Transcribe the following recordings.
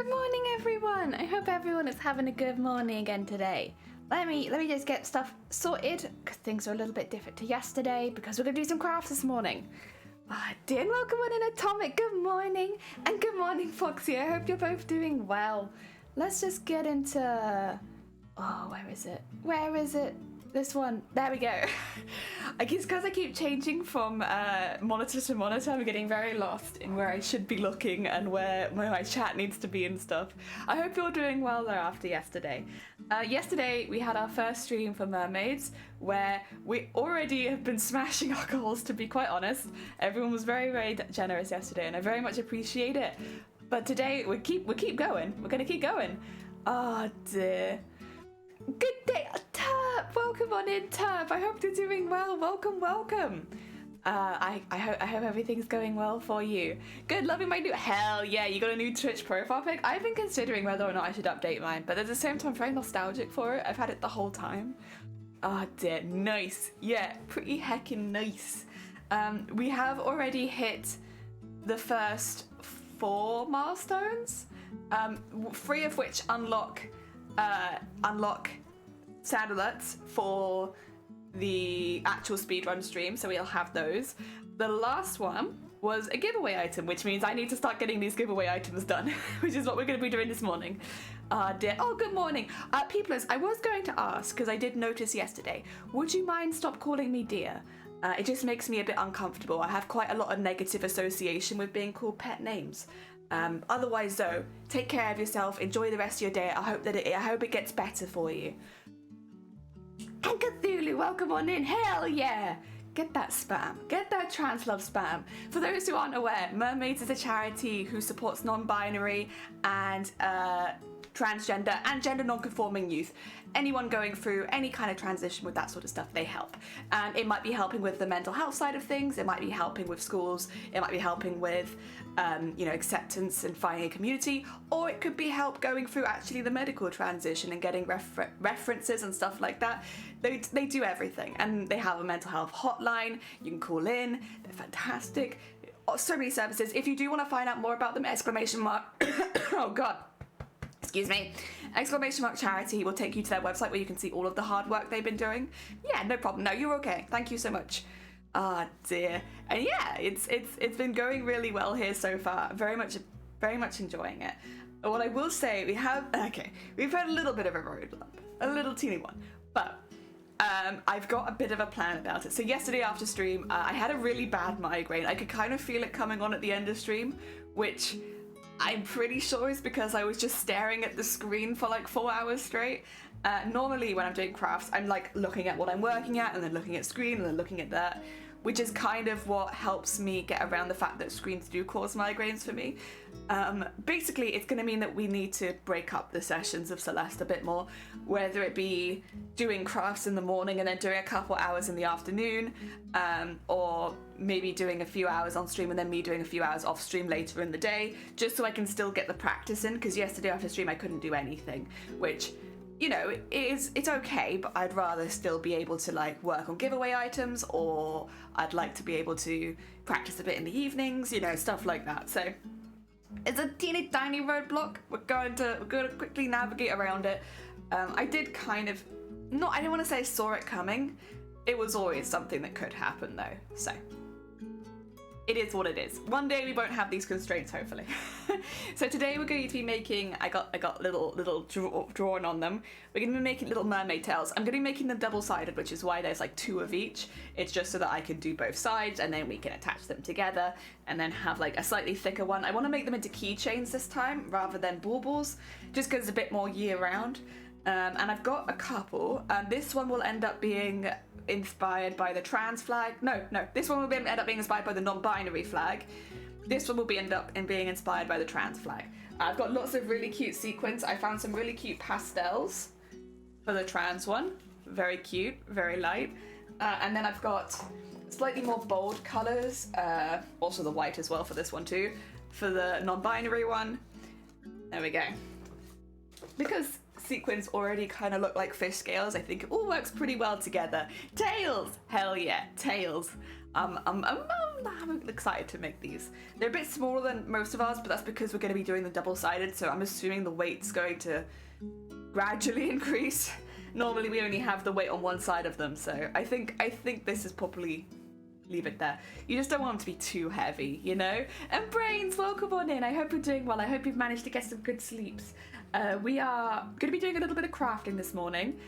Good morning, everyone. I hope everyone is having a good morning again today. Let me just get stuff sorted because things are a little bit different to yesterday because we're gonna do some crafts this morning. Dear, welcome on in Atomic. Good morning, and good morning, Foxy. I hope you're both doing well. Let's just get into. Oh, where is it? Where is it? This one. There we go. I guess because I keep changing from monitor to monitor, I'm getting very lost in where I should be looking and where my chat needs to be and stuff. I hope you're doing well though after yesterday. Yesterday we had our first stream for Mermaids where we already have been smashing our goals, to be quite honest. Everyone was very, very generous yesterday and I very much appreciate it. But today we keep going. We're gonna keep going. Oh dear. Good day, Turp! Welcome on in, Turp. I hope you're doing well. Welcome. I hope everything's going well for you. Good, loving my new. Hell yeah, you got a new Twitch profile pic. I've been considering whether or not I should update mine, but at the same time, I'm very nostalgic for it. I've had it the whole time. Oh dear, nice. Yeah, pretty heckin' nice. We have already hit the first 4 milestones, 3 of which unlock sound alerts for the actual speedrun stream, so we'll have those. The last one was a giveaway item, which means I need to start getting these giveaway items done, which is what we're going to be doing this morning. Dear. Oh, good morning. Peoplers, I was going to ask, because I did notice yesterday, would you mind stop calling me dear? It just makes me a bit uncomfortable. I have quite a lot of negative association with being called pet names. Otherwise though, take care of yourself, enjoy the rest of your day. I hope it gets better for you. And Cthulhu, welcome on in. Hell yeah! Get that spam. Get that trans love spam. For those who aren't aware, Mermaids is a charity who supports non-binary and transgender and gender non-conforming youth. Anyone going through any kind of transition with that sort of stuff, they help. And it might be helping with the mental health side of things, it might be helping with schools, it might be helping with acceptance and finding a community, or it could be help going through actually the medical transition and getting references and stuff like that. They do everything, and they have a mental health hotline. You can call in, they're fantastic. So many services. If you do want to find out more about them, ! Oh god. Excuse me. ! Charity will take you to their website where you can see all of the hard work they've been doing. Yeah, no problem. No, you're okay. Thank you so much. Ah, dear. And yeah, it's been going really well here so far. Very much enjoying it. What I will say, we've had a little bit of a roadblock, a little teeny one, but I've got a bit of a plan about it. So yesterday after stream, I had a really bad migraine. I could kind of feel it coming on at the end of stream, which I'm pretty sure is because I was just staring at the screen for like 4 hours straight. Normally when I'm doing crafts, I'm like looking at what I'm working at and then looking at screen and then looking at that, which is kind of what helps me get around the fact that screens do cause migraines for me. Basically, it's going to mean that we need to break up the sessions of Celeste a bit more, whether it be doing crafts in the morning and then doing a couple hours in the afternoon, or maybe doing a few hours on stream and then me doing a few hours off stream later in the day, just so I can still get the practice in, because yesterday after stream I couldn't do anything, which, you know, it's okay, but I'd rather still be able to like work on giveaway items, or I'd like to be able to practice a bit in the evenings, you know, stuff like that. So it's a teeny tiny roadblock. We're going to quickly navigate around it. I did kind of, I didn't want to say saw it coming. It was always something that could happen though, so it is what it is. One day we won't have these constraints, hopefully. So today we're going to be making, I got little drawn on them. We're going to be making little mermaid tails. I'm going to be making them double-sided, which is why there's like 2 of each. It's just so that I can do both sides and then we can attach them together and then have like a slightly thicker one. I want to make them into keychains this time rather than baubles, just because it's a bit more year-round. And I've got a couple. This one will end up being inspired by the trans flag. No, this one will end up being inspired by the non-binary flag. This one will end up being inspired by the trans flag. I've got lots of really cute sequins. I found some really cute pastels for the trans one. Very cute, very light. And then I've got slightly more bold colors, also the white as well for this one too, for the non-binary one. There we go. Because sequins already kind of look like fish scales, I think it all works pretty well together. Tails! Hell yeah, tails. I'm I'm excited to make these. They're a bit smaller than most of ours, but that's because we're going to be doing the double-sided, so I'm assuming the weight's going to gradually increase. Normally we only have the weight on one side of them, so I think this is probably leave it there. You just don't want them to be too heavy, you know? And Brains, welcome on in. I hope you're doing well. I hope you've managed to get some good sleeps. We are going to be doing a little bit of crafting this morning.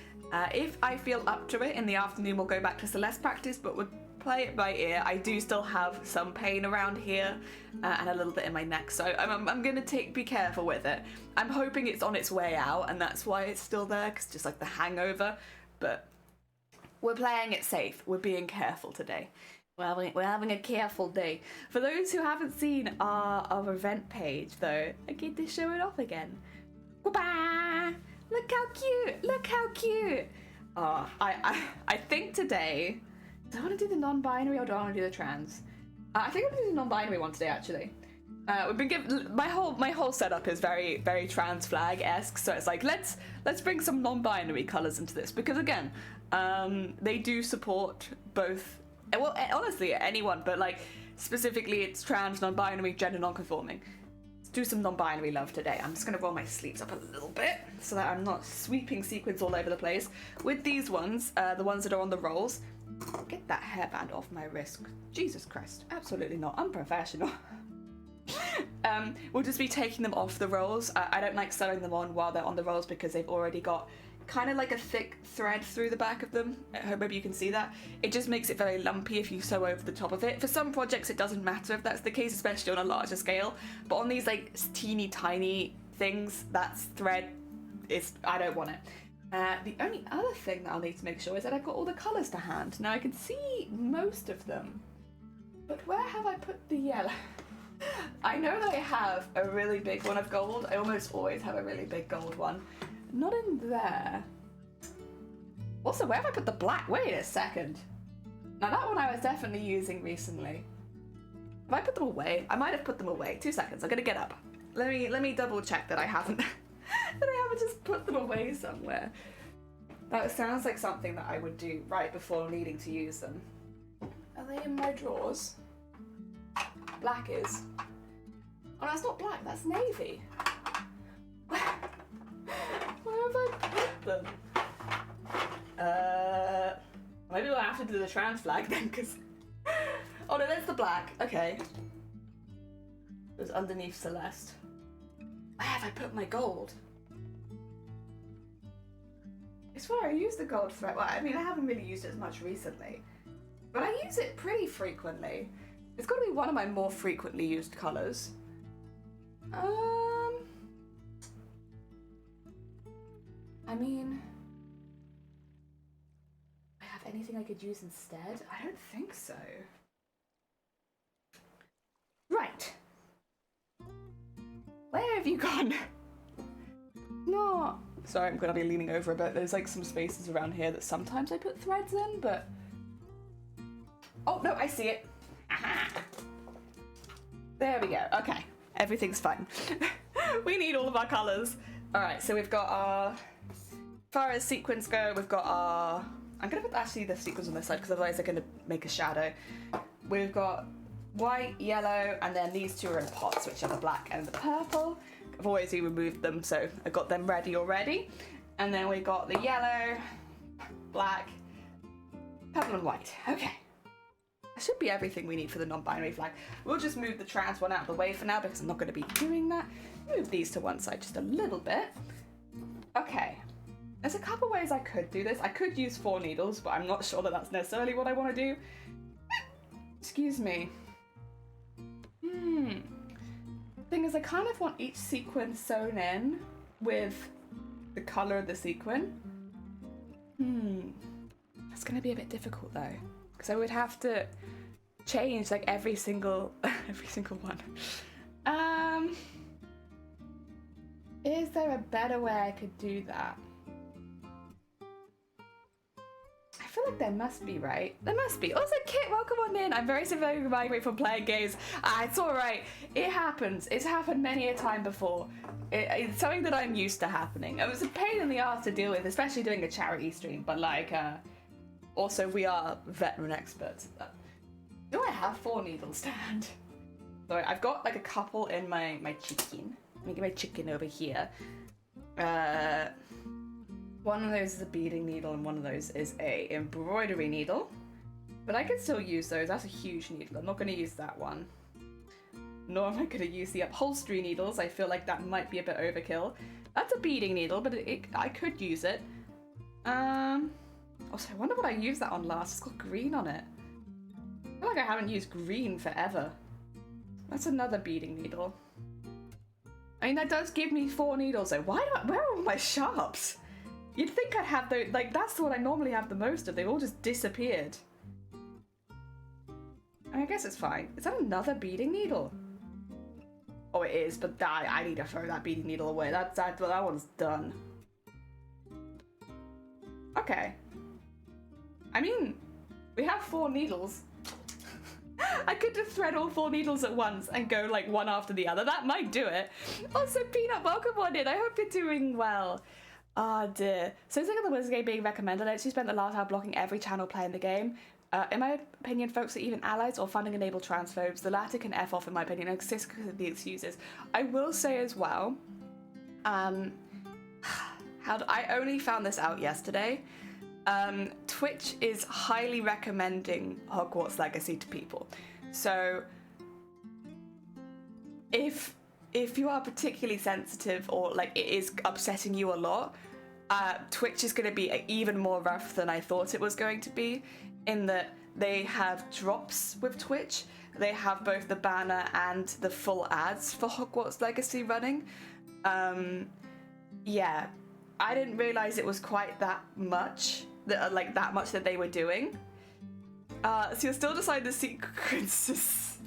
If I feel up to it in the afternoon, we'll go back to Celeste Practice, but we'll play it by ear. I do still have some pain around here and a little bit in my neck, so I'm going to be careful with it. I'm hoping it's on its way out, and that's why it's still there, because just like the hangover, but we're playing it safe. We're being careful today. We're having a careful day. For those who haven't seen our event page, though, I get to show it off again. Goodbye! Look how cute! Look how cute! Oh, I think today, do I want to do the non-binary or do I want to do the trans? I think I'm going to do the non-binary one today, actually. We've been given my whole setup is very, very trans flag-esque, so it's like let's bring some non-binary colours into this, because again, they do support both. Well, honestly, anyone, but like specifically, it's trans, non-binary, gender non-conforming. Let's do some non-binary love today. I'm just gonna roll my sleeves up a little bit so that I'm not sweeping sequins all over the place. With these ones, the ones that are on the rolls, get that hairband off my wrist. Jesus Christ, absolutely not unprofessional. We'll just be taking them off the rolls. I don't like sewing them on while they're on the rolls because they've already got kind of like a thick thread through the back of them. I hope maybe you can see that. It just makes it very lumpy if you sew over the top of it. For some projects it doesn't matter if that's the case, especially on a larger scale, but on these like teeny tiny things, that's thread, I don't want it. The only other thing that I'll need to make sure is that I've got all the colours to hand. Now I can see most of them, but where have I put the yellow? I know that I have a really big one of gold. I almost always have a really big gold one. Not in there. Also, where have I put the black? Wait a second. Now that one I was definitely using recently. Have I put them away? I might have put them away. 2 seconds. I'm gonna get up. Let me double check that I haven't that I haven't just put them away somewhere. That sounds like something that I would do right before needing to use them. Are they in my drawers? Black is. Oh, that's not black. That's navy. Where have I put them? Maybe we'll have to do the trans flag then, because... Oh no, there's the black. Okay. It was underneath Celeste. Where have I put my gold? I swear I used the gold thread. Well, I mean, I haven't really used it as much recently, but I use it pretty frequently. It's got to be one of my more frequently used colours. I mean, I have anything I could use instead? I don't think so. Right. Where have you gone? No. Sorry, I'm gonna be leaning over a bit. There's like some spaces around here that sometimes I put threads in, but... Oh, no, I see it. Aha. There we go. Okay. Everything's fine. We need all of our colours. Alright, so we've got our... As far as sequins go, we've got our... I'm going to put actually the sequins on this side because otherwise they're going to make a shadow. We've got white, yellow, and then these two are in pots, which are the black and the purple. I've always removed them, so I got them ready already. And then we got the yellow, black, purple and white. Okay. That should be everything we need for the non-binary flag. We'll just move the trans one out of the way for now because I'm not going to be doing that. Move these to one side just a little bit. Okay. There's a couple ways I could do this. I could use 4 needles, but I'm not sure that that's necessarily what I want to do. Excuse me. Thing is, I kind of want each sequin sewn in with the colour of the sequin. That's going to be a bit difficult though, because I would have to change like every single one. Is there a better way I could do that? I feel like there must be, right? There must be. Also, Kit, welcome on in. I'm very grateful for playing games. It's alright. It happens. It's happened many a time before. It's something that I'm used to happening. It was a pain in the ass to deal with, especially doing a charity stream, but like, also we are veteran experts at that. Do I have 4 needle stand? Sorry, I've got like a couple in my chicken. Let me get my chicken over here. One of those is a beading needle and one of those is a embroidery needle. But I can still use those. That's a huge needle. I'm not going to use that one. Nor am I going to use the upholstery needles. I feel like that might be a bit overkill. That's a beading needle, but I could use it. Also, I wonder what I used that on last. It's got green on it. I feel like I haven't used green forever. That's another beading needle. I mean, that does give me 4 needles, though. Where are all my sharps? You'd think I'd have those, like, that's what I normally have the most of. They've all just disappeared. I guess it's fine. Is that another beading needle? Oh, it is, but I need to throw that beading needle away. That one's done. Okay. I mean, we have 4 needles. I could just thread all 4 needles at once and go like one after the other. That might do it. Also, Peanut, welcome on in. I hope you're doing well. Ah, dear. So, thinking of the Wizard game being recommended, I actually spent the last hour blocking every channel playing the game. In my opinion, folks are even allies or funding-enabled transphobes. The latter can F off, in my opinion, and exist because of the excuses. I will say as well, I only found this out yesterday. Twitch is highly recommending Hogwarts Legacy to people. So, if you are particularly sensitive or like it is upsetting you a lot, Twitch is going to be even more rough than I thought it was going to be, in that they have drops with Twitch. They have both the banner and the full ads for Hogwarts Legacy running. Yeah, I didn't realize it was quite that much, that they were doing. So you're still deciding the sequences.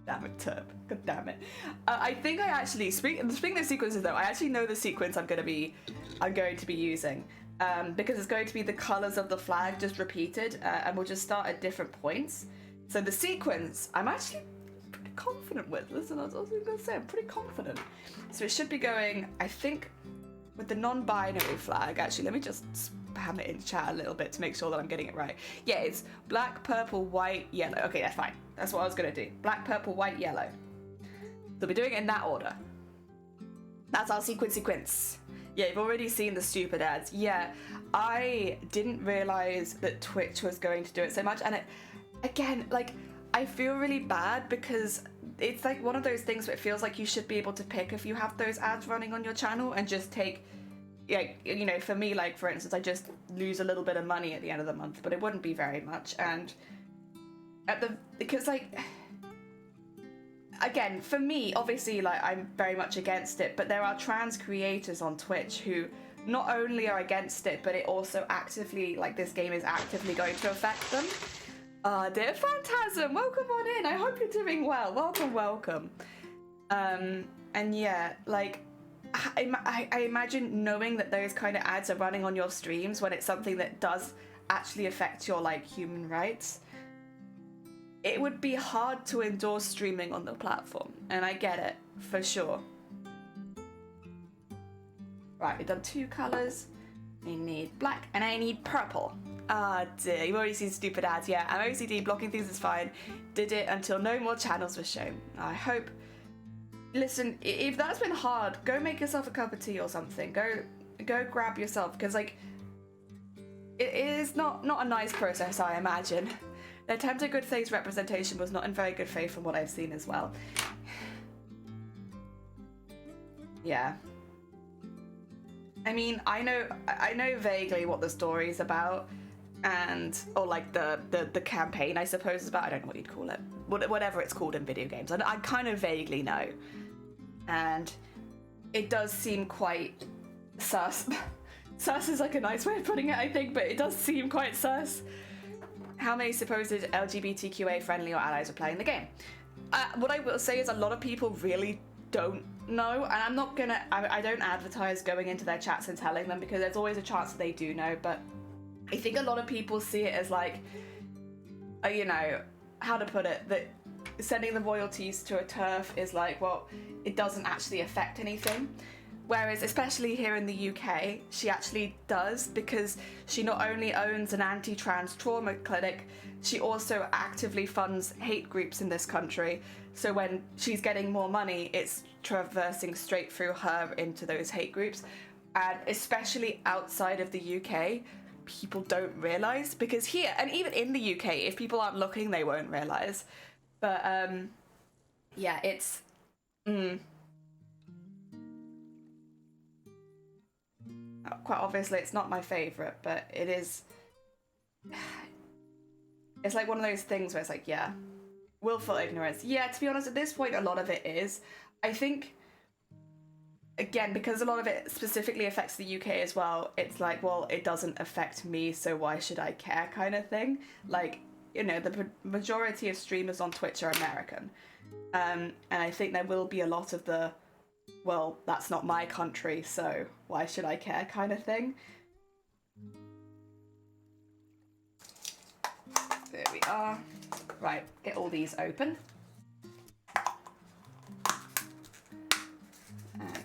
Damn it, Turp. God damn it. I think I actually, speaking of sequences though, I actually know the sequence I'm going to be using. Because it's going to be the colours of the flag just repeated, and we'll just start at different points. So the sequence, I'm actually pretty confident with. Listen, I was also going to say, I'm pretty confident. So it should be going, I think, with the non-binary flag. Actually, let me just spam it in chat a little bit to make sure that I'm getting it right. Yeah, it's black, purple, white, yellow. Okay, that's fine. That's what I was going to do. Black, purple, white, yellow. So we're doing it in that order. That's our sequence. Yeah, you've already seen the stupid ads. Yeah, I didn't realize that Twitch was going to do it so much. And again, like, I feel really bad because it's like one of those things where it feels like you should be able to pick if you have those ads running on your channel and just take, like, you know, for me, like, for instance, I just lose a little bit of money at the end of the month, but it wouldn't be very much. And because like, again, for me, obviously, like, I'm very much against it, but there are trans creators on Twitch who not only are against it, but it also actively, like, this game is actively going to affect them. Dear Phantasm, welcome on in. I hope you're doing well. Welcome. And yeah, like, I imagine knowing that those kind of ads are running on your streams when it's something that does actually affect your, like, human rights. It would be hard to endorse streaming on the platform, and I get it, for sure. Right, we've done 2 colours. I need black, and I need purple. Ah, dear, you've already seen stupid ads. Yeah, I'm OCD, blocking things is fine. Did it until no more channels were shown. I hope... Listen, if that's been hard, go make yourself a cup of tea or something. Go grab yourself, because, like, it is not a nice process, I imagine. The attempt at good faith representation was not in very good faith from what I've seen as well. Yeah. I mean, I know vaguely what the story's about, or like the campaign, I suppose, is about. I don't know what you'd call it. Whatever it's called in video games. I kind of vaguely know. And it does seem quite sus. Sus is like a nice way of putting it, I think, but it does seem quite sus. How many supposed LGBTQA friendly or allies are playing the game? What I will say is a lot of people really don't know, and I'm not gonna, I don't advertise going into their chats and telling them, because there's always a chance that they do know, but I think a lot of people see it as like, you know, how to put it, that sending the royalties to a TERF is like, well, it doesn't actually affect anything. Whereas, especially here in the UK, she actually does, because she not only owns an anti-trans trauma clinic, she also actively funds hate groups in this country. So when she's getting more money, it's traversing straight through her into those hate groups. And especially outside of the UK, people don't realise, because here, and even in the UK, if people aren't looking, they won't realise. But, yeah, it's... Quite obviously, it's not my favourite, but it is... It's like one of those things where it's like, yeah, willful ignorance. Yeah, to be honest, at this point, a lot of it is. I think, again, because a lot of it specifically affects the UK as well, it's like, well, it doesn't affect me, so why should I care kind of thing. Like, you know, the majority of streamers on Twitch are American. And I think there will be a lot of the, well, that's not my country, so why should I care kind of thing. There we are. Right, get all these open.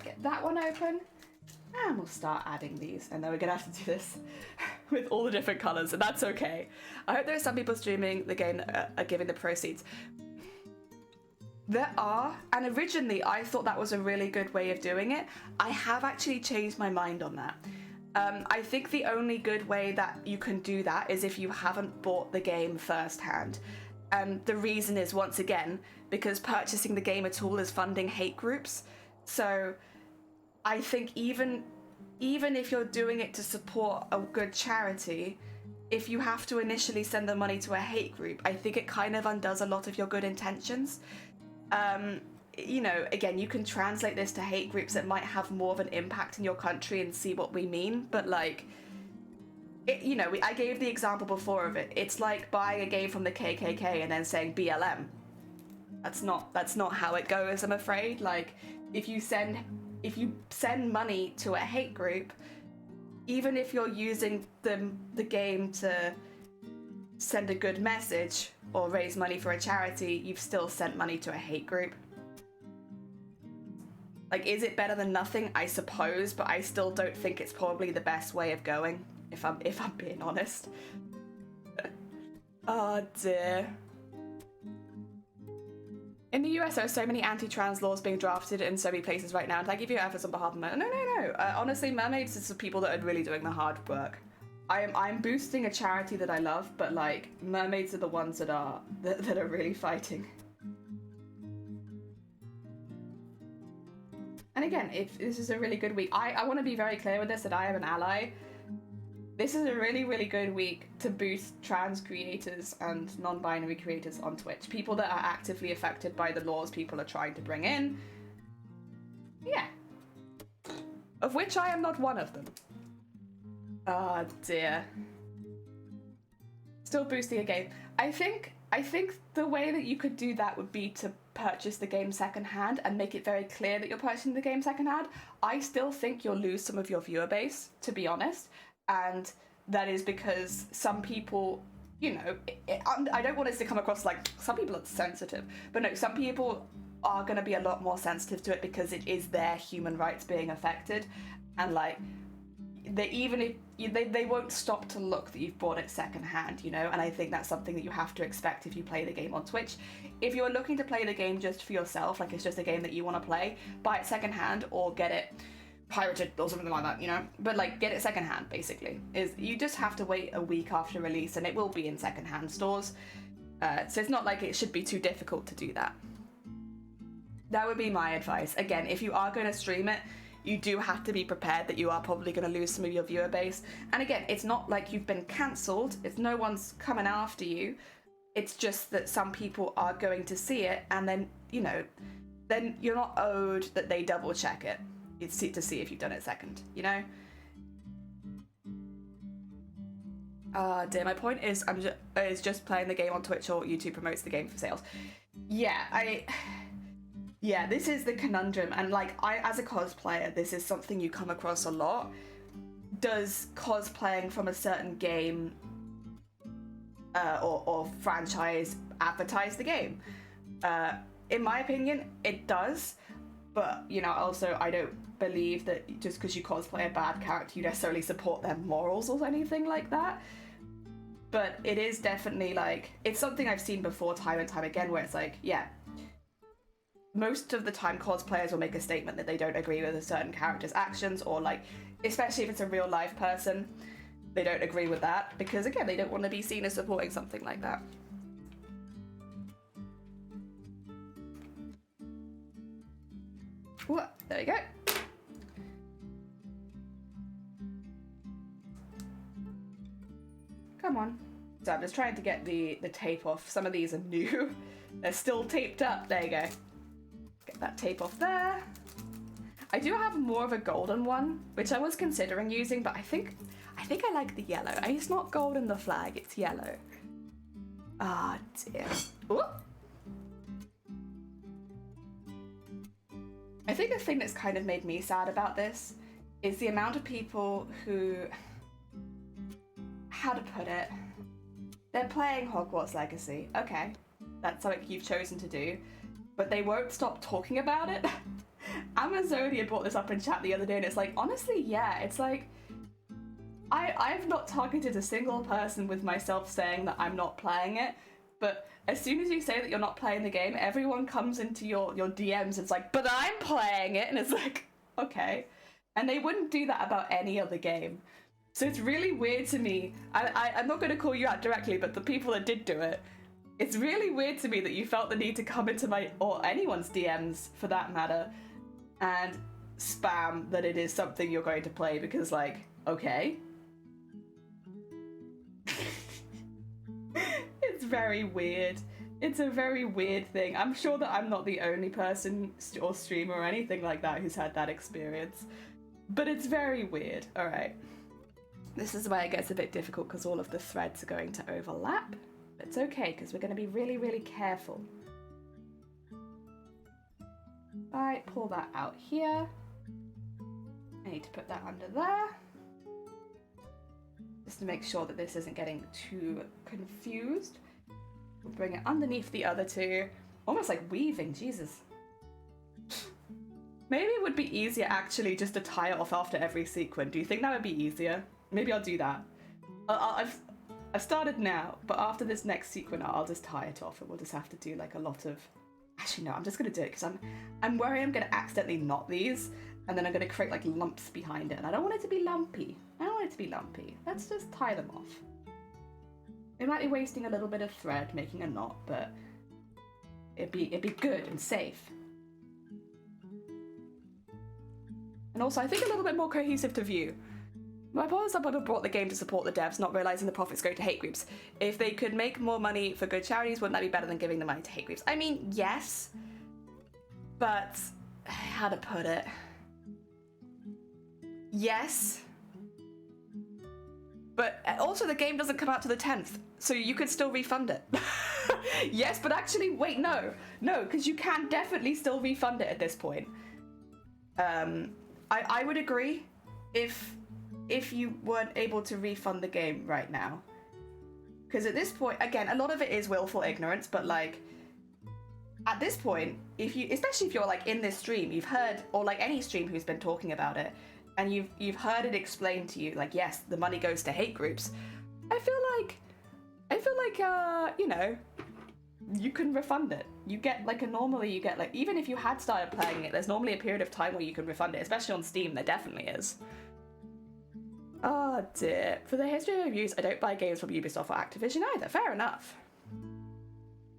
Get that one open. And we'll start adding these. And then we're gonna have to do this with all the different colours, and that's okay. I hope there are some people streaming the game that are giving the proceeds. There are, and originally I thought that was a really good way of doing it. I have actually changed my mind on that. I think the only good way that you can do that is if you haven't bought the game firsthand. The reason is, once again, because purchasing the game at all is funding hate groups. So I think even if you're doing it to support a good charity, if you have to initially send the money to a hate group, I think it kind of undoes a lot of your good intentions. You know, again, you can translate this to hate groups that might have more of an impact in your country and see what we mean, but like, you know, I gave the example before of it. It's like buying a game from the KKK and then saying BLM. That's not how it goes, I'm afraid. Like, if you send money to a hate group, even if you're using the game to send a good message or raise money for a charity, you've still sent money to a hate group. Like, is it better than nothing? I suppose, but I still don't think it's probably the best way of going, if I'm being honest. Oh dear. In the US, there are so many anti-trans laws being drafted in so many places right now, and thank you for your efforts on behalf of Mermaid. No. Honestly, Mermaids is the people that are really doing the hard work. I'm boosting a charity that I love, but like, Mermaids are the ones that are really fighting. And again, if this is a really good week, I want to be very clear with this, that I am an ally. This is a really, really good week to boost trans creators and non-binary creators on Twitch. People that are actively affected by the laws people are trying to bring in. Yeah. Of which I am not one of them. Oh dear. Still boosting a game. I think the way that you could do that would be to purchase the game secondhand and make it very clear that you're purchasing the game secondhand. I still think you'll lose some of your viewer base, to be honest. And that is because some people, you know, I don't want this to come across like some people are sensitive, but no, some people are going to be a lot more sensitive to it because it is their human rights being affected. And like, they won't stop to look that you've bought it secondhand, you know, and I think that's something that you have to expect if you play the game on Twitch. If you're looking to play the game just for yourself, like it's just a game that you want to play, buy it secondhand or get it pirated or something like that, you know, but like get it secondhand. Basically, is you just have to wait a week after release and it will be in secondhand stores, so it's not like it should be too difficult to do that. That would be my advice. Again, if you are going to stream it, you do have to be prepared that you are probably going to lose some of your viewer base. And again, it's not like you've been cancelled, it's no one's coming after you, it's just that some people are going to see it, and then, you know, then you're not owed that they double check it. It's to see if you've done it second, you know? Dear, my point is, is just playing the game on Twitch or YouTube promotes the game for sales. Yeah, this is the conundrum, and like, as a cosplayer, this is something you come across a lot. Does cosplaying from a certain game or franchise advertise the game? In my opinion, it does. But, you know, also I don't believe that just because you cosplay a bad character, you necessarily support their morals or anything like that. But it is definitely like, it's something I've seen before time and time again where it's like, yeah, most of the time cosplayers will make a statement that they don't agree with a certain character's actions, or like, especially if it's a real life person, they don't agree with that because, again, they don't want to be seen as supporting something like that. What? There you go. Come on. So I'm just trying to get the tape off. Some of these are new. They're still taped up. There you go. Get that tape off there. I do have more of a golden one, which I was considering using, but I think I like the yellow. It's not gold in the flag, it's yellow. Ah, dear. Ooh. I think the thing that's kind of made me sad about this is the amount of people who, how to put it, they're playing Hogwarts Legacy. Okay, that's something you've chosen to do, but they won't stop talking about it. Amazonia brought this up in chat the other day, and it's like, honestly, yeah, it's like, I've not targeted a single person with myself saying that I'm not playing it, but as soon as you say that you're not playing the game, everyone comes into your DMs, it's like, but I'm playing it, and it's like, okay. And they wouldn't do that about any other game. So it's really weird to me. I'm not going to call you out directly, but the people that did do it, it's really weird to me that you felt the need to come into my, or anyone's DMs for that matter, and spam that it is something you're going to play, because, like, okay. It's very weird. It's a very weird thing. I'm sure that I'm not the only person or streamer or anything like that who's had that experience, but it's very weird. All right. This is where it gets a bit difficult because all of the threads are going to overlap. But it's okay because we're going to be really, really careful. Right, pull that out here. I need to put that under there. Just to make sure that this isn't getting too confused. We'll bring it underneath the other two. Almost like weaving, Jesus. Maybe it would be easier actually just to tie it off after every sequin. Do you think that would be easier? Maybe I'll do that. I've started now, but after this next sequin, I'll just tie it off and we'll just have to do like a lot of... Actually, no, I'm just going to do it because I'm worried I'm going to accidentally knot these and then I'm going to create like lumps behind it. And I don't want it to be lumpy. I don't want it to be lumpy. Let's just tie them off. It might be wasting a little bit of thread making a knot, but it'd be good and safe. And also, I think a little bit more cohesive to view. My apologies, some people brought the game to support the devs, not realising the profits go to hate groups. If they could make more money for good charities, wouldn't that be better than giving the money to hate groups? I mean, yes, but how to put it? Yes, but also the game doesn't come out to the 10th, so you could still refund it. Yes, but actually, wait, no, because you can definitely still refund it at this point. I would agree if you weren't able to refund the game right now. Because at this point, again, a lot of it is willful ignorance, but like, at this point, especially if you're like in this stream, you've heard, or like any stream who's been talking about it, and you've heard it explained to you, like, yes, the money goes to hate groups. I feel like, you know, you can refund it. You get like normally you get like, even if you had started playing it, there's normally a period of time where you can refund it, especially on Steam, there definitely is. Oh dear. For the history of reviews, I don't buy games from Ubisoft or Activision either. Fair enough.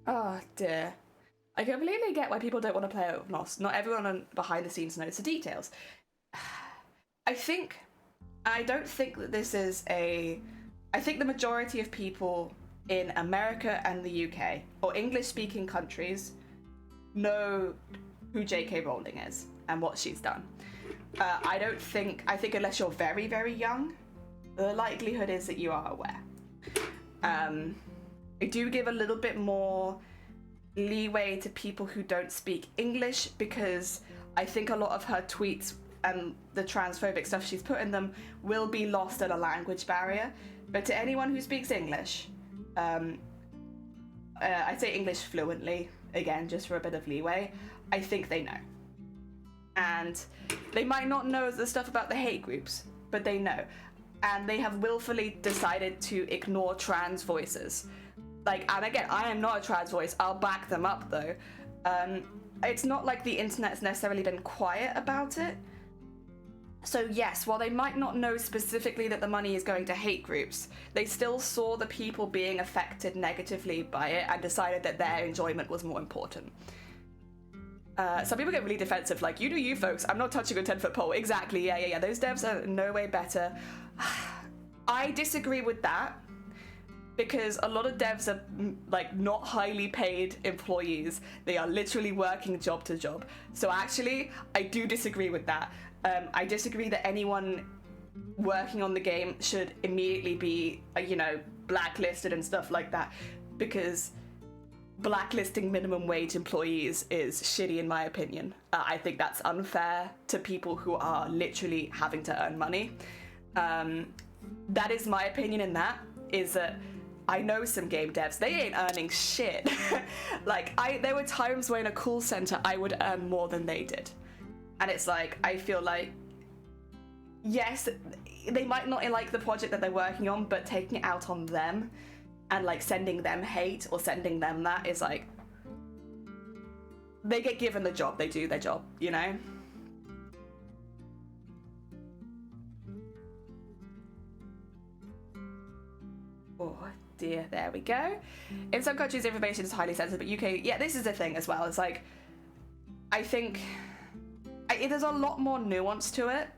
Oh dear. I completely get why people don't want to play it with Lost. Not everyone behind the scenes knows the details. I don't think that this is I think the majority of people in America and the UK, or English-speaking countries, know who J.K. Rowling is and what she's done. I think unless you're very, very young, the likelihood is that you are aware. I do give a little bit more leeway to people who don't speak English because I think a lot of her tweets and the transphobic stuff she's put in them will be lost at a language barrier. But to anyone who speaks English, I'd say English fluently, again, just for a bit of leeway, I think they know. And they might not know the stuff about the hate groups, but they know. And they have willfully decided to ignore trans voices. Like, and again, I am not a trans voice. I'll back them up, though. It's not like the internet's necessarily been quiet about it. So yes, while they might not know specifically that the money is going to hate groups, they still saw the people being affected negatively by it and decided that their enjoyment was more important. Some people get really defensive, like, you do you, folks. I'm not touching a 10-foot pole. Exactly, yeah. Those devs are no way better. I disagree with that, because a lot of devs are, like, not highly paid employees. They are literally working job to job. So actually, I do disagree with that. I disagree that anyone working on the game should immediately be, you know, blacklisted and stuff like that, because blacklisting minimum wage employees is shitty in my opinion. I think that's unfair to people who are literally having to earn money. That is my opinion in that, is that I know some game devs, they ain't earning shit. Like, there were times where in a call center I would earn more than they did. And it's like, I feel like, yes, they might not like the project that they're working on, but taking it out on them and like sending them hate or sending them that is like, they get given the job, they do their job, you know? Oh dear, there we go. In some countries, information is highly sensitive, but UK, yeah, this is the thing as well. It's like, I think there's a lot more nuance to it.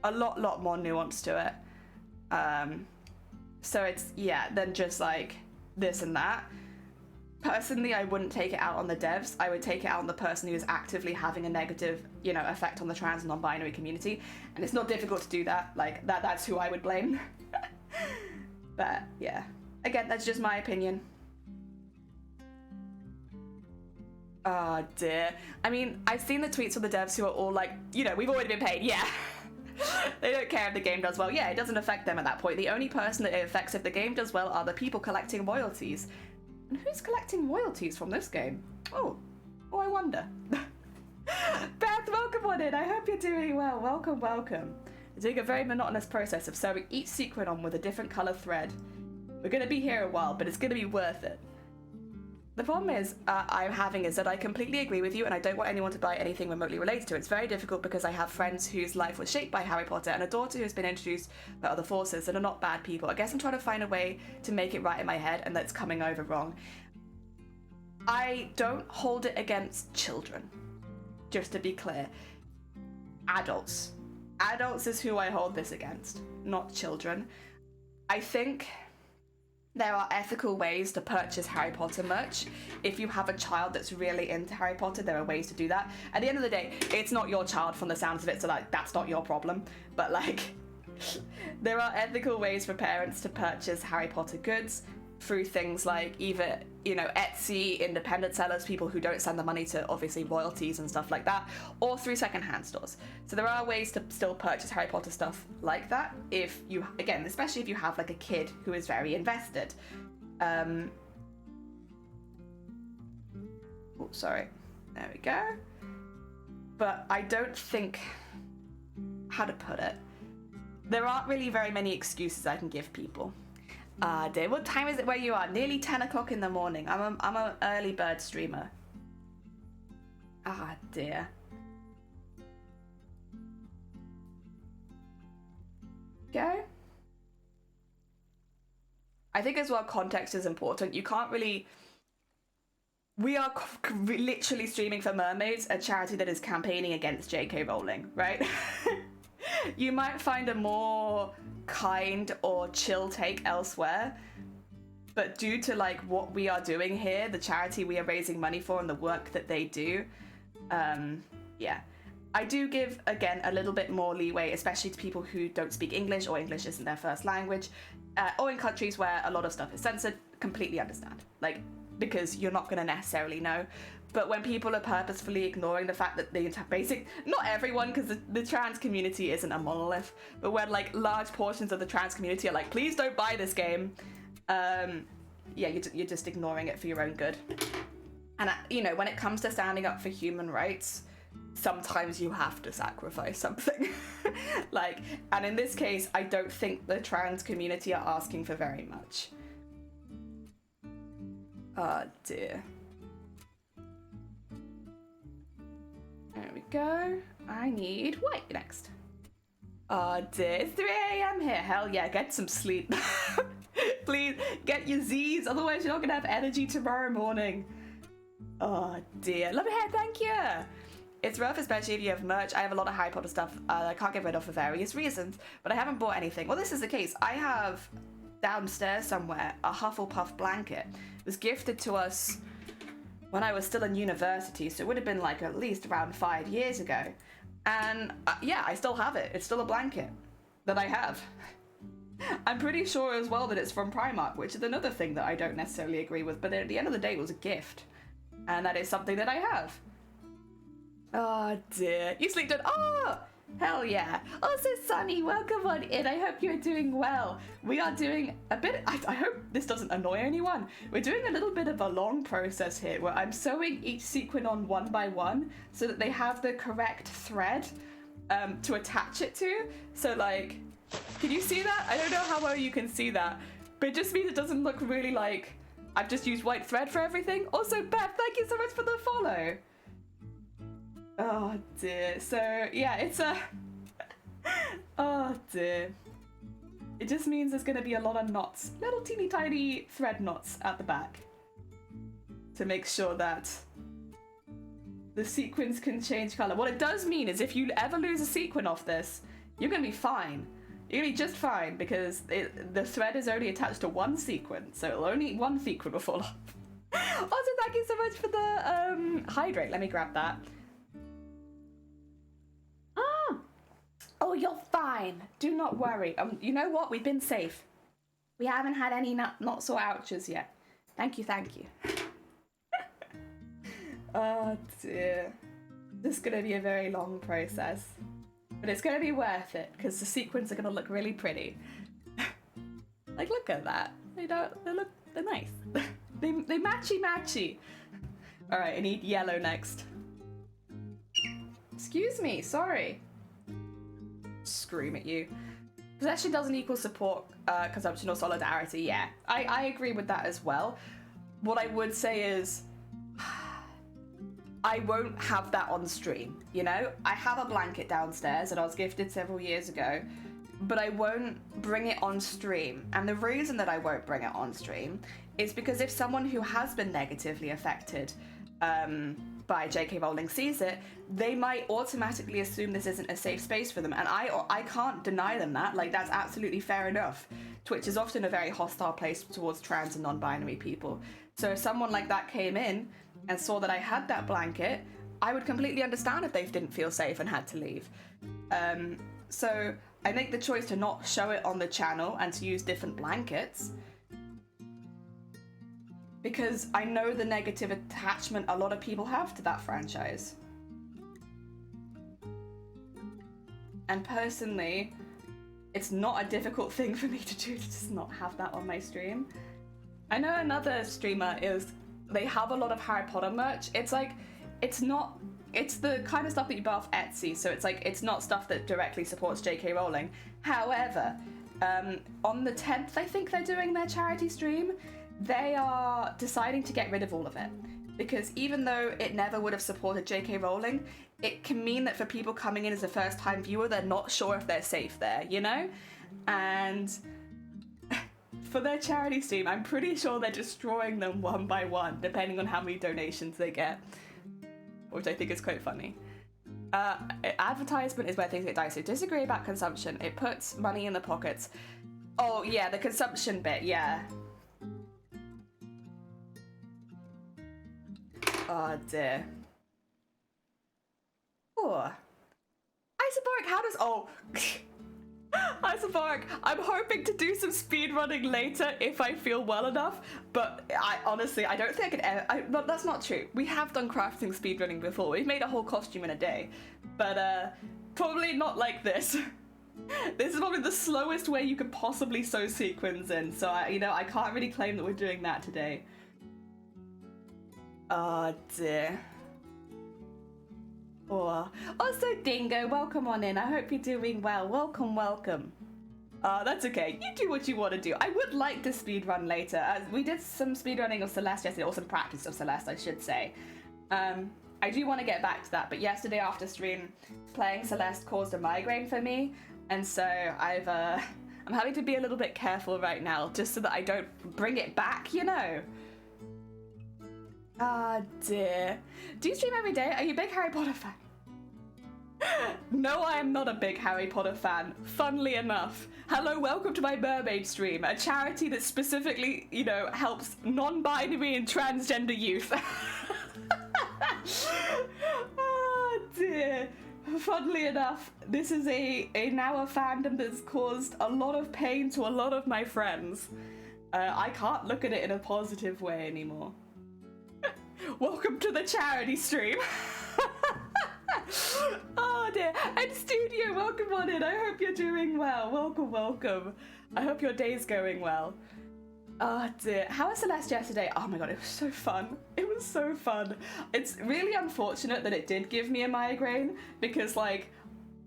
A lot more nuance to it. So it's, yeah, than just like this and that. Personally, I wouldn't take it out on the devs. I would take it out on the person who is actively having a negative, you know, effect on the trans and non-binary community. And it's not difficult to do that. Like, that's who I would blame. But yeah, again, that's just my opinion. Oh dear. I mean, I've seen the tweets from the devs who are all like, you know, we've already been paid, yeah. They don't care if the game does well. Yeah, it doesn't affect them at that point. The only person that it affects if the game does well are the people collecting royalties. And who's collecting royalties from this game? Oh, I wonder. Beth, welcome on in. I hope you're doing well. Welcome. You're doing a very monotonous process of sewing each sequin on with a different colour thread. We're going to be here a while, but it's going to be worth it. The problem I'm having is that I completely agree with you, and I don't want anyone to buy anything remotely related to it. It's very difficult because I have friends whose life was shaped by Harry Potter and a daughter who's been introduced by other forces that are not bad people. I guess I'm trying to find a way to make it right in my head, and that's coming over wrong. I don't hold it against children, just to be clear. Adults. Adults is who I hold this against, not children. I think there are ethical ways to purchase Harry Potter merch. If you have a child that's really into Harry Potter, there are ways to do that. At the end of the day, it's not your child from the sounds of it, so like, that's not your problem. But like, there are ethical ways for parents to purchase Harry Potter goods through things like either, you know, Etsy, independent sellers, people who don't send the money to obviously royalties and stuff like that, or through secondhand stores. So there are ways to still purchase Harry Potter stuff like that if you, again, especially if you have like a kid who is very invested. Oh, sorry. There we go. But I don't think, how to put it, there aren't really very many excuses I can give people. Dear, what time is it where you are? Nearly 10 o'clock in the morning. I'm an early bird streamer. Dear. Go. I think as well, context is important. You can't really... We are literally streaming for Mermaids, a charity that is campaigning against J.K. Rowling, right? You might find a more kind or chill take elsewhere, but due to like what we are doing here, the charity we are raising money for and the work that they do, yeah, I do give, again, a little bit more leeway, especially to people who don't speak English or English isn't their first language, or in countries where a lot of stuff is censored. Completely understand, like, because you're not going to necessarily know. But when people are purposefully ignoring the fact that the entire not everyone, because the trans community isn't a monolith, but when like large portions of the trans community are like, please don't buy this game, yeah, you're just ignoring it for your own good. And you know, when it comes to standing up for human rights, sometimes you have to sacrifice something. Like, and in this case, I don't think the trans community are asking for very much. Oh dear. There we go. I need white next. Oh dear, it's 3 a.m. here. Hell yeah, get some sleep. Please, get your Z's, otherwise you're not gonna have energy tomorrow morning. Oh dear. Love your hair, thank you. It's rough, especially if you have merch. I have a lot of Harry Potter stuff I can't get rid of for various reasons, but I haven't bought anything. Well, this is the case. I have downstairs somewhere a Hufflepuff blanket. It was gifted to us when I was still in university, so it would have been like at least around 5 years ago. And yeah, I still have it. It's still a blanket that I have. I'm pretty sure as well that it's from Primark, which is another thing that I don't necessarily agree with, but at the end of the day, it was a gift. And that is something that I have. Oh dear. You slept in. Oh, hell yeah. Also, Sunny, welcome on in. I hope you're doing well. We are doing a bit. I hope this doesn't annoy anyone. We're doing a little bit of a long process here where I'm sewing each sequin on one by one so that they have the correct thread to attach it to. So, like, can you see that? I don't know how well you can see that, but it just means it doesn't look really like I've just used white thread for everything. Also, Beth, thank you so much for the follow. Oh dear. So yeah, it's a oh dear. It just means there's gonna be a lot of knots, little teeny tiny thread knots at the back to make sure that the sequins can change color. What it does mean is if you ever lose a sequin off this, you're gonna be fine. You're gonna be just fine because the thread is only attached to one sequin, so only one sequin will fall off. Also, thank you so much for the hydrate. Let me grab that. Oh, you're fine. Do not worry. You know what? We've been safe. We haven't had any knots or ouches yet. Thank you, thank you. Oh dear. This is going to be a very long process. But it's going to be worth it because the sequins are going to look really pretty. Like, look at that. They're nice. they matchy. All right, I need yellow next. Excuse me, sorry. Scream at you. Possession doesn't equal support, consumption, or solidarity. Yeah, I agree with that as well. What I would say is I won't have that on stream, you know? I have a blanket downstairs that I was gifted several years ago, but I won't bring it on stream. And the reason that I won't bring it on stream is because if someone who has been negatively affected by J.K. Rowling sees it, they might automatically assume this isn't a safe space for them. And I can't deny them that. Like, that's absolutely fair enough. Twitch is often a very hostile place towards trans and non-binary people. So if someone like that came in and saw that I had that blanket, I would completely understand if they didn't feel safe and had to leave. So I make the choice to not show it on the channel and to use different blankets, because I know the negative attachment a lot of people have to that franchise. And personally, it's not a difficult thing for me to do to just not have that on my stream. I know another streamer they have a lot of Harry Potter merch. It's like, it's the kind of stuff that you buy off Etsy, so it's like, it's not stuff that directly supports J.K. Rowling. However, on the 10th, I think they're doing their charity stream, they are deciding to get rid of all of it. Because even though it never would have supported J.K. Rowling, it can mean that for people coming in as a first-time viewer, they're not sure if they're safe there, you know? And for their charity stream, I'm pretty sure they're destroying them one by one, depending on how many donations they get, which I think is quite funny. Advertisement is where things get dicey. Disagree about consumption. It puts money in the pockets. Oh, yeah, the consumption bit, yeah. Oh, dear. Oh. Isoborg, how does... Oh. Isoborg, I'm hoping to do some speedrunning later if I feel well enough, but I honestly don't think I could ever... But that's not true. We have done crafting speedrunning before. We've made a whole costume in a day, but probably not like this. This is probably the slowest way you could possibly sew sequins in, so I can't really claim that we're doing that today. Oh dear. Also, Dingo, welcome on in. I hope you're doing well. Welcome, welcome. That's okay. You do what you want to do. I would like to speedrun later. We did some speedrunning of Celeste yesterday, or some practice of Celeste, I should say. I do want to get back to that, but yesterday after stream, playing Celeste caused a migraine for me, and so I'm having to be a little bit careful right now, just so that I don't bring it back, you know? Ah, dear. Do you stream every day? Are you a big Harry Potter fan? No, I am not a big Harry Potter fan, funnily enough. Hello, welcome to my Mermaid stream, a charity that specifically, you know, helps non-binary and transgender youth. Oh dear. Funnily enough, this is now a fandom that's caused a lot of pain to a lot of my friends. I can't look at it in a positive way anymore. Welcome to the charity stream. Oh dear. And Studio, welcome on in. I hope you're doing well. Welcome, welcome. I hope your day's going well. Oh dear. How was Celeste yesterday? Oh my god, it was so fun. It was so fun. It's really unfortunate that it did give me a migraine because, like,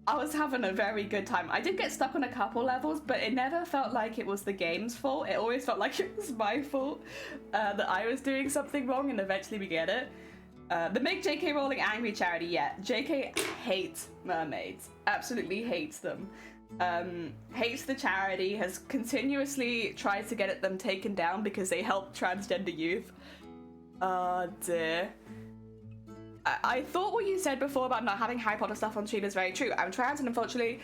I was having a very good time. I did get stuck on a couple levels, but it never felt like it was the game's fault. It always felt like it was my fault, that I was doing something wrong, and eventually we get it. The Make JK Rowling Angry charity, yeah. JK hates mermaids. Absolutely hates them. Hates the charity, has continuously tried to get them taken down because they help transgender youth. Oh dear. I thought what you said before about not having Harry Potter stuff on stream is very true. I'm trans, and unfortunately,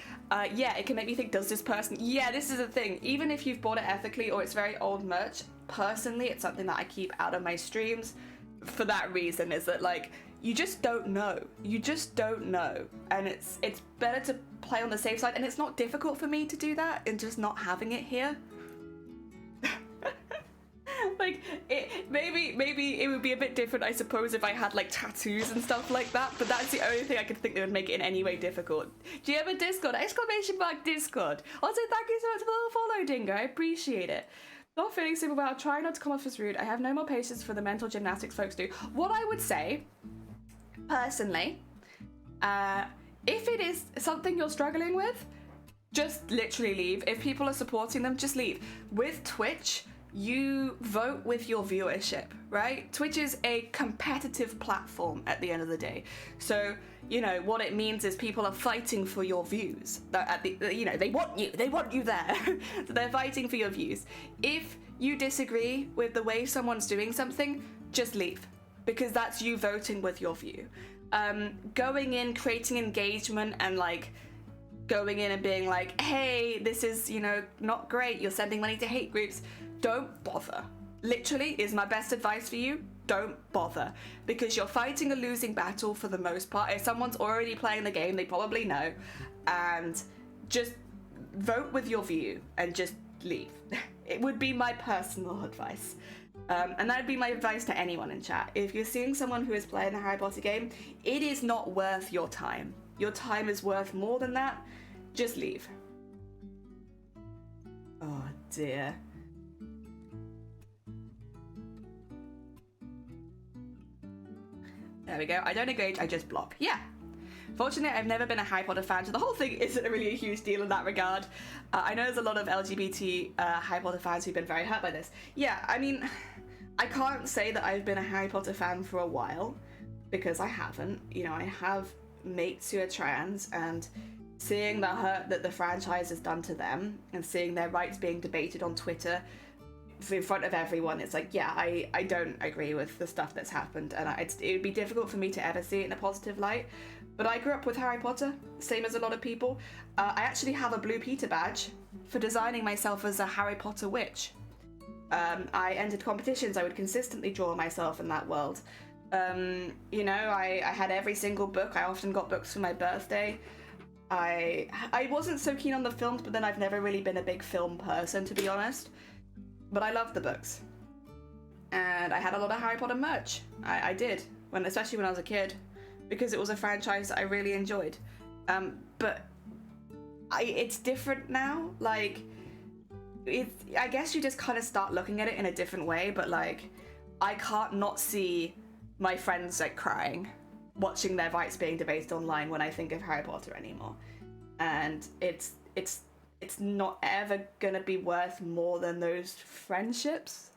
yeah, it can make me think, does this person... Yeah, this is the thing. Even if you've bought it ethically or it's very old merch, personally, it's something that I keep out of my streams for that reason, is that, like, you just don't know. You just don't know. And it's better to play on the safe side, and it's not difficult for me to do that and just not having it here. Like, maybe it would be a bit different, I suppose, if I had, like, tattoos and stuff like that, but that's the only thing I could think that would make it in any way difficult. Do you have a Discord? !Discord. Also, thank you so much for the follow, Dingo. I appreciate it. Not feeling super well. Try not to come off as rude. I have no more patience for the mental gymnastics folks do. What I would say, personally, if it is something you're struggling with, just literally leave. If people are supporting them, just leave. With Twitch, you vote with your viewership, right? Twitch is a competitive platform at the end of the day. So, you know, what it means is people are fighting for your views. You know, they want you there. So they're fighting for your views. If you disagree with the way someone's doing something, just leave, because that's you voting with your view. Going in, creating engagement, and like going in and being like, hey, this is, you know, not great, you're sending money to hate groups, don't bother. Literally is my best advice for you. Don't bother, because you're fighting a losing battle for the most part. If someone's already playing the game, they probably know, and just vote with your view and just leave. It would be my personal advice. And that would be my advice to anyone in chat. If you're seeing someone who is playing a Harry Potter game, it is not worth your time. Your time is worth more than that. Just leave. Oh dear. There we go. I don't engage, I just block. Yeah. Fortunately, I've never been a Harry Potter fan, so the whole thing isn't really a huge deal in that regard. I know there's a lot of LGBT Harry Potter fans who've been very hurt by this. Yeah, I mean, I can't say that I've been a Harry Potter fan for a while, because I haven't. You know, I have mates who are trans, and seeing the hurt that the franchise has done to them, and seeing their rights being debated on Twitter in front of everyone, it's like, yeah, I don't agree with the stuff that's happened, and it would be difficult for me to ever see it in a positive light. But I grew up with Harry Potter, same as a lot of people. I actually have a Blue Peter badge for designing myself as a Harry Potter witch. I entered competitions, I would consistently draw myself in that world. You know, I had every single book. I often got books for my birthday. I wasn't so keen on the films, but then I've never really been a big film person, to be honest. But I loved the books. And I had a lot of Harry Potter merch. I did, especially when I was a kid, because it was a franchise that I really enjoyed. But it's different now. Like, I guess you just kind of start looking at it in a different way, but like, I can't not see my friends like crying watching their rights being debated online when I think of Harry Potter anymore. And it's not ever gonna be worth more than those friendships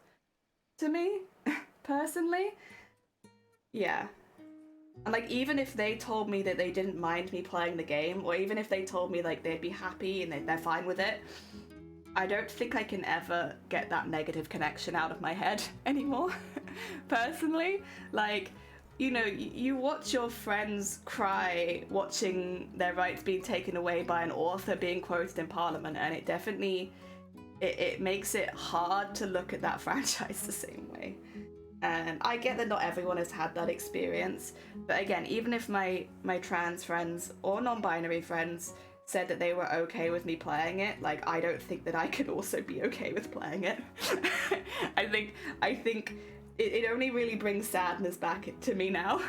to me, personally. Yeah. And like, even if they told me that they didn't mind me playing the game, or even if they told me like they'd be happy and they're fine with it, I don't think I can ever get that negative connection out of my head anymore. Personally, like, you know, you watch your friends cry watching their rights being taken away by an author being quoted in Parliament, and it definitely it makes it hard to look at that franchise the same way. And I get that not everyone has had that experience, but again, even if my trans friends or non-binary friends said that they were okay with me playing it, like, I don't think that I could also be okay with playing it. I think it only really brings sadness back to me now.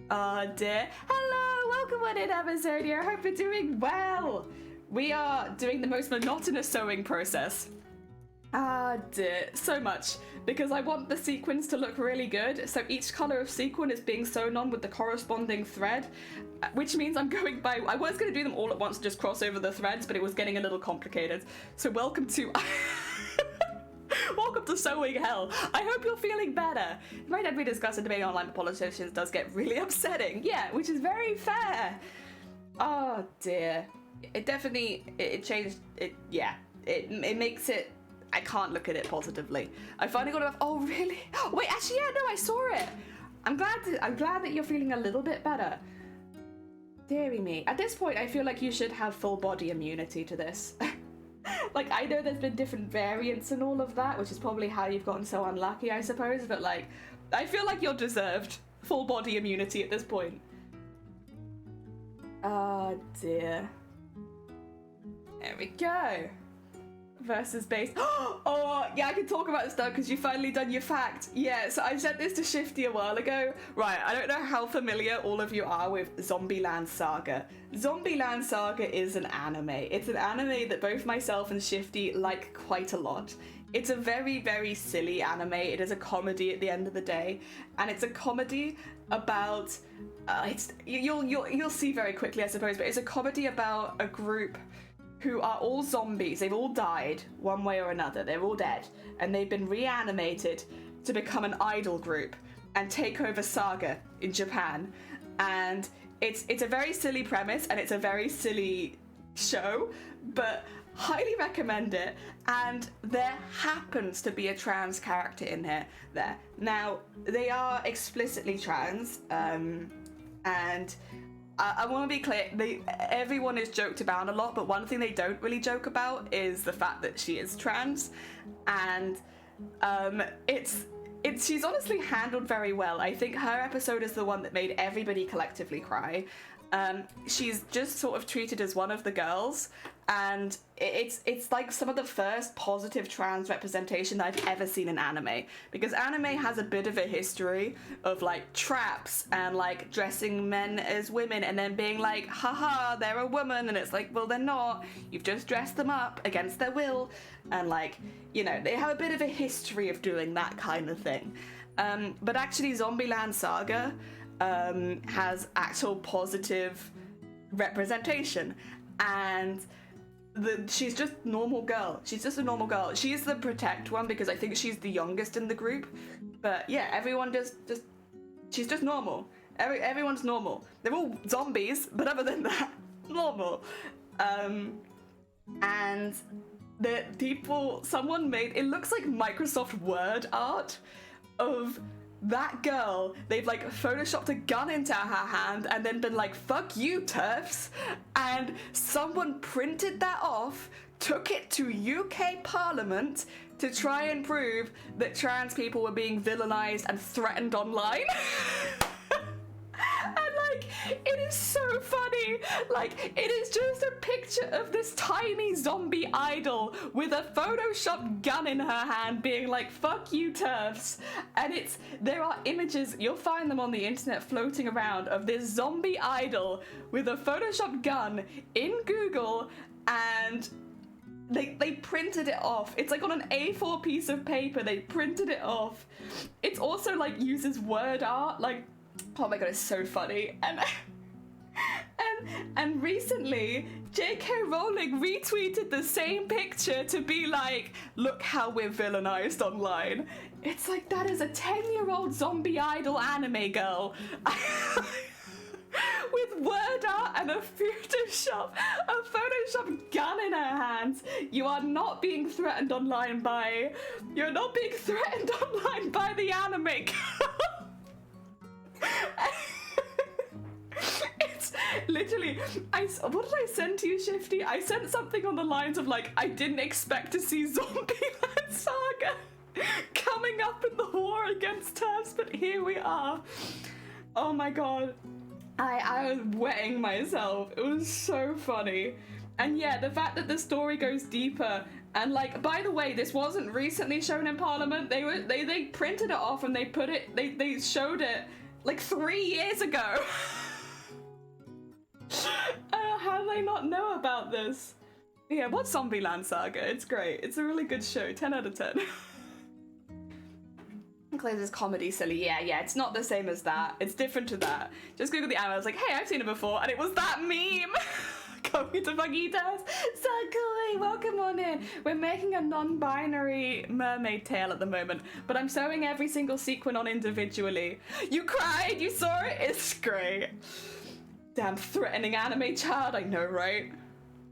Oh dear. Hello, welcome on in, episode here. I hope you're doing well. We are doing the most monotonous sewing process. Ah dear, so much, because I want the sequins to look really good, so each colour of sequin is being sewn on with the corresponding thread, which means I'm going by, I was going to do them all at once, just cross over the threads, but it was getting a little complicated. So welcome to welcome to sewing hell. I hope you're feeling better. My dad, we discussed a debate online with politicians does get really upsetting, yeah, which is very fair. Oh dear, it definitely, it changed, yeah, it makes it, I can't look at it positively. I finally got enough. Oh really? Wait, actually, yeah, no, I saw it. I'm glad that you're feeling a little bit better. Deary me. At this point, I feel like you should have full body immunity to this. Like, I know there's been different variants and all of that, which is probably how you've gotten so unlucky, I suppose. But like, I feel like you're deserved full body immunity at this point. Oh dear. There we go. Versus base. Oh, yeah, I can talk about this now because you've finally done your fact. Yeah, so I sent this to Shifty a while ago. Right, I don't know how familiar all of you are with Zombieland Saga. Zombieland Saga is an anime. It's an anime that both myself and Shifty like quite a lot. It's a very, very silly anime. It is a comedy at the end of the day, and it's a comedy about you'll see very quickly, I suppose, but it's a comedy about a group who are all zombies. They've all died one way or another. They're all dead, and they've been reanimated to become an idol group and take over Saga in Japan. And it's a very silly premise, and it's a very silly show, but highly recommend it. And there happens to be a trans character in here. There. Now, they are explicitly trans, and I want to be clear, everyone is joked about a lot, but one thing they don't really joke about is the fact that she is trans, and she's honestly handled very well. I think her episode is the one that made everybody collectively cry. She's just sort of treated as one of the girls, and it's like some of the first positive trans representation that I've ever seen in anime, because anime has a bit of a history of like traps and like dressing men as women and then being like, haha, they're a woman, and it's like, well, they're not, you've just dressed them up against their will, and like, you know, they have a bit of a history of doing that kind of thing. But actually Zombieland Saga has actual positive representation, and she's just normal girl. She's just a normal girl. She's the protect one because I think she's the youngest in the group. But yeah, everyone just she's just normal. Everyone's normal. They're all zombies, but other than that, normal. And the people, someone made, it looks like Microsoft Word art of that girl. They've like photoshopped a gun into her hand and then been like, fuck you, TERFs, and someone printed that off, took it to UK Parliament to try and prove that trans people were being villainized and threatened online. And like, it is so funny. Like, it is just a picture of this tiny zombie idol with a photoshopped gun in her hand being like, fuck you, TERFs. And there are images, you'll find them on the internet floating around, of this zombie idol with a photoshopped gun in Google, and they printed it off. It's like on an A4 piece of paper, they printed it off. It's also like uses word art, like oh my god, it's so funny. And recently, J.K. Rowling retweeted the same picture to be like, look how we're villainized online. It's like, that is a 10-year-old zombie idol anime girl with word art and a Photoshop gun in her hands. You are not being threatened online by the anime girl. It's literally, what did I send to you, Shifty? I sent something on the lines of like, I didn't expect to see Zombieland Saga coming up in the war against us, but here we are. Oh my god. I was wetting myself. It was so funny. And yeah, the fact that the story goes deeper, and like, by the way, this wasn't recently shown in Parliament. They printed it off and they put it, they showed it like 3 years ago. How do they not know about this? Yeah, what's Zombieland Saga? It's great. It's a really good show. 10 out of 10. Claire's comedy silly. Yeah, it's not the same as that. It's different to that. Just Google the anime. I was like, hey, I've seen it before, and it was that meme. Coming to Fajitas. So cool. Welcome on in. We're making a non-binary mermaid tale at the moment, but I'm sewing every single sequin on individually. You cried? You saw it? It's great. Damn threatening anime child. I know, right?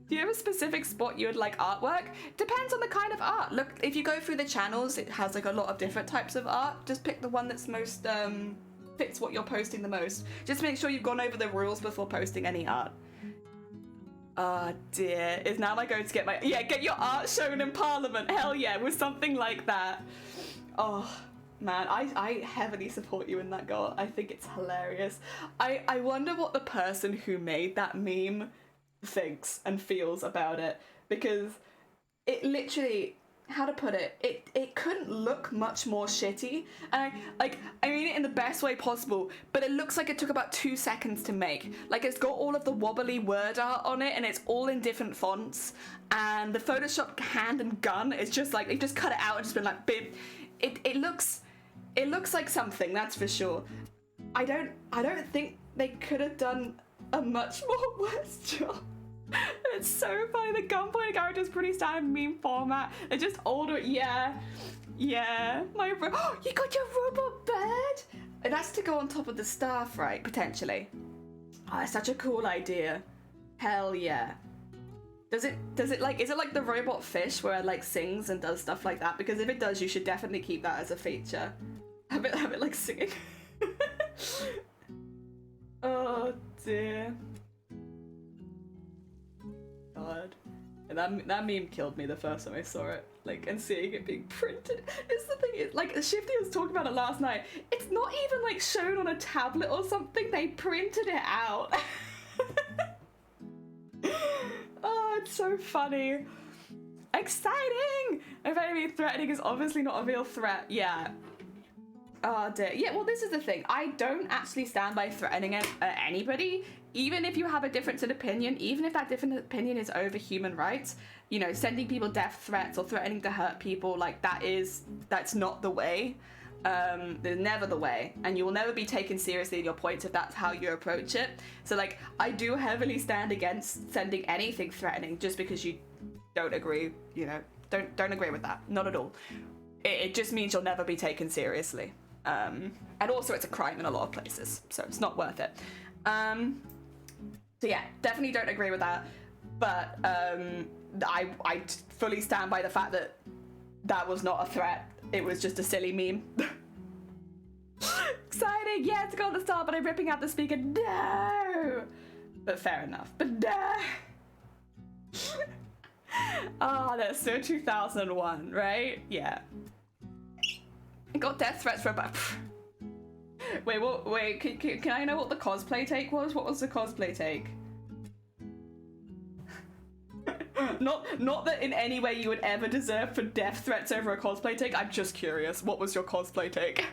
Do you have a specific spot you would like artwork? Depends on the kind of art. Look, if you go through the channels, it has like a lot of different types of art. Just pick the one that's most fits what you're posting the most. Just make sure you've gone over the rules before posting any art. Oh dear, is now my go to get get your art shown in Parliament. Hell yeah, with something like that. Oh man, I heavily support you in that, girl. I think it's hilarious. I wonder what the person who made that meme thinks and feels about it, because it literally, how to put it, it couldn't look much more shitty, and I mean it in the best way possible, but it looks like it took about 2 seconds to make. Like, it's got all of the wobbly word art on it, and it's all in different fonts, and the Photoshop hand and gun is just like, they've just cut it out and just been like, bip. It looks like something, that's for sure. I don't think they could have done a much more worse job. It's so funny. The gunpoint character is pretty standard meme format. They're just older. Yeah. My oh, you got your robot bird. It has to go on top of the staff, right? Potentially. Oh, it's such a cool idea. Hell yeah. Does it like, is it like the robot fish where it like sings and does stuff like that? Because if it does, you should definitely keep that as a feature. Have it like singing. Oh dear. God. And that meme killed me the first time I saw it. Like, and seeing it being printed. It's the thing, like, Shifty was talking about it last night. It's not even like shown on a tablet or something. They printed it out. Oh, it's so funny. Exciting! If anything, threatening is obviously not a real threat. Yeah. Oh dear. Yeah, well, this is the thing. I don't actually stand by threatening anybody, even if you have a difference in opinion, even if that different opinion is over human rights. You know, sending people death threats or threatening to hurt people, like, that's not the way. They're never the way, and you will never be taken seriously in your points if that's how you approach it. So, like, I do heavily stand against sending anything threatening just because you don't agree, you know, don't agree with that. Not at all. It just means you'll never be taken seriously. And also it's a crime in a lot of places, so it's not worth it. So yeah, definitely don't agree with that, but I fully stand by the fact that that was not a threat. It was just a silly meme. Exciting, yeah, to go on the star, but I'm ripping out the speaker. No! But fair enough, but no! Oh, that's so 2001, right? Yeah. I got death threats for about... Wait, what? Wait, can I know what the cosplay take was? What was the cosplay take? Not that in any way you would ever deserve for death threats over a cosplay take. I'm just curious. What was your cosplay take?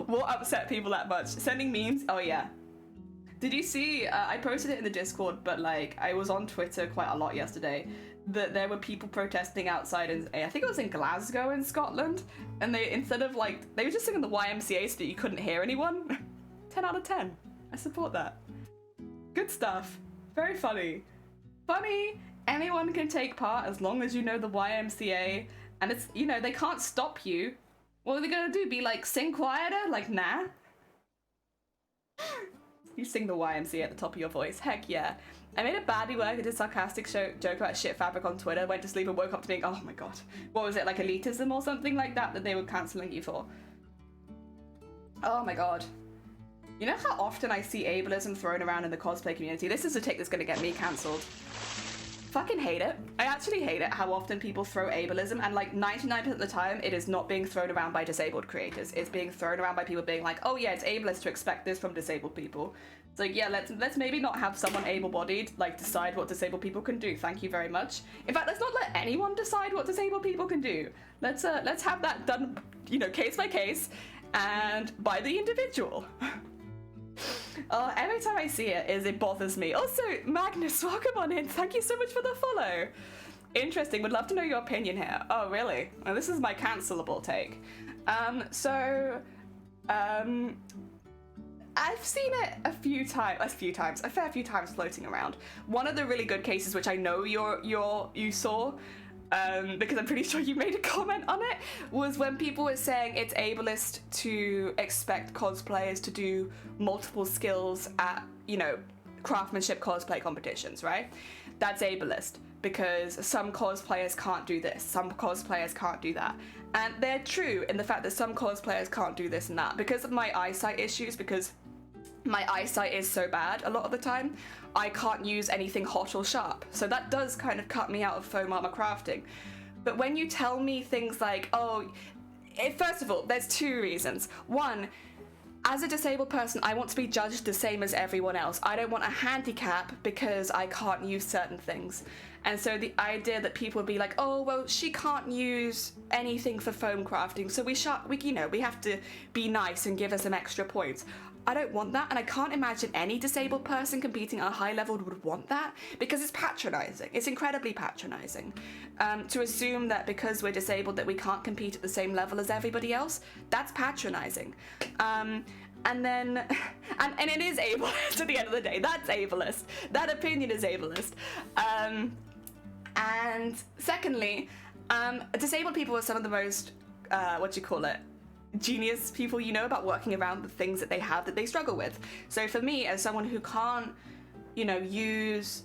What upset people that much? Sending memes? Oh yeah. Did you see? I posted it in the Discord, but like I was on Twitter quite a lot yesterday. That there were people protesting outside in, I think it was in Glasgow in Scotland, and they, instead of like, they were just singing the YMCA so that you couldn't hear anyone. 10 out of 10. I support that. Good stuff. Very funny. Funny, anyone can take part as long as you know the YMCA. And it's, you know, they can't stop you. What are they gonna do? Be like, sing quieter? Like, nah. You sing the YMCA at the top of your voice. Heck yeah. I made a baddie work. I did a sarcastic joke about shit fabric on Twitter. Went to sleep and woke up to being, oh my god. What was it, like elitism or something like that they were cancelling you for? Oh my god. You know how often I see ableism thrown around in the cosplay community? This is a take that's gonna get me cancelled. Fucking hate it. I actually hate it how often people throw ableism, and like 99% of the time it is not being thrown around by disabled creators. It's being thrown around by people being like, oh yeah, it's ableist to expect this from disabled people. It's like, yeah, let's maybe not have someone able-bodied like decide what disabled people can do. Thank you very much. In fact, let's not let anyone decide what disabled people can do. Let's have that done, you know, case by case and by the individual. Every time I see it bothers me. Also, Magnus, welcome on in. Thank you so much for the follow. Interesting. Would love to know your opinion here. Oh, really? Well, this is my cancelable take. I've seen it a fair few times floating around. One of the really good cases, which I know you saw, because I'm pretty sure you made a comment on it, was when people were saying it's ableist to expect cosplayers to do multiple skills at, you know, craftsmanship cosplay competitions, right? That's ableist because some cosplayers can't do this, some cosplayers can't do that. And they're true in the fact that some cosplayers can't do this and that. Because of my eyesight issues, because my eyesight is so bad a lot of the time, I can't use anything hot or sharp. So that does kind of cut me out of foam armor crafting. But when you tell me things like, first of all, there's two reasons. One, as a disabled person, I want to be judged the same as everyone else. I don't want a handicap because I can't use certain things. And so the idea that people would be like, oh, well, she can't use anything for foam crafting, so we have to be nice and give her some extra points. I don't want that, and I can't imagine any disabled person competing at a high level would want that, because it's patronizing. It's incredibly patronizing. To assume that because we're disabled that we can't compete at the same level as everybody else, that's patronizing. And it is ableist at the end of the day. That's ableist. That opinion is ableist. And secondly, disabled people are some of the most, genius people you know about working around the things that they have that they struggle with. So for me, as someone who can't, you know, use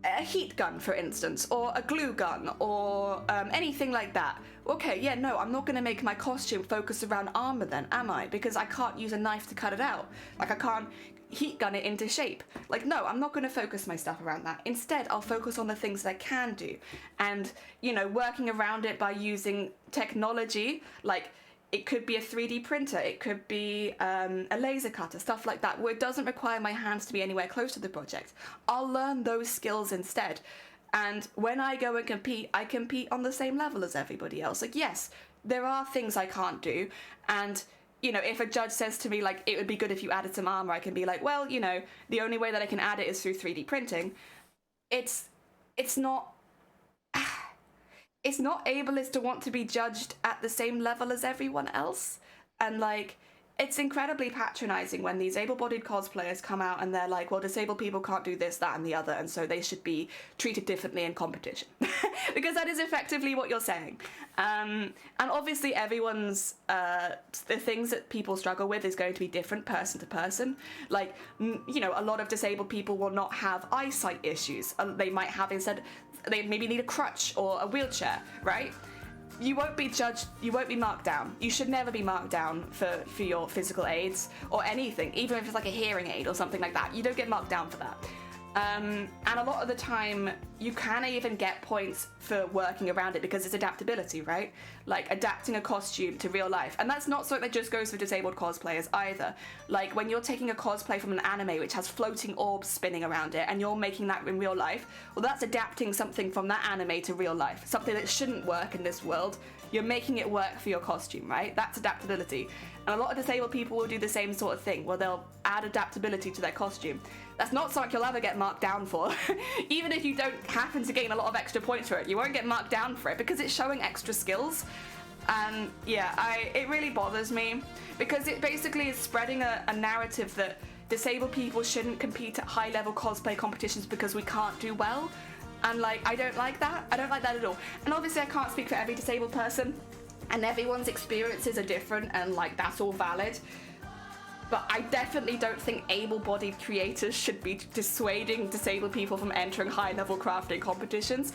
a heat gun, for instance, or a glue gun, or anything like that, okay, yeah, no, I'm not going to make my costume focus around armor then, am I? Because I can't use a knife to cut it out. Like, I can't heat gun it into shape. Like, no, I'm not going to focus my stuff around that. Instead, I'll focus on the things that I can do. And, you know, working around it by using technology, like, it could be a 3D printer, it could be a laser cutter, stuff like that, where it doesn't require my hands to be anywhere close to the project. I'll learn those skills instead. And when I go and compete, I compete on the same level as everybody else. Like, yes, there are things I can't do. And, you know, if a judge says to me, like, it would be good if you added some armor, I can be like, well, you know, the only way that I can add it is through 3D printing. It's not... It's not ableist to want to be judged at the same level as everyone else. And, like, it's incredibly patronizing when these able-bodied cosplayers come out and they're like, well, disabled people can't do this, that, and the other, and so they should be treated differently in competition. Because that is effectively what you're saying. And obviously everyone's, the things that people struggle with is going to be different person to person. Like, you know, a lot of disabled people will not have eyesight issues. They might have instead... They maybe need a crutch or a wheelchair, right? You won't be judged, you won't be marked down. You should never be marked down for your physical aids or anything, even if it's like a hearing aid or something like that. You don't get marked down for that. And a lot of the time, you can even get points for working around it because it's adaptability, right? Like adapting a costume to real life. And that's not something that just goes for disabled cosplayers either. Like when you're taking a cosplay from an anime which has floating orbs spinning around it and you're making that in real life, well, that's adapting something from that anime to real life. Something that shouldn't work in this world. You're making it work for your costume, right? That's adaptability. And a lot of disabled people will do the same sort of thing, where they'll add adaptability to their costume. That's not something you'll ever get marked down for. Even if you don't happen to gain a lot of extra points for it, you won't get marked down for it because it's showing extra skills. And yeah, it really bothers me because it basically is spreading a narrative that disabled people shouldn't compete at high level cosplay competitions because we can't do well. And like, I don't like that. I don't like that at all. And obviously I can't speak for every disabled person, and everyone's experiences are different, and like, that's all valid. But I definitely don't think able-bodied creators should be dissuading disabled people from entering high-level crafting competitions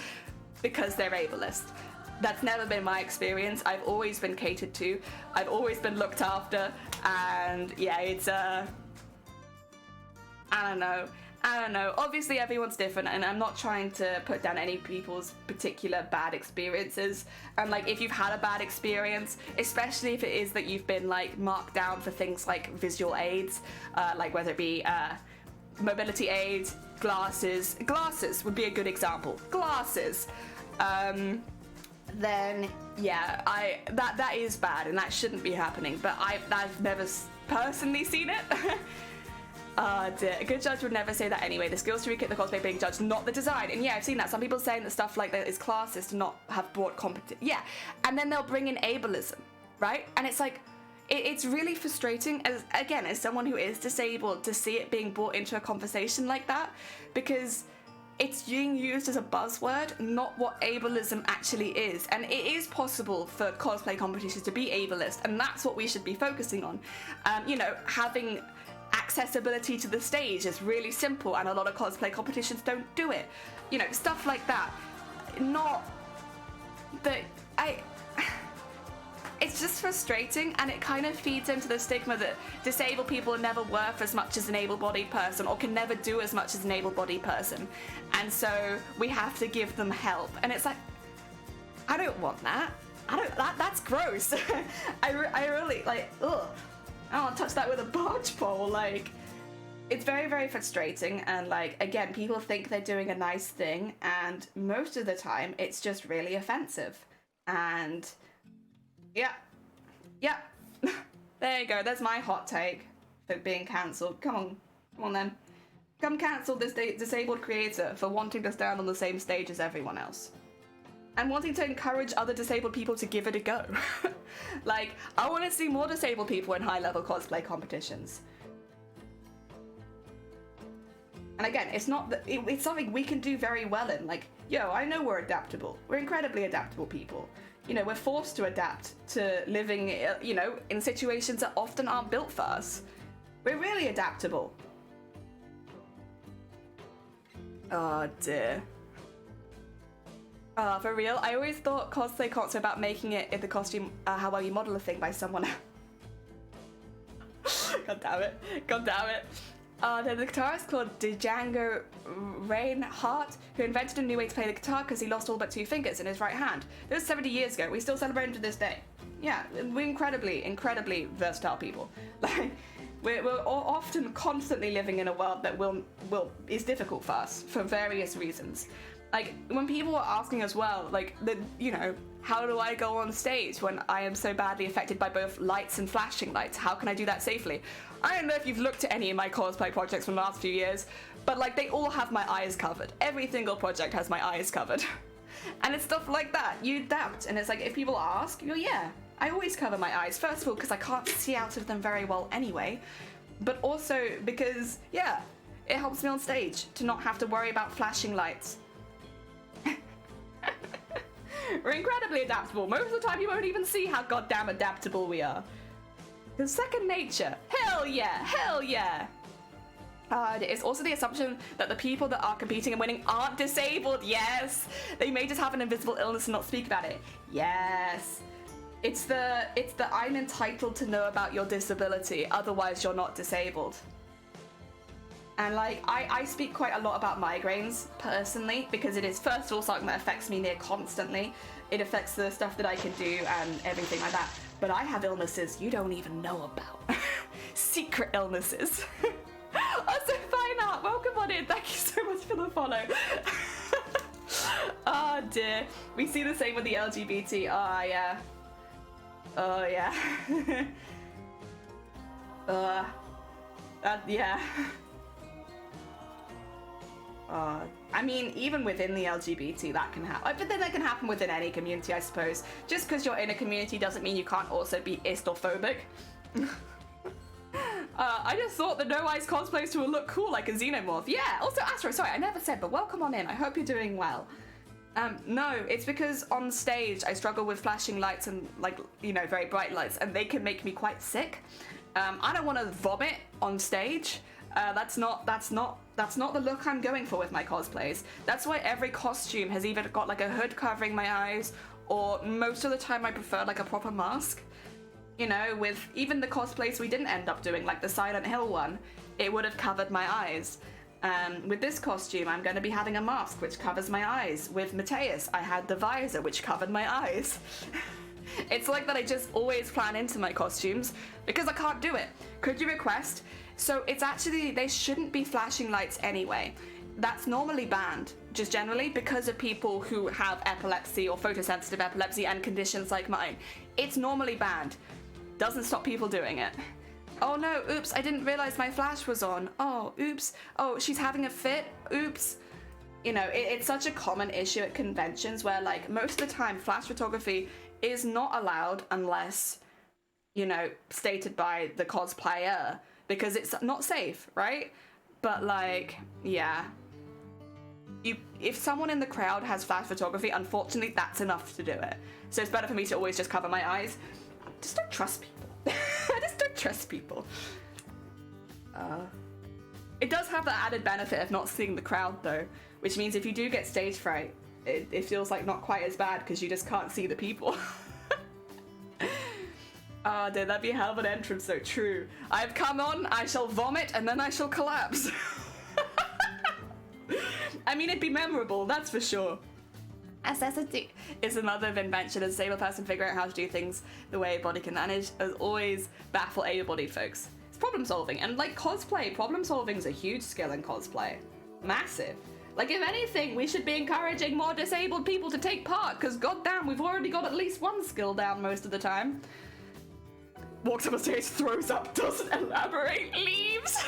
because they're ableist. That's never been my experience. I've always been catered to. I've always been looked after. And yeah, it's I don't know. Obviously everyone's different, and I'm not trying to put down any people's particular bad experiences. And like, if you've had a bad experience, especially if it is that you've been like marked down for things like visual aids, like whether it be mobility aids, glasses would be a good example. Glasses. Then yeah, that is bad, and that shouldn't be happening. But I've never personally seen it. Dear. A good judge would never say that anyway. The skills to recreate the cosplay being judged, not the design. And yeah, I've seen that. Some people saying that stuff like that is classist to not have brought competence. Yeah, and then they'll bring in ableism, right? And it's like, it's really frustrating, as someone who is disabled, to see it being brought into a conversation like that, because it's being used as a buzzword, not what ableism actually is. And it is possible for cosplay competitions to be ableist, and that's what we should be focusing on. You know, having accessibility to the stage is really simple, and a lot of cosplay competitions don't do it. You know, stuff like that. Not that it's just frustrating, and it kind of feeds into the stigma that disabled people are never worth as much as an able-bodied person, or can never do as much as an able-bodied person, and so we have to give them help. And it's like, I don't want that. That's gross. I really, like, ugh. I don't want to touch that with a barge pole. Like, it's very, very frustrating. And like, again, people think they're doing a nice thing, and most of the time it's just really offensive. And yeah, there you go. There's my hot take for being cancelled. Come on then. Come cancel this disabled creator for wanting to stand on the same stage as everyone else, and wanting to encourage other disabled people to give it a go. Like, I want to see more disabled people in high-level cosplay competitions. And again, it's not that it's something we can do very well in. Like, yo, I know we're adaptable. We're incredibly adaptable people. You know, we're forced to adapt to living, you know, in situations that often aren't built for us. We're really adaptable. Oh dear. For real, I always thought cosplay concept about making it in the costume how well you model a thing by someone else. God damn it. There's a guitarist called Django Reinhardt who invented a new way to play the guitar because he lost all but 2 fingers in his right hand. That was 70 years ago. We still celebrate him to this day. Yeah, we're incredibly versatile people. Like, we're often constantly living in a world that is difficult for us for various reasons. Like, when people are asking as well, like, you know, how do I go on stage when I am so badly affected by both lights and flashing lights? How can I do that safely? I don't know if you've looked at any of my cosplay projects from the last few years, but like, they all have my eyes covered. Every single project has my eyes covered. And it's stuff like that. You adapt, and it's like, if people ask, you go, yeah, I always cover my eyes. First of all, because I can't see out of them very well anyway, but also because, yeah, it helps me on stage to not have to worry about flashing lights. We're incredibly adaptable. Most of the time you won't even see how goddamn adaptable we are. It's second nature. Hell yeah. It's also the assumption that the people that are competing and winning aren't disabled. Yes. They may just have an invisible illness and not speak about it. Yes. It's the I'm entitled to know about your disability, otherwise you're not disabled. And like, I speak quite a lot about migraines personally, because it is, first of all, something that affects me near constantly. It affects the stuff that I can do and everything like that. But I have illnesses you don't even know about. Secret illnesses. Also, Fine Art, welcome on in. Thank you so much for the follow. Oh dear. We see the same with the LGBT. Oh yeah. Oh yeah. Yeah. I mean, even within the LGBT, that can happen. But then that can happen within any community, I suppose. Just because you're in a community doesn't mean you can't also be istophobic. I just thought the No Eyes cosplays will look cool like a xenomorph. Yeah, also Astro, sorry, I never said, but welcome on in. I hope you're doing well. No, it's because on stage I struggle with flashing lights and, like, you know, very bright lights, and they can make me quite sick. I don't want to vomit on stage. That's not the look I'm going for with my cosplays. That's why every costume has either got like a hood covering my eyes, or most of the time I prefer like a proper mask. You know, with even the cosplays we didn't end up doing, like the Silent Hill one, it would have covered my eyes. With this costume, I'm going to be having a mask which covers my eyes. With Mateus, I had the visor which covered my eyes. It's like that I just always plan into my costumes because I can't do it. Could you request? So it's actually, they shouldn't be flashing lights anyway. That's normally banned, just generally, because of people who have epilepsy or photosensitive epilepsy and conditions like mine. It's normally banned. Doesn't stop people doing it. Oh no, oops, I didn't realize my flash was on. Oh, oops. Oh, she's having a fit. Oops. You know, it's such a common issue at conventions where, like, most of the time flash photography is not allowed unless, you know, stated by the cosplayer, because it's not safe, right? But, like, yeah. If someone in the crowd has flash photography, unfortunately, that's enough to do it. So it's better for me to always just cover my eyes. Just don't trust people. I just don't trust people. It does have the added benefit of not seeing the crowd, though, which means if you do get stage fright, it feels like not quite as bad because you just can't see the people. Oh, dude, that'd be a hell of an entrance, so true. I've come on, I shall vomit, and then I shall collapse. I mean, it'd be memorable, that's for sure. Accessibility is another invention. A disabled person figuring out how to do things the way a body can manage has always baffled able-bodied folks. It's problem solving, and like cosplay, problem solving is a huge skill in cosplay. Massive. Like, if anything, we should be encouraging more disabled people to take part, because goddamn, we've already got at least one skill down most of the time. Walks up on stage, throws up, doesn't elaborate, leaves.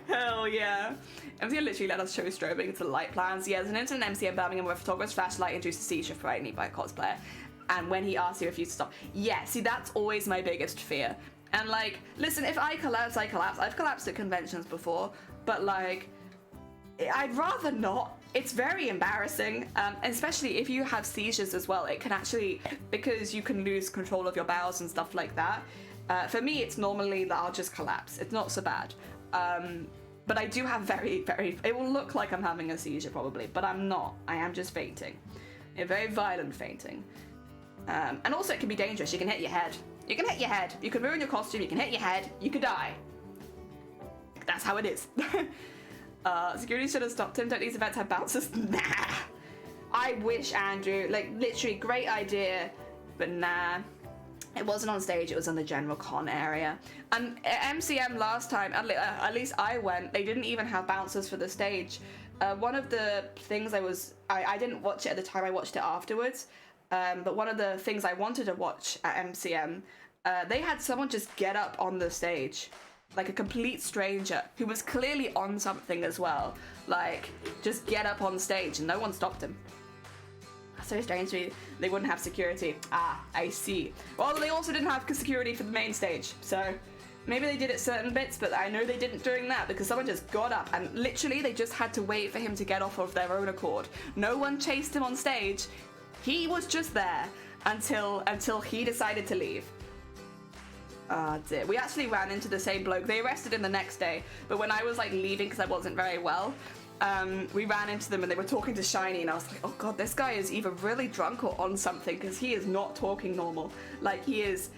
Hell yeah. MCM literally let us show strobing to light plans. Yeah, there's an incident in MCM Birmingham where a photographer's flashlight induced a seizure frightening by a cosplayer. And when he asked, he refused to stop. Yeah, see, that's always my biggest fear. And, like, listen, if I collapse, I collapse. I've collapsed at conventions before, but, like, I'd rather not. It's very embarrassing, especially if you have seizures as well. It can actually, because you can lose control of your bowels and stuff like that. For me, it's normally that I'll just collapse. It's not so bad. But I do have it will look like I'm having a seizure probably, but I'm not. I am just fainting. A very violent fainting. And also it can be dangerous. You can hit your head. You can hit your head. You can ruin your costume. You can hit your head. You could die. That's how it is. Security should have stopped him. Don't these events have bouncers? Nah. I wish, Andrew. Like, literally, great idea. But nah. It wasn't on stage, it was on the general con area. And at MCM last time, at least I went, they didn't even have bouncers for the stage. One of the things I didn't watch it at the time, I watched it afterwards. But one of the things I wanted to watch at MCM, they had someone just get up on the stage. Like a complete stranger who was clearly on something as well. Like, just get up on stage and no one stopped him. So strange to me, they wouldn't have security. Ah, I see. Well, they also didn't have security for the main stage, so maybe they did at certain bits, but I know they didn't during that because someone just got up and literally they just had to wait for him to get off of their own accord. No one chased him on stage. He was just there until he decided to leave. Oh dear. We actually ran into the same bloke. They arrested him the next day, but when I was like leaving because I wasn't very well, we ran into them and they were talking to Shiny and I was like, oh god, this guy is either really drunk or on something because he is not talking normal. Like, he is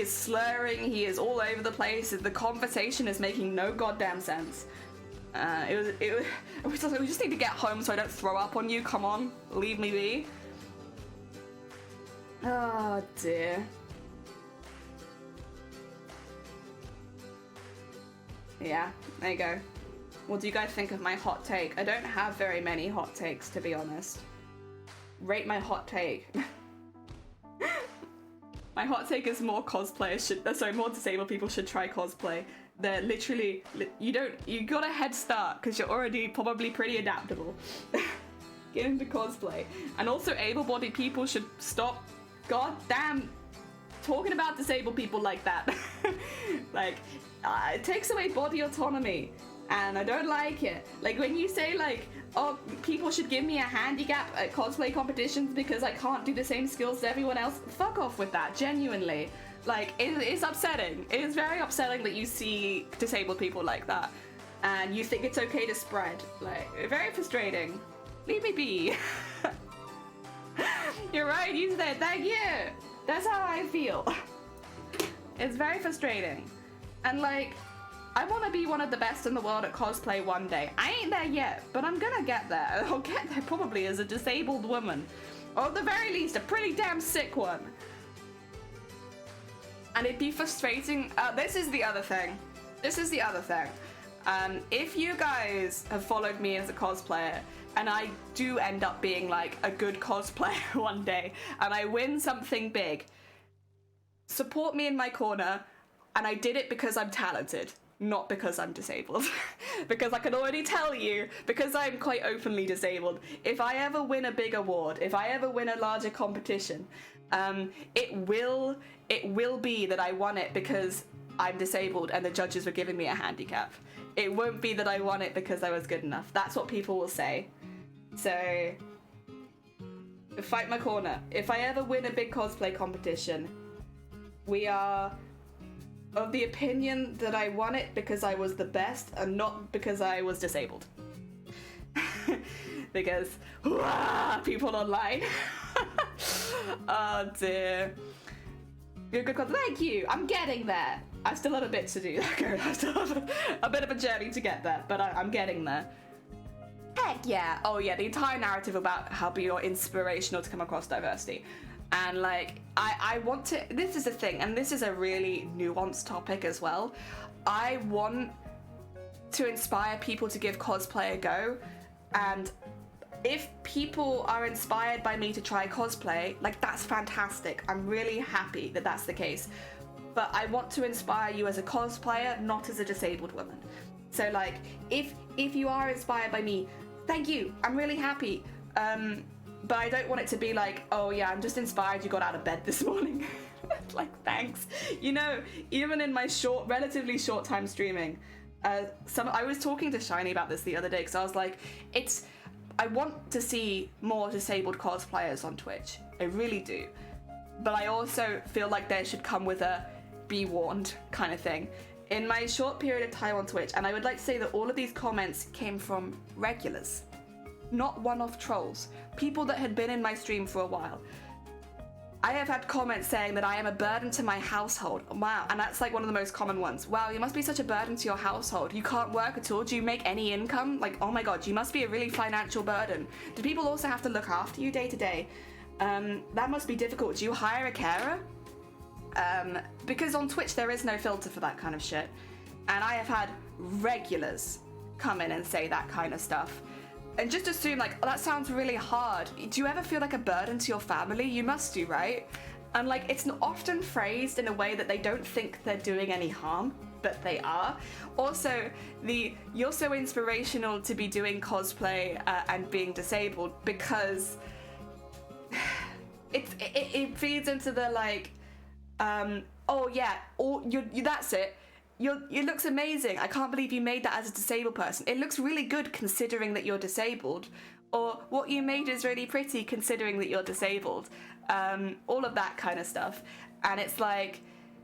slurring, he is all over the place, the conversation is making no goddamn sense. We just need to get home so I don't throw up on you, come on, leave me be. Oh dear. Yeah, there you go. What do you guys think of my hot take? I don't have very many hot takes, to be honest. Rate my hot take. My hot take is more disabled people should try cosplay. They're literally, you got a head start because you're already probably pretty adaptable. Get into cosplay. And also able-bodied people should stop goddamn talking about disabled people like that. Like, it takes away body autonomy, and I don't like it. Like, when you say, like, oh, people should give me a handicap at cosplay competitions because I can't do the same skills as everyone else, fuck off with that, genuinely. Like, it's upsetting. It is very upsetting that you see disabled people like that, and you think it's okay to spread. Like, very frustrating. Leave me be. You're right, you said, thank you. That's how I feel. It's very frustrating. And like, I want to be one of the best in the world at cosplay one day. I ain't there yet, but I'm gonna get there. I'll get there probably as a disabled woman. Or at the very least, a pretty damn sick one. And it'd be frustrating. This is the other thing. If you guys have followed me as a cosplayer, and I do end up being like a good cosplayer one day, and I win something big, support me in my corner. And I did it because I'm talented, not because I'm disabled. Because I can already tell you, because I'm quite openly disabled, if I ever win a big award, if I ever win a larger competition, it will be that I won it because I'm disabled and the judges were giving me a handicap. It won't be that I won it because I was good enough. That's what people will say. So, fight my corner. If I ever win a big cosplay competition, we are of the opinion that I won it because I was the best and not because I was disabled. Because, people online. Oh dear. Good. Thank you. I'm getting there. I still have a bit to do. I still have a bit of a journey to get there, but I'm getting there. Heck yeah. Oh yeah, the entire narrative about how you're inspirational to come across diversity. And like, I want to, this is the thing, and this is a really nuanced topic as well. I want to inspire people to give cosplay a go, and if people are inspired by me to try cosplay, like, that's fantastic. I'm really happy that that's the case. But I want to inspire you as a cosplayer, not as a disabled woman. So like, if you are inspired by me, thank you, I'm really happy. But I don't want it to be like, oh yeah, I'm just inspired you got out of bed this morning. Like, thanks. You know, even in my relatively short time streaming, I was talking to Shiny about this the other day, because I was like, I want to see more disabled cosplayers on Twitch. I really do. But I also feel like they should come with a be warned kind of thing. In my short period of time on Twitch, and I would like to say that all of these comments came from regulars, not one-off trolls, people that had been in my stream for a while. I have had comments saying that I am a burden to my household. Wow, and that's like one of the most common ones. Wow, you must be such a burden to your household. You can't work at all. Do you make any income? Like, oh my god, you must be a really financial burden. Do people also have to look after you day to day? That must be difficult. Do you hire a carer? Because on Twitch there is no filter for that kind of shit. And I have had regulars come in and say that kind of stuff. And just assume, like, oh, that sounds really hard. Do you ever feel like a burden to your family? You must do, right? And like, it's often phrased in a way that they don't think they're doing any harm, but they are. Also, you're so inspirational to be doing cosplay and being disabled, because it feeds into the like, oh yeah, that's it. It looks amazing. I can't believe you made that as a disabled person. It looks really good considering that you're disabled. Or what you made is really pretty considering that you're disabled. All of that kind of stuff. And it's like,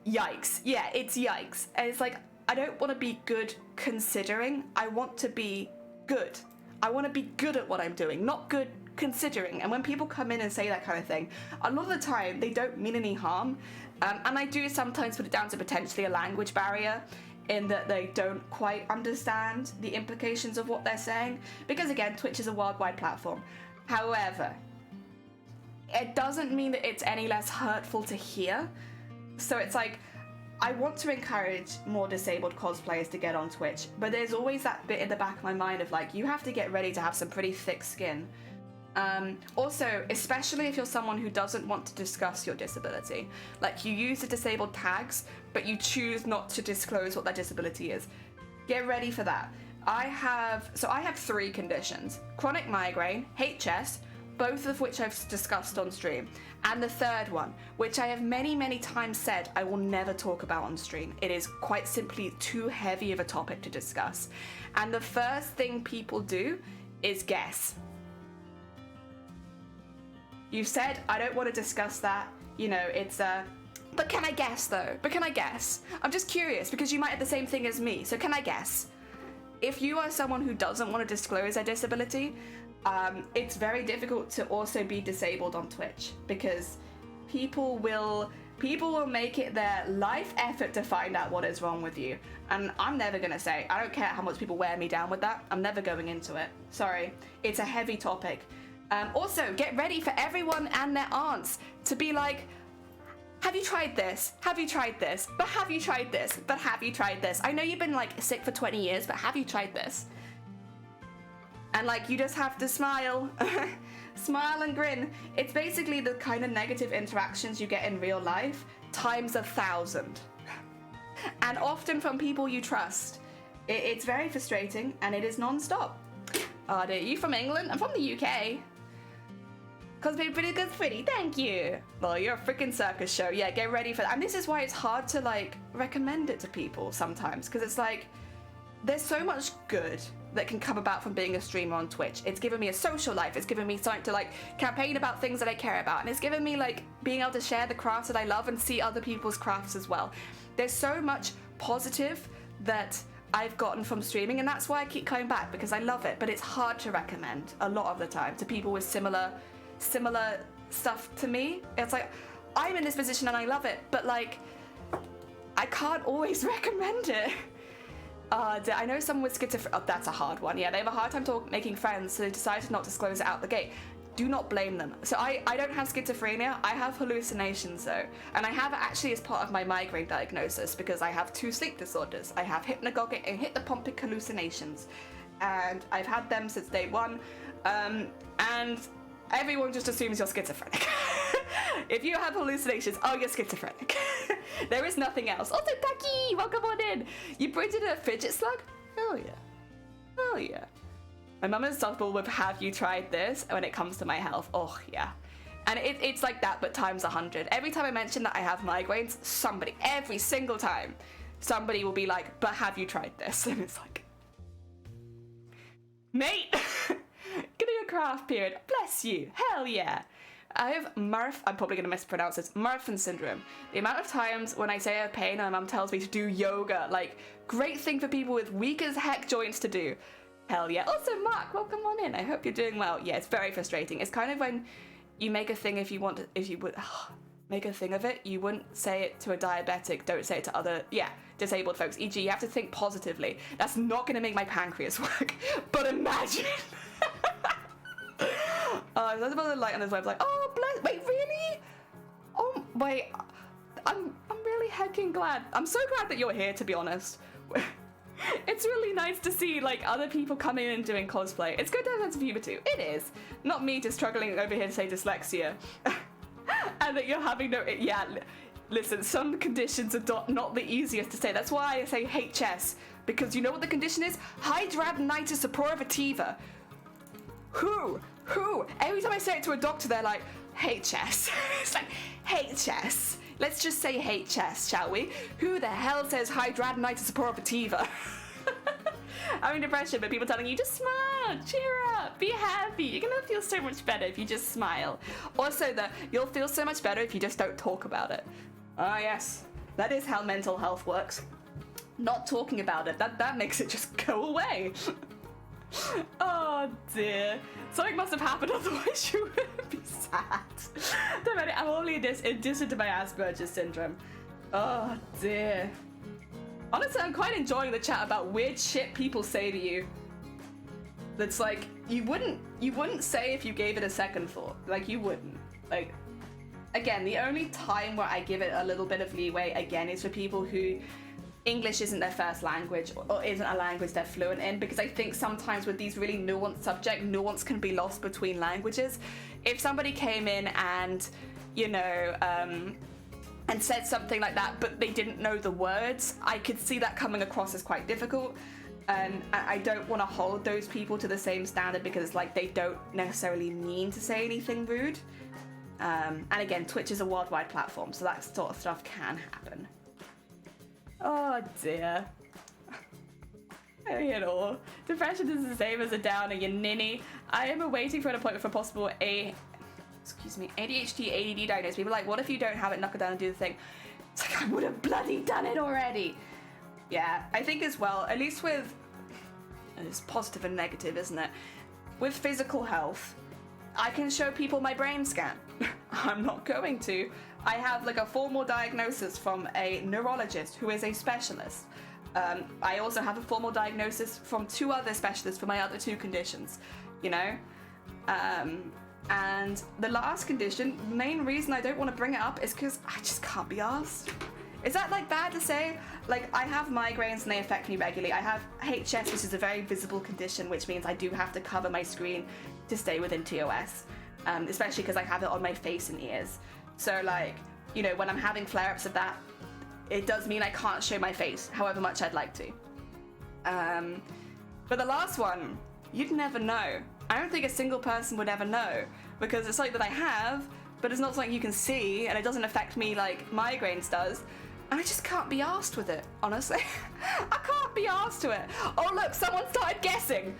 yikes. Yeah, it's yikes. And it's like, I don't want to be good considering. I want to be good. I want to be good at what I'm doing, not good considering. And when people come in and say that kind of thing, a lot of the time they don't mean any harm. And I do sometimes put it down to potentially a language barrier, in that they don't quite understand the implications of what they're saying. Because again, Twitch is a worldwide platform. However, it doesn't mean that it's any less hurtful to hear. So it's like, I want to encourage more disabled cosplayers to get on Twitch, but there's always that bit in the back of my mind of like, you have to get ready to have some pretty thick skin. Also, especially if you're someone who doesn't want to discuss your disability, like you use the disabled tags, but you choose not to disclose what that disability is. Get ready for that. I have 3 conditions: chronic migraine, HS, both of which I've discussed on stream, and the third one, which I have many times said I will never talk about on stream. It is quite simply too heavy of a topic to discuss. And the first thing people do is guess. You said, I don't want to discuss that. You know, it's but can I guess though? But can I guess? I'm just curious because you might have the same thing as me. So can I guess? If you are someone who doesn't want to disclose their disability, it's very difficult to also be disabled on Twitch because people will make it their life effort to find out what is wrong with you. And I'm never gonna say, I don't care how much people wear me down with that. I'm never going into it. Sorry. It's a heavy topic. Also, get ready for everyone and their aunts to be like, have you tried this? Have you tried this? But have you tried this? But have you tried this? I know you've been like sick for 20 years, but have you tried this? And like, you just have to smile. Smile and grin. It's basically the kind of negative interactions you get in real life times 1,000. And often from people you trust. It's very frustrating and it is non-stop. Are you from England? I'm from the UK. Cosplay pretty good, pretty. Thank you. Well, you're a freaking circus show. Yeah, get ready for that. And this is why it's hard to like recommend it to people sometimes, because it's like there's so much good that can come about from being a streamer on Twitch. It's given me a social life. It's given me something to like campaign about things that I care about, and it's given me like being able to share the crafts that I love and see other people's crafts as well. There's so much positive that I've gotten from streaming, and that's why I keep coming back, because I love it. But it's hard to recommend a lot of the time to people with similar stuff to me. It's like, I'm in this position and I love it, but like I can't always recommend it. I know someone with schizophrenia. Oh, that's a hard one. Yeah, they have a hard time making friends, so they decided to not disclose it out the gate. Do not blame them. So I don't have schizophrenia. I have hallucinations though, and I have it actually as part of my migraine diagnosis because I have 2 sleep disorders. I have hypnagogic and hypnopompic hallucinations, and I've had them since day 1. And everyone just assumes you're schizophrenic. If you have hallucinations, oh, you're schizophrenic. There is nothing else. Also, Taki, welcome on in. You printed a fidget slug? Hell yeah. Hell yeah. My mum is insufferable with have you tried this when it comes to my health. Oh, yeah. And it's like that, but times 100. Every time I mention that I have migraines, somebody, every single time, somebody will be like, but have you tried this? And it's like, mate, get a craft period. Bless you. Hell yeah. I have I'm probably going to mispronounce this, Murphin syndrome. The amount of times when I say I have pain and my mum tells me to do yoga, like, great thing for people with weak as heck joints to do. Hell yeah. Also, Mark, welcome on in. I hope you're doing well. Yeah, it's very frustrating. It's kind of when you make a thing if you would make a thing of it, you wouldn't say it to a diabetic, don't say it to other, disabled folks. E.g., you have to think positively. That's not going to make my pancreas work, but imagine. There's another light on this web, like, oh, bless, wait, really? Oh, wait, I'm really heckin' glad. I'm so glad that you're here, to be honest. It's really nice to see, like, other people coming in and doing cosplay. It's good to have a sense of humor, too. It is. Not me just struggling over here to say dyslexia. And that you're having no, listen, some conditions are not the easiest to say. That's why I say HS, because you know what the condition is? Hidradenitis suppurativa. Who? Every time I say it to a doctor, they're like, HS. It's like, HS. Let's just say HS, shall we? Who the hell says hidradenitis suppurativa? Having depression, but people telling you, just smile, cheer up, be happy. You're gonna feel so much better if you just smile. Also, you'll feel so much better if you just don't talk about it. Ah, yes. That is how mental health works. Not talking about it, that makes it just go away. Oh dear. Something must have happened, otherwise you would be sad. Don't worry, I'm only in addition to my Asperger's syndrome. Oh dear. Honestly, I'm quite enjoying the chat about weird shit people say to you. That's like, you wouldn't say if you gave it a second thought. Like, you wouldn't. Like, again, the only time where I give it a little bit of leeway, again, is for people who English isn't their first language or isn't a language they're fluent in, because I think sometimes with these really nuanced subjects, nuance can be lost between languages. If somebody came in and, you know, and said something like that, but they didn't know the words, I could see that coming across as quite difficult. And I don't want to hold those people to the same standard, because like they don't necessarily mean to say anything rude. And again, Twitch is a worldwide platform, so that sort of stuff can happen. Oh dear. You know, depression is the same as a downer, you ninny. I am awaiting for an appointment for possible ADHD, ADD diagnosis. People are like, what if you don't have it? Knuckle down and do the thing. It's like, I would have bloody done it already. Yeah, I think as well, at least with, it's positive and negative, isn't it? With physical health, I can show people my brain scan. I'm not going to. I have like a formal diagnosis from a neurologist who is a specialist. I also have a formal diagnosis from 2 other specialists for my other 2 conditions, you know? And the last condition, the main reason I don't want to bring it up is because I just can't be asked. Is that like bad to say? Like, I have migraines and they affect me regularly. I have HS, which is a very visible condition, which means I do have to cover my screen to stay within TOS, especially because I have it on my face and ears. So like, you know, when I'm having flare-ups of that, it does mean I can't show my face, however much I'd like to. But the last one, you'd never know. I don't think a single person would ever know, because it's something that I have, but it's not something you can see, and it doesn't affect me like migraines does. And I just can't be arsed with it, honestly. I can't be arsed to it. Oh look, someone started guessing.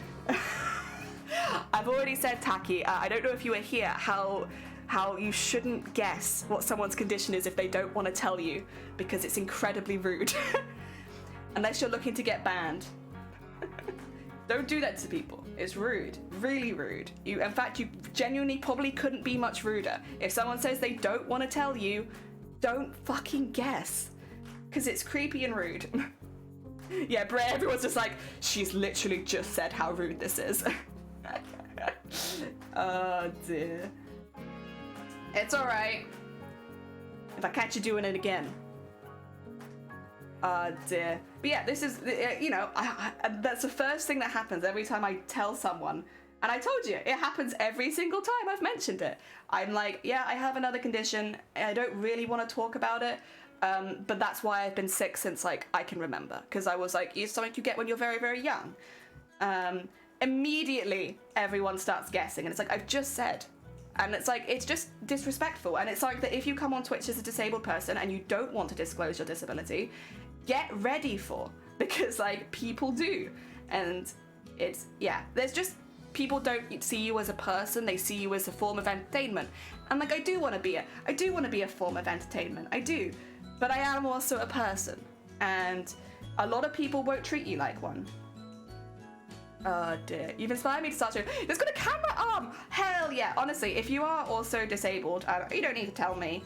I've already said, Taki, I don't know if you were here, how you shouldn't guess what someone's condition is if they don't want to tell you, because it's incredibly rude. Unless you're looking to get banned. Don't do that to people. It's rude, really rude. In fact, you genuinely probably couldn't be much ruder. If someone says they don't want to tell you, don't fucking guess, because it's creepy and rude. Yeah, Bray, everyone's just like, she's literally just said how rude this is. Oh dear. It's alright if I catch you doing it again. Oh dear. But yeah, this is, you know, that's the first thing that happens every time I tell someone. And I told you, it happens every single time I've mentioned it. I'm like, yeah, I have another condition. I don't really want to talk about it. But that's why I've been sick since like I can remember. Because I was like, it's something you get when you're very, very young. Immediately, everyone starts guessing. And it's like, I've just said. And it's like, it's just disrespectful. And it's like that if you come on Twitch as a disabled person and you don't want to disclose your disability, get ready for. Because like, people do. And it's, yeah, there's just, people don't see you as a person, they see you as a form of entertainment. And like, I do want to be a form of entertainment, I do. But I am also a person, and a lot of people won't treat you like one. Oh dear, you've inspired me to start to. There's got a camera arm! Hell yeah, honestly, if you are also disabled, you don't need to tell me.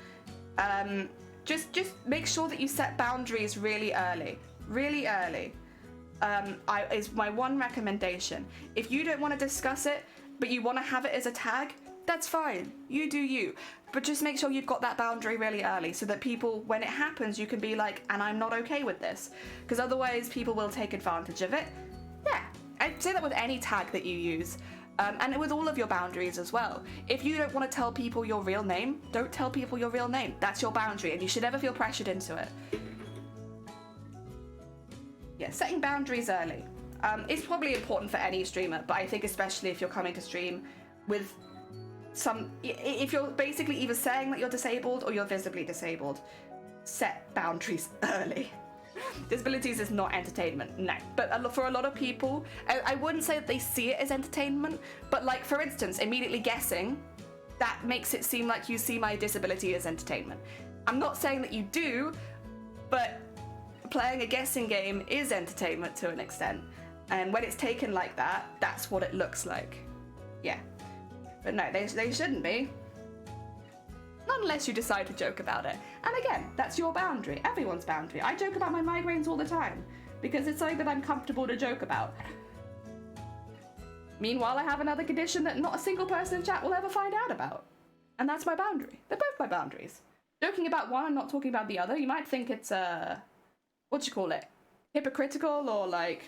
Just make sure that you set boundaries really early. Really early. Is my one recommendation. If you don't want to discuss it, but you want to have it as a tag, that's fine. You do you. But just make sure you've got that boundary really early so that people, when it happens, you can be like, and I'm not okay with this. Because otherwise people will take advantage of it. Yeah, I'd say that with any tag that you use. And with all of your boundaries as well. If you don't want to tell people your real name, don't tell people your real name. That's your boundary, and you should never feel pressured into it. Yeah, setting boundaries early. It's probably important for any streamer, but I think especially if you're coming to stream with if you're basically either saying that you're disabled or you're visibly disabled, set boundaries early. Disabilities is not entertainment, no. But for a lot of people, I wouldn't say that they see it as entertainment, but like, for instance, immediately guessing, that makes it seem like you see my disability as entertainment. I'm not saying that you do, but playing a guessing game is entertainment to an extent. And when it's taken like that, that's what it looks like. Yeah. But no, they shouldn't be. Not unless you decide to joke about it. And again, that's your boundary, everyone's boundary. I joke about my migraines all the time because it's something that I'm comfortable to joke about. Meanwhile, I have another condition that not a single person in chat will ever find out about. And that's my boundary. They're both my boundaries. Joking about one and not talking about the other, you might think it's what do you call it? hypocritical or like,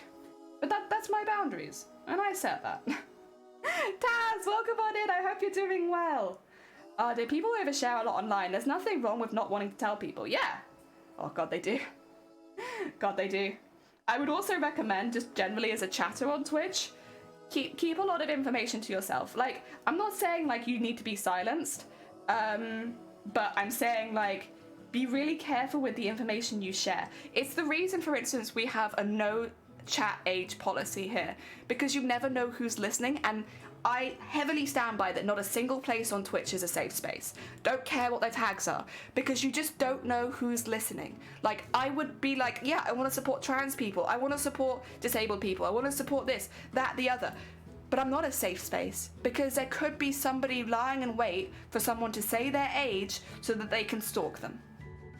but that's my boundaries, and I set that. Taz, welcome on in. I hope you're doing well. Do people overshare a lot online? There's nothing wrong with not wanting to tell people. Yeah. Oh God, they do. God, they do. I would also recommend, just generally as a chatter on Twitch, keep a lot of information to yourself. Like, I'm not saying like you need to be silenced, but I'm saying like be really careful with the information you share. It's the reason, for instance, we have a no chat age policy here, because you never know who's listening, and I heavily stand by that. Not a single place on Twitch is a safe space. Don't care what their tags are, because you just don't know who's listening. Like, I would be like, yeah, I want to support trans people, I want to support disabled people, I want to support this, that, the other, but I'm not a safe space, because there could be somebody lying in wait for someone to say their age so that they can stalk them.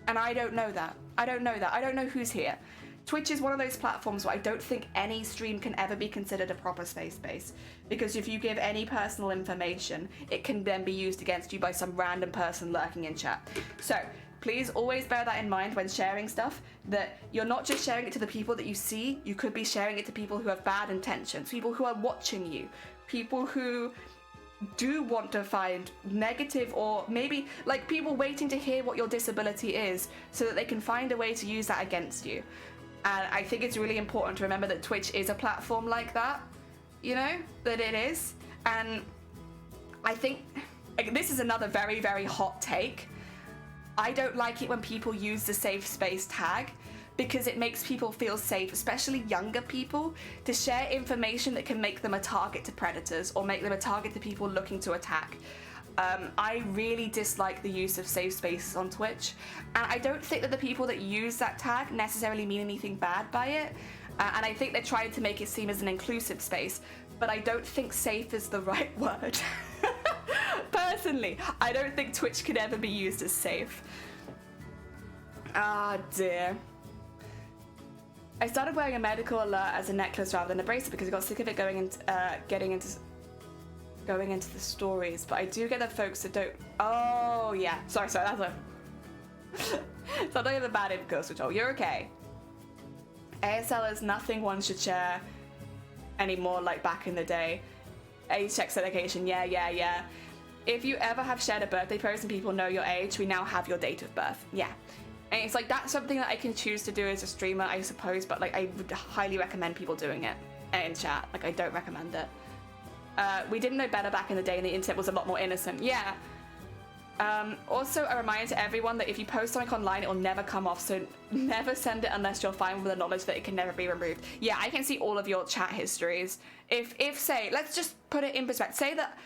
And I don't know that. I don't know who's here. Twitch is one of those platforms where I don't think any stream can ever be considered a proper safe space, because if you give any personal information, it can then be used against you by some random person lurking in chat. So please always bear that in mind when sharing stuff, that you're not just sharing it to the people that you see, you could be sharing it to people who have bad intentions, people who are watching you, people who do want to find negative, or maybe like people waiting to hear what your disability is so that they can find a way to use that against you. And I think it's really important to remember that Twitch is a platform like that, you know, that it is. And I think, like, this is another very, very hot take. I don't like it when people use the safe space tag, because it makes people feel safe, especially younger people, to share information that can make them a target to predators or make them a target to people looking to attack. I really dislike the use of safe spaces on Twitch, and I don't think that the people that use that tag necessarily mean anything bad by it, and I think they're trying to make it seem as an inclusive space, but I don't think safe is the right word. Personally, I don't think Twitch could ever be used as safe. Ah, dear. I started wearing a medical alert as a necklace rather than a bracelet because I got sick of it going into the stories, but I do get the folks that don't. Oh yeah, sorry, that's a something of a bad impulse control. You're okay. ASL is nothing one should share anymore like back in the day. Age check certification, yeah. If you ever have shared a birthday post and people know your age, we now have your date of birth. Yeah. And it's like, that's something that I can choose to do as a streamer, I suppose, but like I would highly recommend people doing it in chat. Like, I don't recommend it. We didn't know better back in the day, and the internet was a lot more innocent. Yeah. Also, a reminder to everyone that if you post something online, it will never come off, so never send it unless you're fine with the knowledge that it can never be removed. Yeah, I can see all of your chat histories. If say, let's just put it in perspective. Say that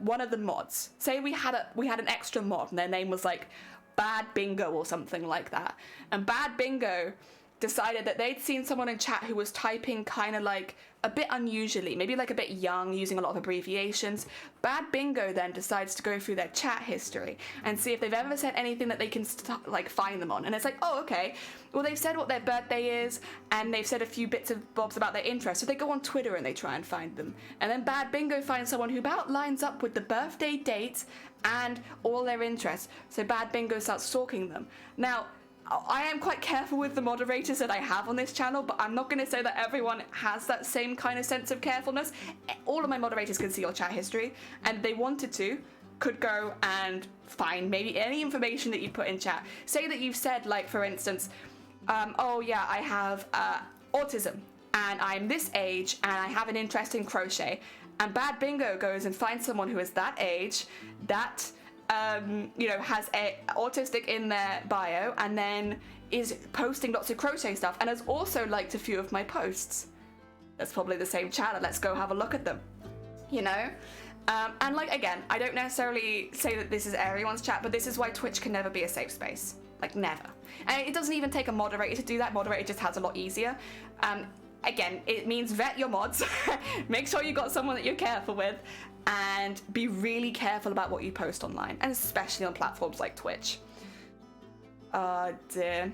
one of the mods, say we had an extra mod, and their name was like Bad Bingo or something like that, and Bad Bingo decided that they'd seen someone in chat who was typing kind of like a bit unusually, maybe like a bit young, using a lot of abbreviations. Bad Bingo then decides to go through their chat history and see if they've ever said anything that they can like find them on. And it's like, oh, okay, well, they've said what their birthday is, and they've said a few bits of bobs about their interests, so they go on Twitter and they try and find them. And then Bad Bingo finds someone who about lines up with the birthday dates and all their interests, so Bad Bingo starts stalking them. Now, I am quite careful with the moderators that I have on this channel, but I'm not going to say that everyone has that same kind of sense of carefulness. All of my moderators can see your chat history, and if they wanted to, could go and find maybe any information that you put in chat. Say that you've said, like, for instance, oh yeah, I have autism, and I'm this age, and I have an interest in crochet, and Bad Bingo goes and finds someone who is that age, that you know, has a autistic in their bio, and then is posting lots of crochet stuff, and has also liked a few of my posts. That's probably the same channel. Let's go have a look at them, you know? And like, again, I don't necessarily say that this is everyone's chat, but this is why Twitch can never be a safe space. Like, never. And it doesn't even take a moderator to do that. Moderator just has a lot easier. Again, it means vet your mods. Make sure you got someone that you're careful with, and be really careful about what you post online, and especially on platforms like Twitch. Oh dear.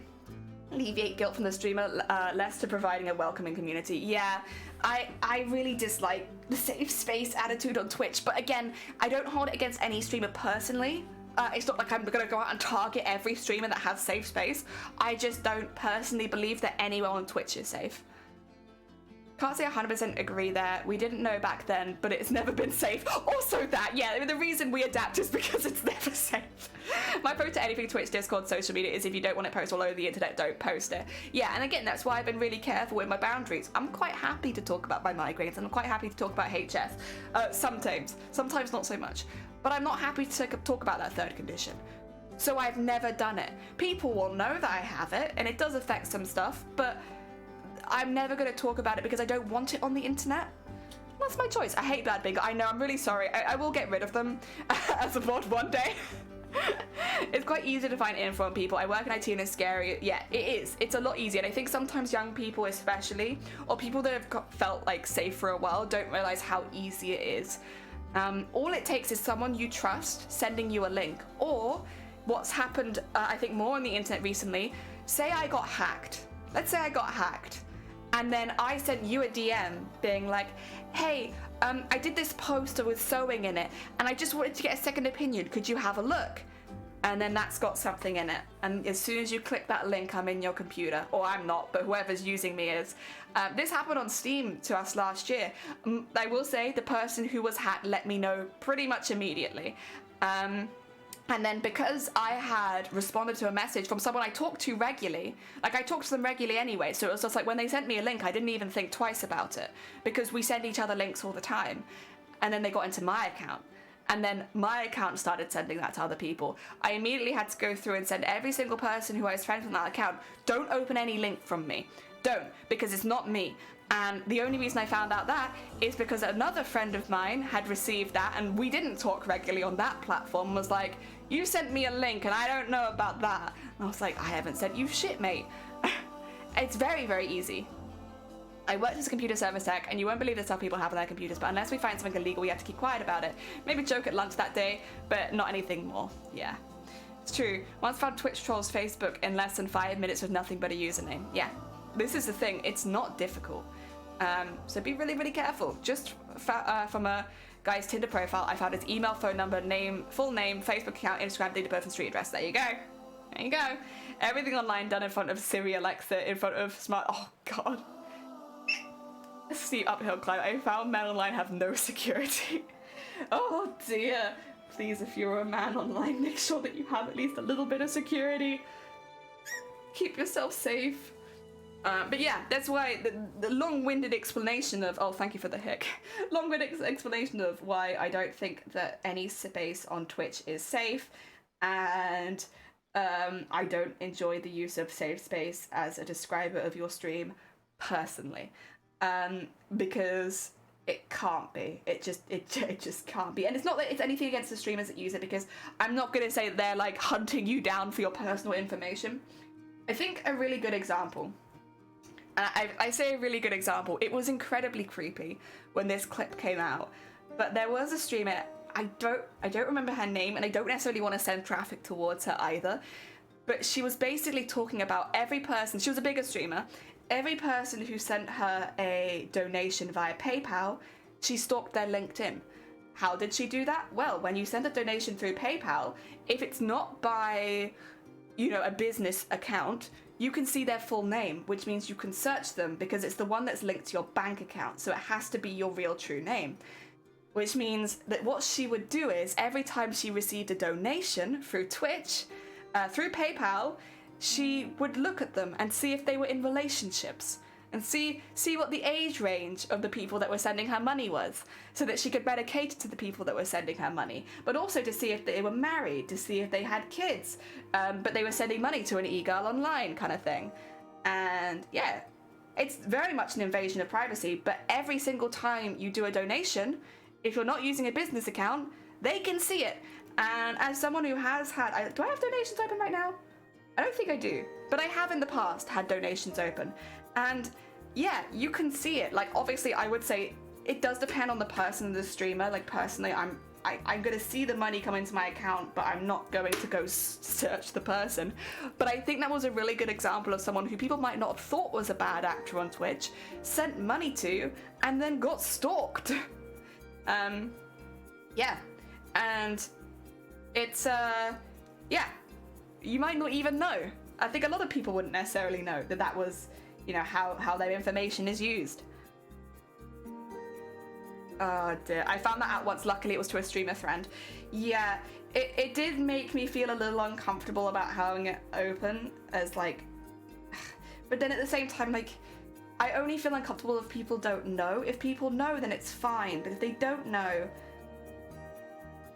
Alleviate guilt from the streamer, less to providing a welcoming community. Yeah, I really dislike the safe space attitude on Twitch, but again, I don't hold it against any streamer personally. It's not like I'm gonna go out and target every streamer that has safe space. I just don't personally believe that anyone on Twitch is safe. Can't say 100% agree there. We didn't know back then, but it's never been safe. Also that, yeah, the reason we adapt is because it's never safe. My approach to anything Twitch, Discord, social media is if you don't want it posted all over the internet, don't post it. Yeah, and again, that's why I've been really careful with my boundaries. I'm quite happy to talk about my migraines, and I'm quite happy to talk about HS. Sometimes not so much. But I'm not happy to talk about that third condition. So I've never done it. People will know that I have it, and it does affect some stuff, but I'm never going to talk about it because I don't want it on the internet. That's my choice. I hate bad bingo. I know, I'm really sorry. I will get rid of them as a mod one day. It's quite easy to find info on people. I work in IT and it's scary. Yeah, it is. It's a lot easier. And I think sometimes young people especially, or people that have felt like safe for a while, don't realize how easy it is. All it takes is someone you trust sending you a link. Or what's happened, I think more on the internet recently, say I got hacked. Let's say I got hacked. And then I sent you a DM being like, hey, I did this poster with sewing in it, and I just wanted to get a second opinion. Could you have a look? And then that's got something in it. And as soon as you click that link, I'm in your computer. Or I'm not, but whoever's using me is. This happened on Steam to us last year. I will say the person who was hacked let me know pretty much immediately. And then because I had responded to a message from someone I talked to regularly, like I talked to them regularly anyway, so it was just like when they sent me a link, I didn't even think twice about it because we send each other links all the time. And then they got into my account. And then my account started sending that to other people. I immediately had to go through and send every single person who I was friends with on that account, don't open any link from me. Don't, because it's not me. And the only reason I found out that is because another friend of mine had received that, and we didn't talk regularly on that platform, was like, you sent me a link and I don't know about that. And I was like, I haven't sent you shit, mate. It's very, very easy. I worked as a computer service tech, and you won't believe the stuff people have on their computers, but unless we find something illegal, we have to keep quiet about it. Maybe joke at lunch that day, but not anything more. Yeah. It's true. Once found Twitch trolls Facebook in less than 5 minutes with nothing but a username. Yeah. This is the thing. It's not difficult. So be really, really careful. Just from a guy's Tinder profile, I found his email, phone number, name, full name, Facebook account, Instagram, date of birth, and street address. There you go. There you go. Everything online done in front of Siri, Alexa, in front of smart... Oh, God. A steep uphill climb. I found men online have no security. Oh, dear. Please, if you're a man online, make sure that you have at least a little bit of security. Keep yourself safe. But yeah, that's why the long-winded explanation of, oh, thank you for the hick, long-winded explanation of why I don't think that any space on Twitch is safe, and I don't enjoy the use of safe space as a describer of your stream personally, because it can't be. It just can't be. And it's not that it's anything against the streamers that use it, because I'm not going to say that they're like hunting you down for your personal information. I think a really good example, I say a really good example, it was incredibly creepy when this clip came out, but there was a streamer, I don't remember her name, and I don't necessarily want to send traffic towards her either, but she was basically talking about every person, she was a bigger streamer, every person who sent her a donation via PayPal, she stalked their LinkedIn. How did she do that? Well, when you send a donation through PayPal, if it's not by, you know, a business account, you can see their full name, which means you can search them because it's the one that's linked to your bank account. So it has to be your real true name, which means that what she would do is every time she received a donation through Twitch, through PayPal, she would look at them and see if they were in relationships and see what the age range of the people that were sending her money was, so that she could better cater to the people that were sending her money, but also to see if they were married, to see if they had kids, but they were sending money to an e-girl online kind of thing. And yeah, it's very much an invasion of privacy, but every single time you do a donation, if you're not using a business account, they can see it. And as someone who has had, do I have donations open right now? I don't think I do, but I have in the past had donations open. And yeah, you can see it. Like, obviously, I would say it does depend on the person and the streamer. Like, personally, I'm going to see the money come into my account, but I'm not going to go search the person. But I think that was a really good example of someone who people might not have thought was a bad actor on Twitch, sent money to, and then got stalked. Yeah. And it's yeah, you might not even know. I think a lot of people wouldn't necessarily know that was, you know, how their information is used. Oh dear, I found that out once. Luckily it was to a streamer friend. Yeah, it did make me feel a little uncomfortable about having it open as like, but then at the same time, like, I only feel uncomfortable if people don't know. If people know, then it's fine, but if they don't know,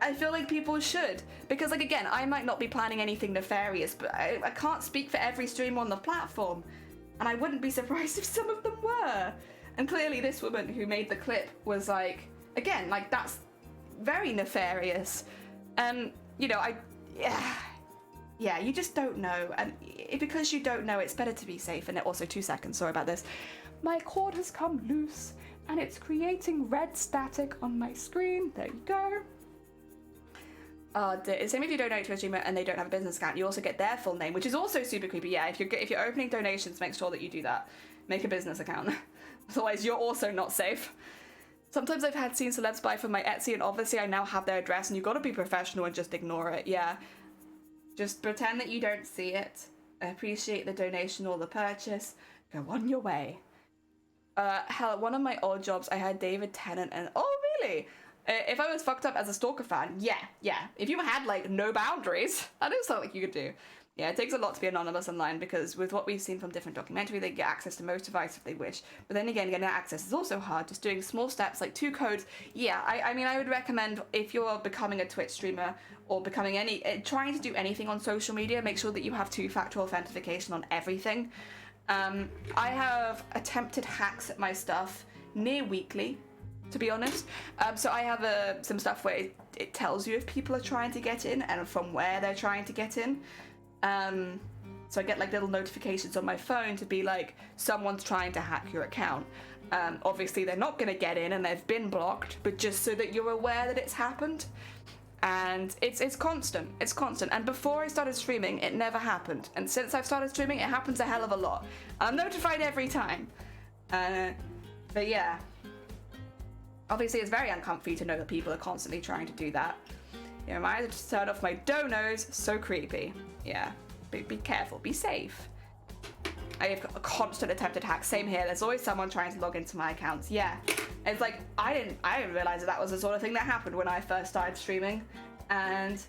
I feel like people should, because like, again, I might not be planning anything nefarious, but I can't speak for every streamer on the platform, and I wouldn't be surprised if some of them were. And clearly this woman who made the clip was like, again, like, that's very nefarious. And, you know, yeah, you just don't know. And because you don't know, it's better to be safe. And also 2 seconds, sorry about this. My cord has come loose and it's creating red static on my screen. There you go. Same if you donate to a streamer and they don't have a business account, you also get their full name, which is also super creepy. Yeah, if you're opening donations, make sure that you do that. Make a business account. Otherwise, you're also not safe. Sometimes I've seen celebs buy from my Etsy, and obviously I now have their address, and you've got to be professional and just ignore it. Yeah, just pretend that you don't see it. Appreciate the donation or the purchase. Go on your way. Hell, at one of my old jobs, I had David Tennant, and oh really? If I was fucked up as a Stalker fan, yeah. If you had like no boundaries, that is something you could do. Yeah, it takes a lot to be anonymous online, because with what we've seen from different documentaries, they get access to most devices if they wish. But then again, getting access is also hard. Just doing small steps like 2 codes. Yeah, I mean, I would recommend if you're becoming a Twitch streamer or becoming trying to do anything on social media, make sure that you have 2-factor authentication on everything. I have attempted hacks at my stuff near weekly, to be honest. So I have some stuff where it tells you if people are trying to get in and from where they're trying to get in. So I get like little notifications on my phone to be like, someone's trying to hack your account. Obviously they're not going to get in and they've been blocked, but just so that you're aware that it's happened. And it's constant. It's constant. And before I started streaming, it never happened. And since I've started streaming, it happens a hell of a lot. I'm notified every time. But yeah. Obviously it's very uncomfy to know that people are constantly trying to do that. You know, I just turn off my donos. So creepy. Yeah, be careful, be safe. I have a constant attempted hack. Same here. There's always someone trying to log into my accounts. Yeah, it's like I didn't realize that was the sort of thing that happened when I first started streaming, and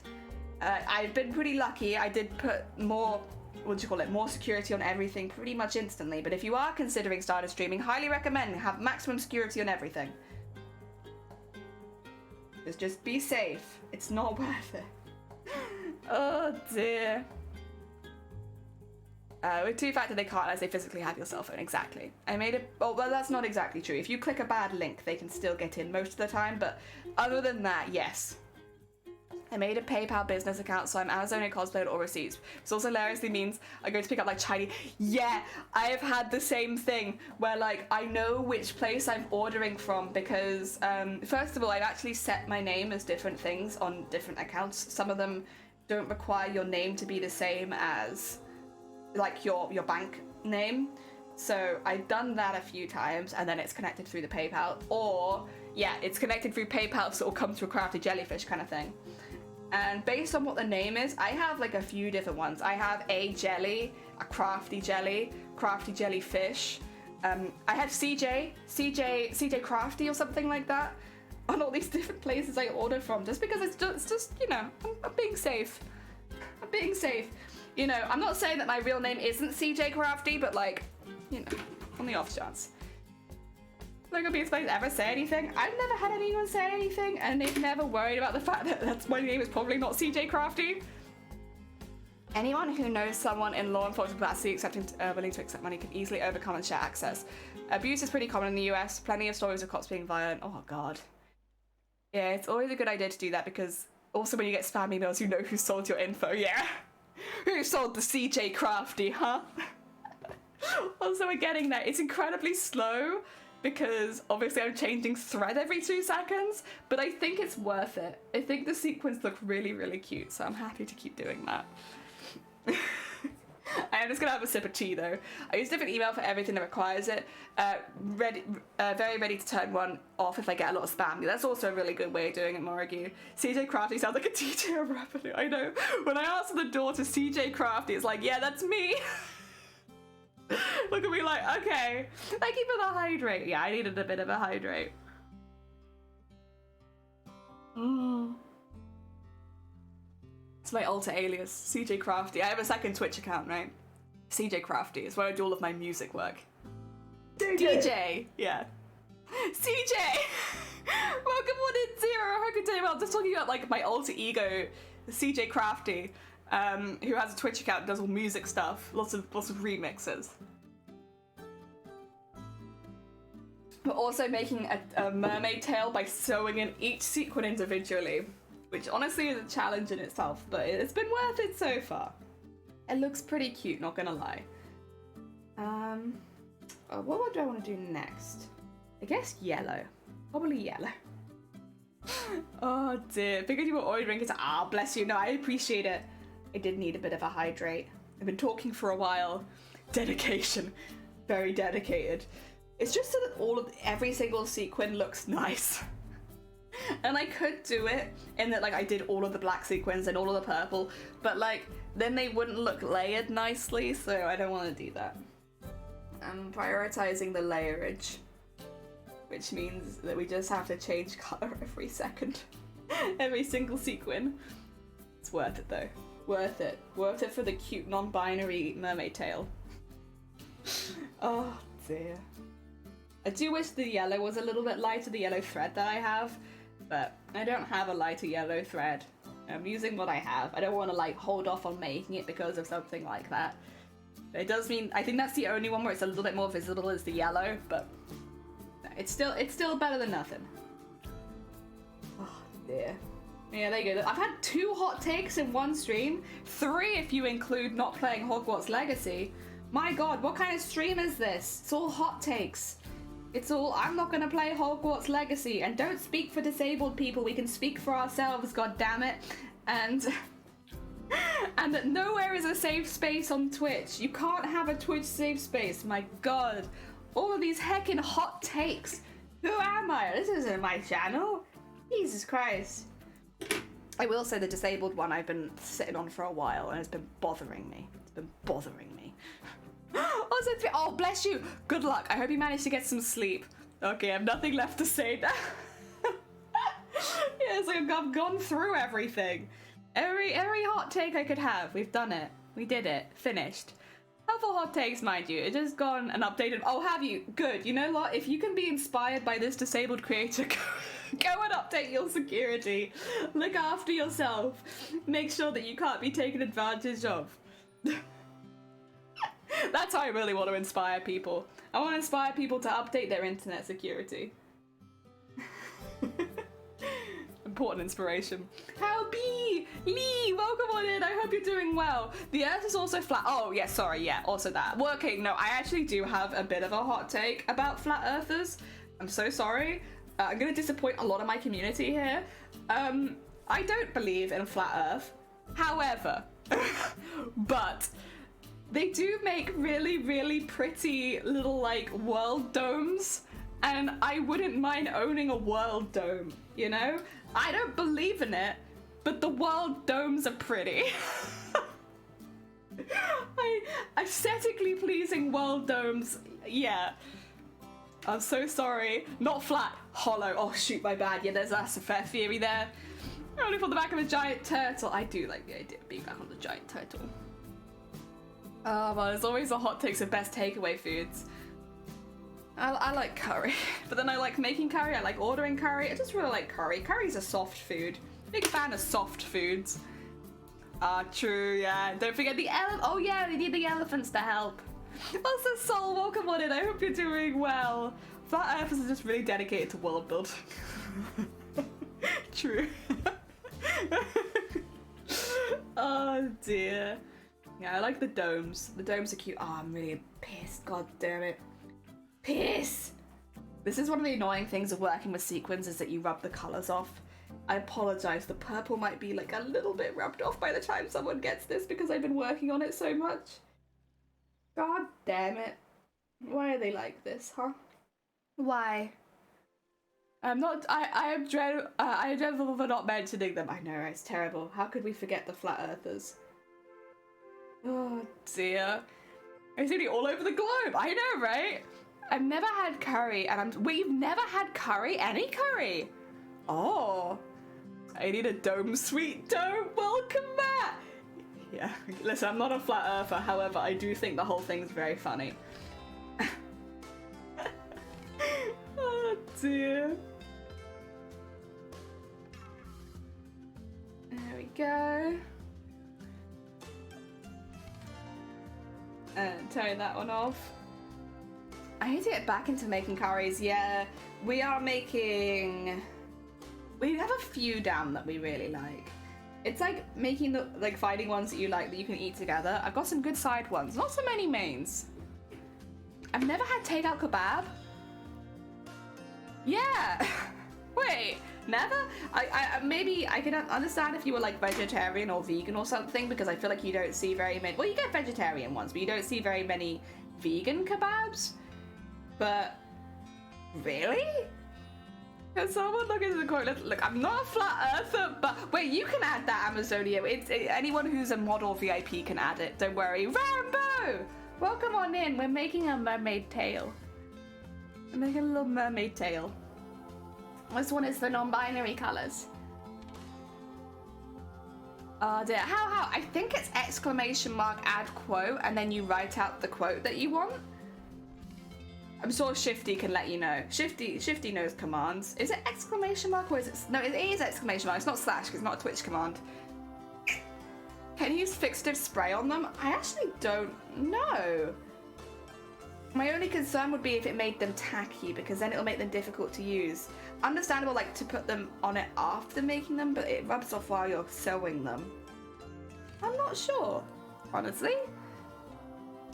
I've been pretty lucky. I did put more, more security on everything pretty much instantly. But if you are considering starting streaming, highly recommend have maximum security on everything. Just be safe. It's not worth it. Oh dear. With 2-factor, they can't unless they physically have your cell phone. Exactly. I made it. Oh, well, that's not exactly true. If you click a bad link, they can still get in most of the time. But other than that, yes. I made a PayPal business account, so I'm Amazoning cosplayed or receipts. This also hilariously means I go to pick up like Chinese. Yeah, I have had the same thing where like I know which place I'm ordering from because first of all, I've actually set my name as different things on different accounts. Some of them don't require your name to be the same as like your bank name. So I've done that a few times and then it's connected through the PayPal, or yeah, it's connected through PayPal, so it'll come to a crafty jellyfish kind of thing. And based on what the name is, I have like a few different ones. I have a jelly, a crafty jellyfish. I have CJ Crafty or something like that on all these different places I order from, just because it's just you know, I'm being safe. I'm being safe. You know, I'm not saying that my real name isn't CJ Crafty, but like, you know, on the off chance. Not gonna be supposed to ever say anything. I've never had anyone say anything, and they've never worried about the fact that that's my name is probably not CJ Crafty. Anyone who knows someone in law enforcement capacity willing to accept money can easily overcome and share access. Abuse is pretty common in the US. Plenty of stories of cops being violent. Oh god. Yeah, it's always a good idea to do that, because also when you get spam emails, you know who sold your info. Yeah. Who sold the CJ Crafty, huh? Also, we're getting there. It's incredibly slow, because obviously I'm changing thread every 2 seconds, but I think it's worth it. I think the sequins look really, really cute, so I'm happy to keep doing that. I am just gonna have a sip of tea though. I use a different email for everything that requires it. Very ready to turn one off if I get a lot of spam. That's also a really good way of doing it, Morrigue. CJ Crafty sounds like a DJ of revenue. I know. When I answer the door to CJ Crafty, it's like, yeah, that's me. Look at me like, okay. Thank you for the hydrate. Yeah, I needed a bit of a hydrate. It's my alter alias, CJ Crafty. I have a second Twitch account, right? CJ Crafty is where I do all of my music work. DJ! Yeah. CJ! Welcome on in, Zero. I hope you're doing well. Just talking about like my alter ego, CJ Crafty, who has a Twitch account, does all music stuff, lots of remixes. But also making a mermaid tail by sewing in each sequin individually, which honestly is a challenge in itself, but it's been worth it so far. It looks pretty cute, not gonna lie. What do I want to do next? I guess yellow. Probably yellow. Oh dear, figured you were ordering it. Ah, bless you. No, I appreciate it. I did need a bit of a hydrate. I've been talking for a while. Dedication. Very dedicated. It's just so that every single sequin looks nice. And I could do it in that like I did all of the black sequins and all of the purple, but like then they wouldn't look layered nicely, so I don't want to do that. I'm prioritizing the layerage, which means that we just have to change color every second. Every single sequin. It's worth it though. Worth it. Worth it for the cute non-binary mermaid tail. Oh dear. I do wish the yellow was a little bit lighter, the yellow thread that I have, but I don't have a lighter yellow thread. I'm using what I have. I don't want to like hold off on making it because of something like that. It does mean, I think that's the only one where it's a little bit more visible is the yellow, but it's still better than nothing. Oh dear. Yeah, there you go. I've had 2 hot takes in one stream. 3 if you include not playing Hogwarts Legacy. My god, what kind of stream is this? It's all hot takes. It's all, I'm not gonna play Hogwarts Legacy, and don't speak for disabled people, we can speak for ourselves, god damn it. And that nowhere is a safe space on Twitch. You can't have a Twitch safe space, my god. All of these heckin' hot takes. Who am I? This isn't my channel. Jesus Christ. I will say the disabled one I've been sitting on for a while, and it's been bothering me. It's been bothering me. Oh, bless you. Good luck. I hope you managed to get some sleep. Okay, I have nothing left to say now. Yeah, it's like I've gone through everything. Every hot take I could have. We've done it. We did it. Finished. Helpful hot takes, mind you. It just gone and updated. Oh, have you? Good. You know what? If you can be inspired by this disabled creator, go and update your security. Look after yourself. Make sure that you can't be taken advantage of. That's how I really want to inspire people. I want to inspire people to update their internet security. Important inspiration. Howbee! Lee, welcome on in. I hope you're doing well. The earth is also flat. Oh, yeah, sorry. Yeah, also that. Well, okay, no, I actually do have a bit of a hot take about flat earthers. I'm so sorry. I'm going to disappoint a lot of my community here. I don't believe in flat earth. However, but they do make really, really pretty little, like, world domes, and I wouldn't mind owning a world dome, you know? I don't believe in it, but the world domes are pretty. Aesthetically pleasing world domes, yeah. I'm so sorry. Not flat, hollow. Oh, shoot, my bad. Yeah, that's a fair theory there. Only for the back of a giant turtle. I do like the idea of being back on the giant turtle. Oh, well, there's always a hot takes of best takeaway foods. I like curry, but then I like making curry, I like ordering curry. I just really like curry. Curry's a soft food. Big fan of soft foods. True, yeah. Don't forget the elephant. Oh yeah, we need the elephants to help. Also, Sol, welcome on in. I hope you're doing well. Flat Earthers are just really dedicated to world building. True. Oh dear. Yeah, I like the domes. The domes are cute. Oh, I'm really pissed. God damn it. Piss! This is one of the annoying things of working with sequins is that you rub the colours off. I apologise. The purple might be like a little bit rubbed off by the time someone gets this because I've been working on it so much. God damn it. Why are they like this, huh? Why? I am dreadful for not mentioning them. I know, right? It's terrible. How could we forget the flat earthers? Oh dear. I seem to be all over the globe. I know, right? I've never had curry, and we've never had curry? Any curry? Oh. I need a dome, sweet dome. Welcome back. Yeah, listen, I'm not a flat earther. However, I do think the whole thing's very funny. Oh dear. There we go. And turn that one off. I need to get back into making curries. Yeah, we are making... We have a few down that we really like. It's like making the, finding ones that you like that you can eat together. I've got some good side ones, not so many mains. I've never had takeout kebab. Yeah. Wait, never? Maybe I can understand if you were like vegetarian or vegan or something, because I feel like you don't see very many. Well, you get vegetarian ones, but you don't see very many vegan kebabs. But really? Can someone look into the quote? Look, I'm not a flat earther, but wait, you can add that, Amazonia. Anyone who's a mod or VIP can add it. Don't worry. Rambo, welcome on in. We're making a mermaid tail. I'm making a little mermaid tail. This one is the non-binary colors. Oh dear. How? I think it's exclamation mark add quote, and then you write out the quote that you want. I'm sure Shifty can let you know. Shifty knows commands. Is it exclamation mark or is it... No, it is exclamation mark. It's not slash because it's not a Twitch command. Can you use fixative spray on them? I actually don't know. My only concern would be if it made them tacky, because then it'll make them difficult to use. Understandable, like, to put them on it after making them, but it rubs off while you're sewing them. I'm not sure, honestly.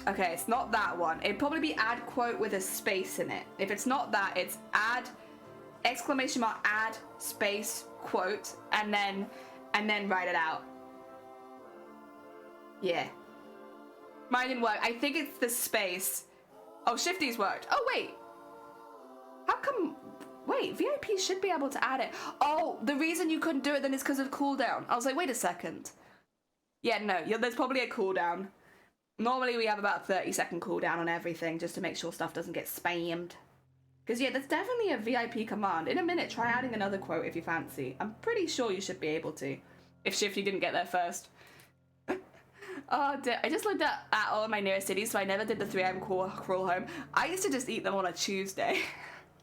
Okay, it's not that one. It'd probably be add quote with a space in it. If it's not that, it's add exclamation mark add space quote and then write it out. Yeah. Mine didn't work. I think it's the space. Oh, Shifty's worked. Oh wait. How come? Wait, VIP should be able to add it. Oh, the reason you couldn't do it then is because of cooldown. I was like, wait a second. Yeah, no, there's probably a cooldown. Normally we have about 30-second cooldown on everything just to make sure stuff doesn't get spammed. Because yeah, there's definitely a VIP command. In a minute, try adding another quote if you fancy. I'm pretty sure you should be able to. If Shifty didn't get there first. Oh dear, I just lived at all of my nearest cities, so I never did the 3 AM crawl home. I used to just eat them on a Tuesday.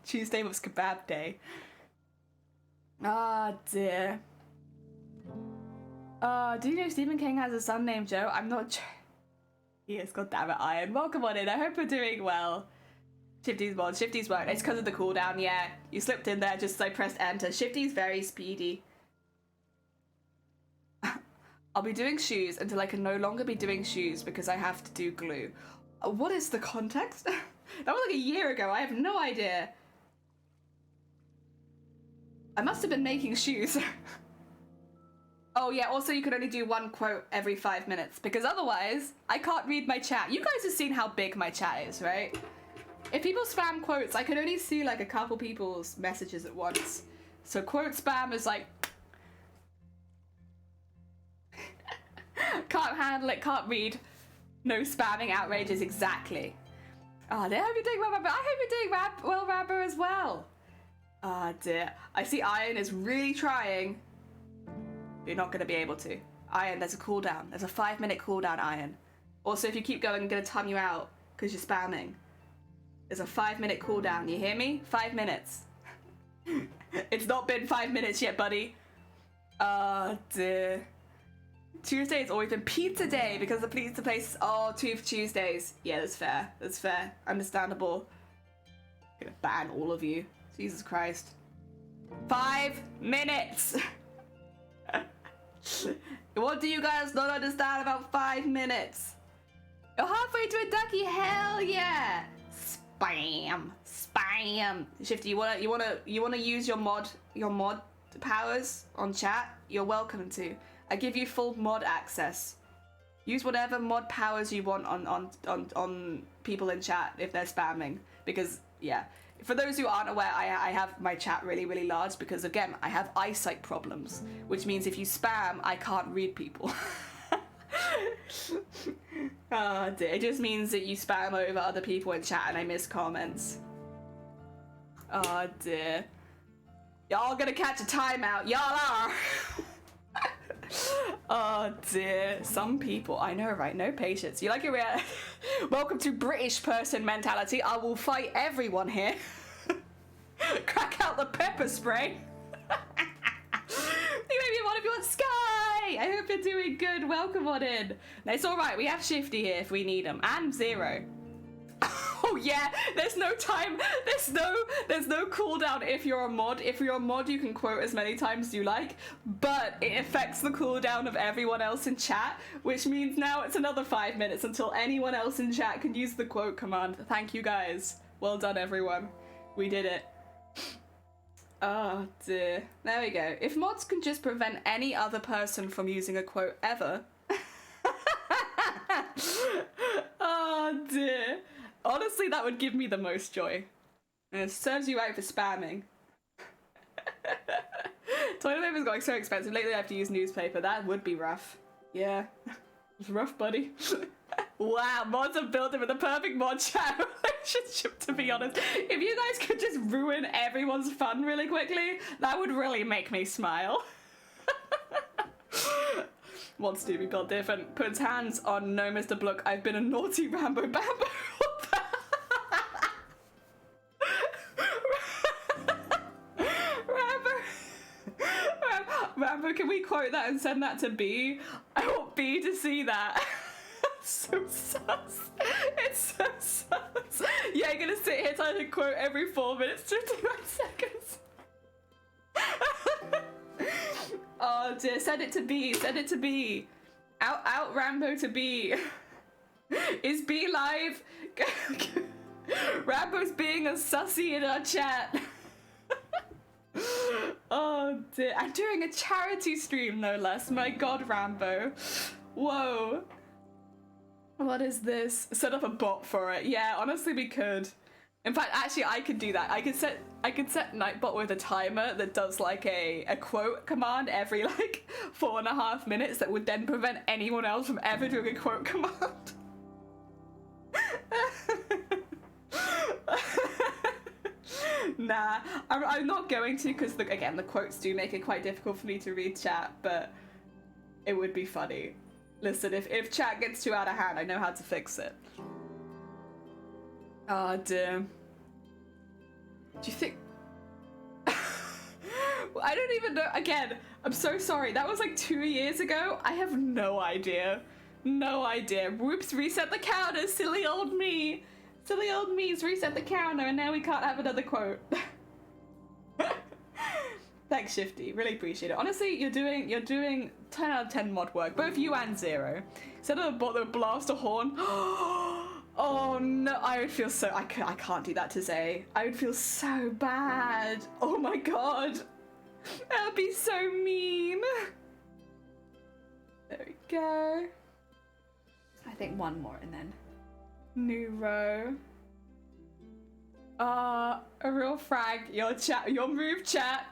Tuesday was kebab day. Ah dear. Do you know Stephen King has a son named Joe? I'm not sure. Yes, goddammit, Iron. Welcome on in. I hope you're doing well. Shifty's mod. Shifty's worked. It's because of the cooldown, yeah. You slipped in there just as I pressed enter. Shifty's very speedy. I'll be doing shoes until I can no longer be doing shoes because I have to do glue. What is the context? That was like a year ago. I have no idea. I must have been making shoes. Oh yeah, also you can only do one quote every 5 minutes because otherwise I can't read my chat. You guys have seen how big my chat is, right? If people spam quotes, I can only see like a couple people's messages at once. So quote spam is like... Can't handle it, can't read. No spamming outrages, exactly. Oh dear, I hope you're doing well, Rabber. I hope you're doing well, Rabber, as well. Ah dear. I see Iron is really trying. You're not going to be able to. Iron, there's a cooldown. There's a 5-minute cooldown, Iron. Also, if you keep going, I'm going to time you out because you're spamming. There's a 5-minute cooldown. You hear me? 5 minutes. It's not been 5 minutes yet, buddy. Oh, dear. Tuesday has always been pizza day because the pizza place... Oh, 2 for Tuesdays. Yeah, that's fair. That's fair. Understandable. I'm going to ban all of you. Jesus Christ. 5 minutes! What do you guys not understand about 5 minutes? You're halfway to a ducky, hell yeah! Spam, spam. Shifty, you wanna use your mod powers on chat? You're welcome to. I give you full mod access. Use whatever mod powers you want on people in chat if they're spamming, because yeah, for those who aren't aware, I have my chat really, really large because, again, I have eyesight problems, which means if you spam, I can't read people. Oh dear. It just means that you spam over other people in chat and I miss comments. Oh dear. Y'all gonna catch a timeout. Y'all are. Oh dear. Some people, I know, right? No patience. You like your welcome to British person mentality. I will fight everyone here. Crack out the pepper spray. Maybe one of you on Sky. I hope you're doing good. Welcome on in. No, it's all right. We have Shifty here if we need him, and Zero. Oh yeah, there's no time. There's no cooldown if you're a mod. If you're a mod, you can quote as many times as you like, but it affects the cooldown of everyone else in chat, which means now it's another 5 minutes until anyone else in chat can use the quote command. Thank you guys. Well done, everyone. We did it. Oh dear. There we go. If mods can just prevent any other person from using a quote ever. Oh dear. Honestly, that would give me the most joy. And it serves you right for spamming. Toilet paper's going so expensive. Lately I have to use newspaper. That would be rough. Yeah. It's rough, buddy. Wow, mods have built him with the perfect mod chat relationship, to be honest. If you guys could just ruin everyone's fun really quickly, that would really make me smile. Mods do be built different. Puts hands on no Mr. Blook. I've been a naughty Rambo Bambo. Rambo, can we quote that and send that to B? I want B to see that. So sus. It's so sus. Yeah, you're gonna sit here trying to quote every 4 minutes, 59 seconds. Oh dear, send it to B, send it to B. Out Rambo to B. Is B live? Rambo's being a sussy in our chat. Oh dear, I'm doing a charity stream no less. My god, Rambo. Whoa. What is this? Set up a bot for it. Yeah, honestly we could. In fact, actually I could do that. I could set Nightbot with a timer that does like a quote command every like 4.5 minutes that would then prevent anyone else from ever doing a quote command. Nah, I'm not going to, because again the quotes do make it quite difficult for me to read chat, but it would be funny. Listen, if chat gets too out of hand, I know how to fix it. Oh dear. Do you think... I don't even know. Again, I'm so sorry. That was like 2 years ago. I have no idea. No idea. Whoops, reset the counter. Silly old me. Silly old me's reset the counter and now we can't have another quote. Thanks, Shifty. Really appreciate it. Honestly, you're doing 10 out of 10 mod work. Both you and Zero. Instead of a bot that would blast a horn. Oh no, I would feel so... I can't do that to Zay. I would feel so bad. Oh my god. That would be so mean. There we go. I think one more and then... New row. A real frag. Your move, chat.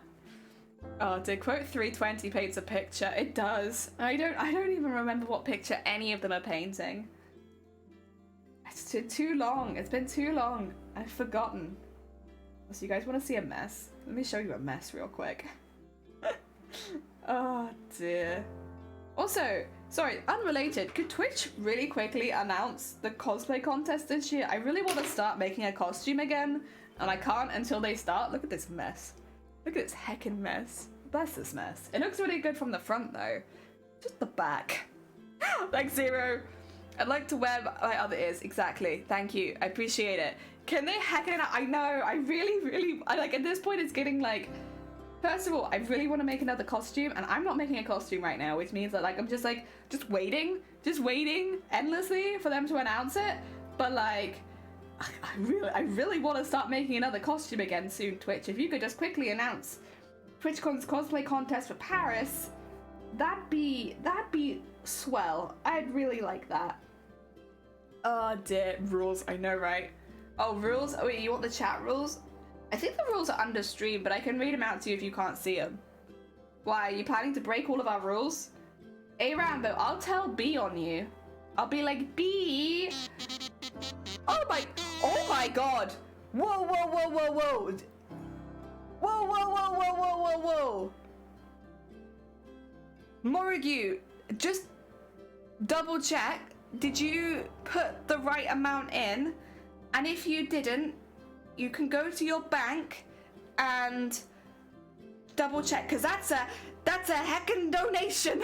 Oh, did quote 320 paints a picture? It does. I don't even remember what picture any of them are painting. It's too long. It's been too long. I've forgotten. So you guys want to see a mess? Let me show you a mess real quick. Oh dear. Also, sorry, unrelated, could Twitch really quickly announce the cosplay contest this year? I really want to start making a costume again, and I can't until they start. Look at this mess. Look at this heckin' mess. Bless this mess. It looks really good from the front, though. Just the back. Like Zero. I'd like to wear my other ears. Exactly. Thank you. I appreciate it. Can they heckin' it out? I know. I really, like, at this point, it's getting, like... First of all, I really want to make another costume, and I'm not making a costume right now, which means that, like, I'm just waiting endlessly for them to announce it. But, like, I really want to start making another costume again soon, Twitch. If you could just quickly announce TwitchCon's cosplay contest for Paris, That'd be swell. I'd really like that. Oh dear, rules, I know, right? Oh, rules? Oh wait, you want the chat rules? I think the rules are under stream, but I can read them out to you if you can't see them. Why, are you planning to break all of our rules? Hey Rambo, I'll tell B on you. I'll be like, B! Oh my god! Whoa, whoa, whoa, whoa, whoa! Whoa, whoa, whoa, whoa, whoa, whoa, whoa! Morigu, just double check. Did you put the right amount in? And if you didn't, you can go to your bank and double check, because that's a heckin' donation.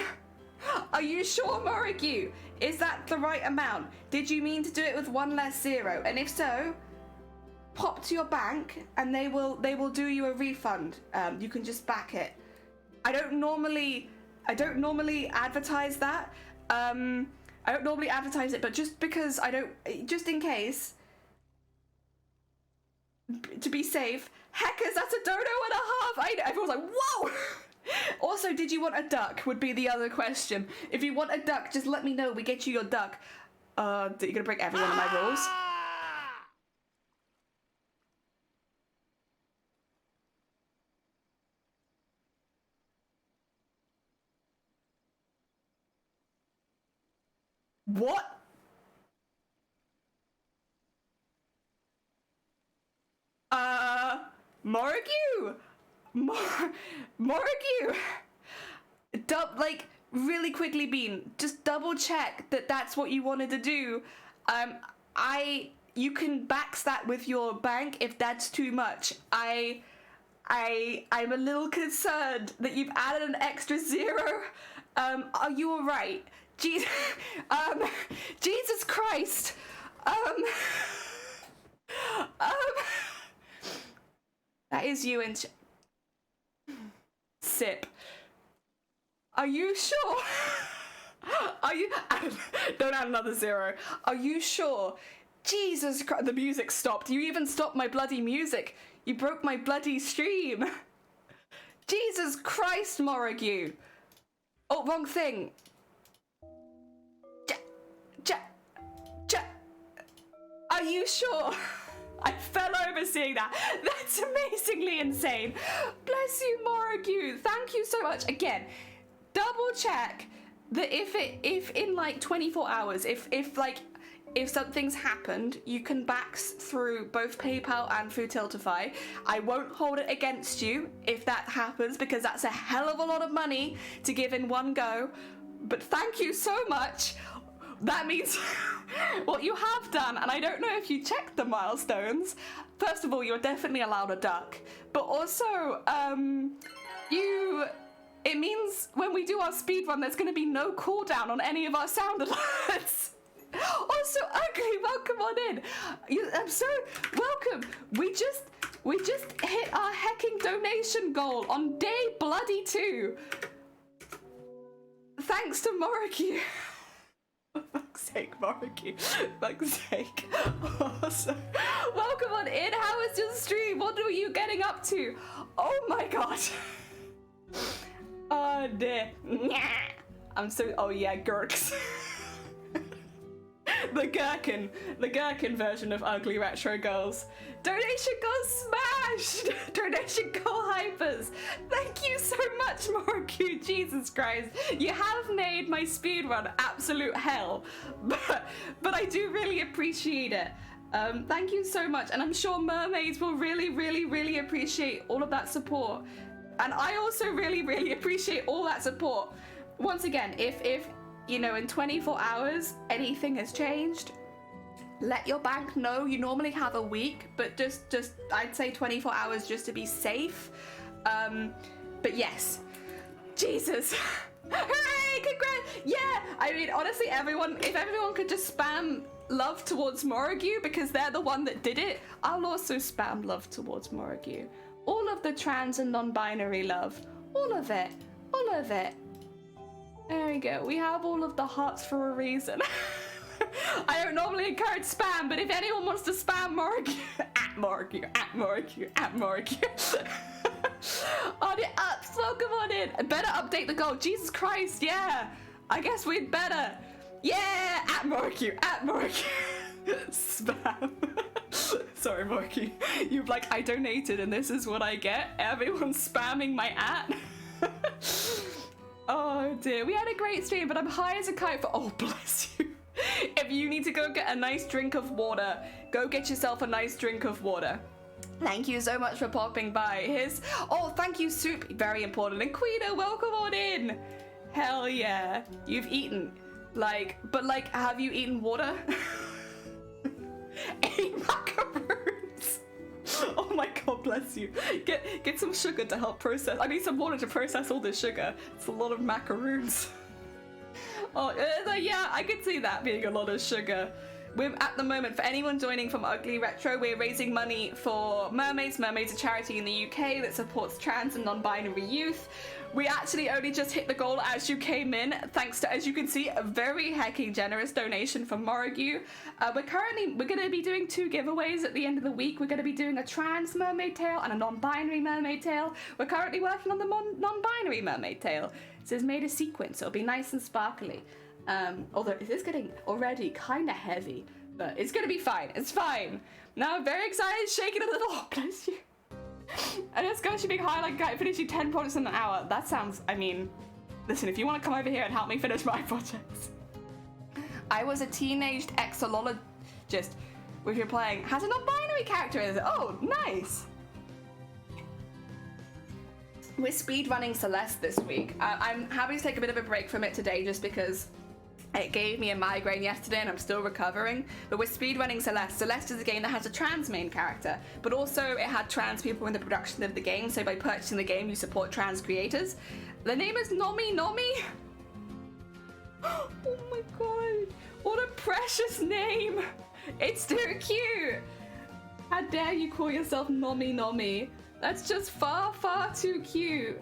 Are you sure, Morigu? Is that the right amount? Did you mean to do it with one less zero? And if so, pop to your bank and they will do you a refund. You can just back it. I don't normally advertise that. I don't normally advertise it, but just because just in case, to be safe. Heckers, that's a dono and a half. Everyone's like, whoa. Also, did you want a duck? Would be the other question. If you want a duck, just let me know. We get you your duck. You're gonna break every one of my rules. What? Morigu! Morigu! Like, really quickly, Bean, just double check that that's what you wanted to do. You can back that with your bank if that's too much. I'm a little concerned that you've added an extra zero. Are you alright? Jesus Christ. That is you and Sip. Are you sure? Are you? Don't add another zero. Are you sure? Jesus Christ, the music stopped. You even stopped my bloody music. You broke my bloody stream. Jesus Christ, Morigu. Oh, wrong thing. Are you sure? I fell over seeing that. That's amazingly insane. Bless you, Morigu. Thank you so much. Again, double check that if in like 24 hours, if something's happened, you can back through both PayPal and through Tiltify. I won't hold it against you if that happens, because that's a hell of a lot of money to give in one go. But thank you so much. That means what you have done, and I don't know if you checked the milestones. First of all, you're definitely allowed a duck, but also, it means when we do our speedrun, there's going to be no cooldown on any of our sound alerts. Also, Ugly, welcome on in. I'm so welcome. We just hit our hecking donation goal on day bloody 2. Thanks to Morigu. For fuck's sake, Morigu. Fuck's sake. Awesome. Welcome on in. How is your stream? What were you getting up to? Oh my god. Oh dear. I'm so. Oh yeah, Gurks. The gherkin version of Ugly Retro Girls. Donation goals smashed! Donation goal hypers! Thank you so much, Morigu. Jesus Christ. You have made my speedrun absolute hell. But I do really appreciate it. Thank you so much. And I'm sure mermaids will really, really, really appreciate all of that support. And I also really, really appreciate all that support. Once again, if you know, in 24 hours, anything has changed, let your bank know. You normally have a week, but just I'd say 24 hours just to be safe. But yes, Jesus. Hooray, congrats. Yeah, I mean, honestly, if everyone could just spam love towards Morigu, because they're the one that did it, I'll also spam love towards Morigu. All of the trans and non-binary love. All of it. All of it. There we go. We have all of the hearts for a reason. I don't normally encourage spam, but if anyone wants to spam Morigu, at Morigu, at Morigu, at Morigu. On it up, welcome on in. Better update the goal. Jesus Christ, yeah. I guess we'd better. Yeah, at Morky, at Morky. Spam. Sorry, Morky. You've like, I donated and this is what I get. Everyone's spamming my at. Oh dear, we had a great stream, but I'm high as a kite for, oh bless you. If you need to go get a nice drink of water, go get yourself a nice drink of water. Thank you so much for popping by. Here's, oh, thank you, Soup, very important. And Queen, welcome on in. Hell yeah, you've eaten. Like, but like, have you eaten water? 8 macaroons. Oh my god, bless you. Get some sugar to help process. I need some water to process all this sugar. It's a lot of macaroons. Oh, yeah, I could see that being a lot of sugar. We're at the moment, for anyone joining from Ugly Retro, we're raising money for Mermaids. Mermaid's a charity in the UK that supports trans and non-binary youth. We actually only just hit the goal as you came in, thanks to, as you can see, a very hecking generous donation from Morrigue. We're going to be doing 2 giveaways at the end of the week. We're going to be doing a trans mermaid tail and a non-binary mermaid tail. We're currently working on the non-binary mermaid tail. It says made a sequence, so it'll be nice and sparkly. Although it is getting already kind of heavy, but it's gonna be fine. It's fine. Now I'm very excited, shaking a little. Oh, bless you. And it's going to be high like guy finishing 10 projects in an hour. That sounds, I mean, listen, if you want to come over here and help me finish my projects. I was a teenaged exologist, which you're playing, has a non-binary character in it. Oh, nice. We're speedrunning Celeste this week. I'm happy to take a bit of a break from it today just because it gave me a migraine yesterday and I'm still recovering. But we're speedrunning Celeste. Celeste is a game that has a trans main character, but also it had trans people in the production of the game, so by purchasing the game you support trans creators. The name is Nomi Nomi. Oh my god, what a precious name. It's too cute. How dare you call yourself Nomi Nomi? That's just far, far too cute.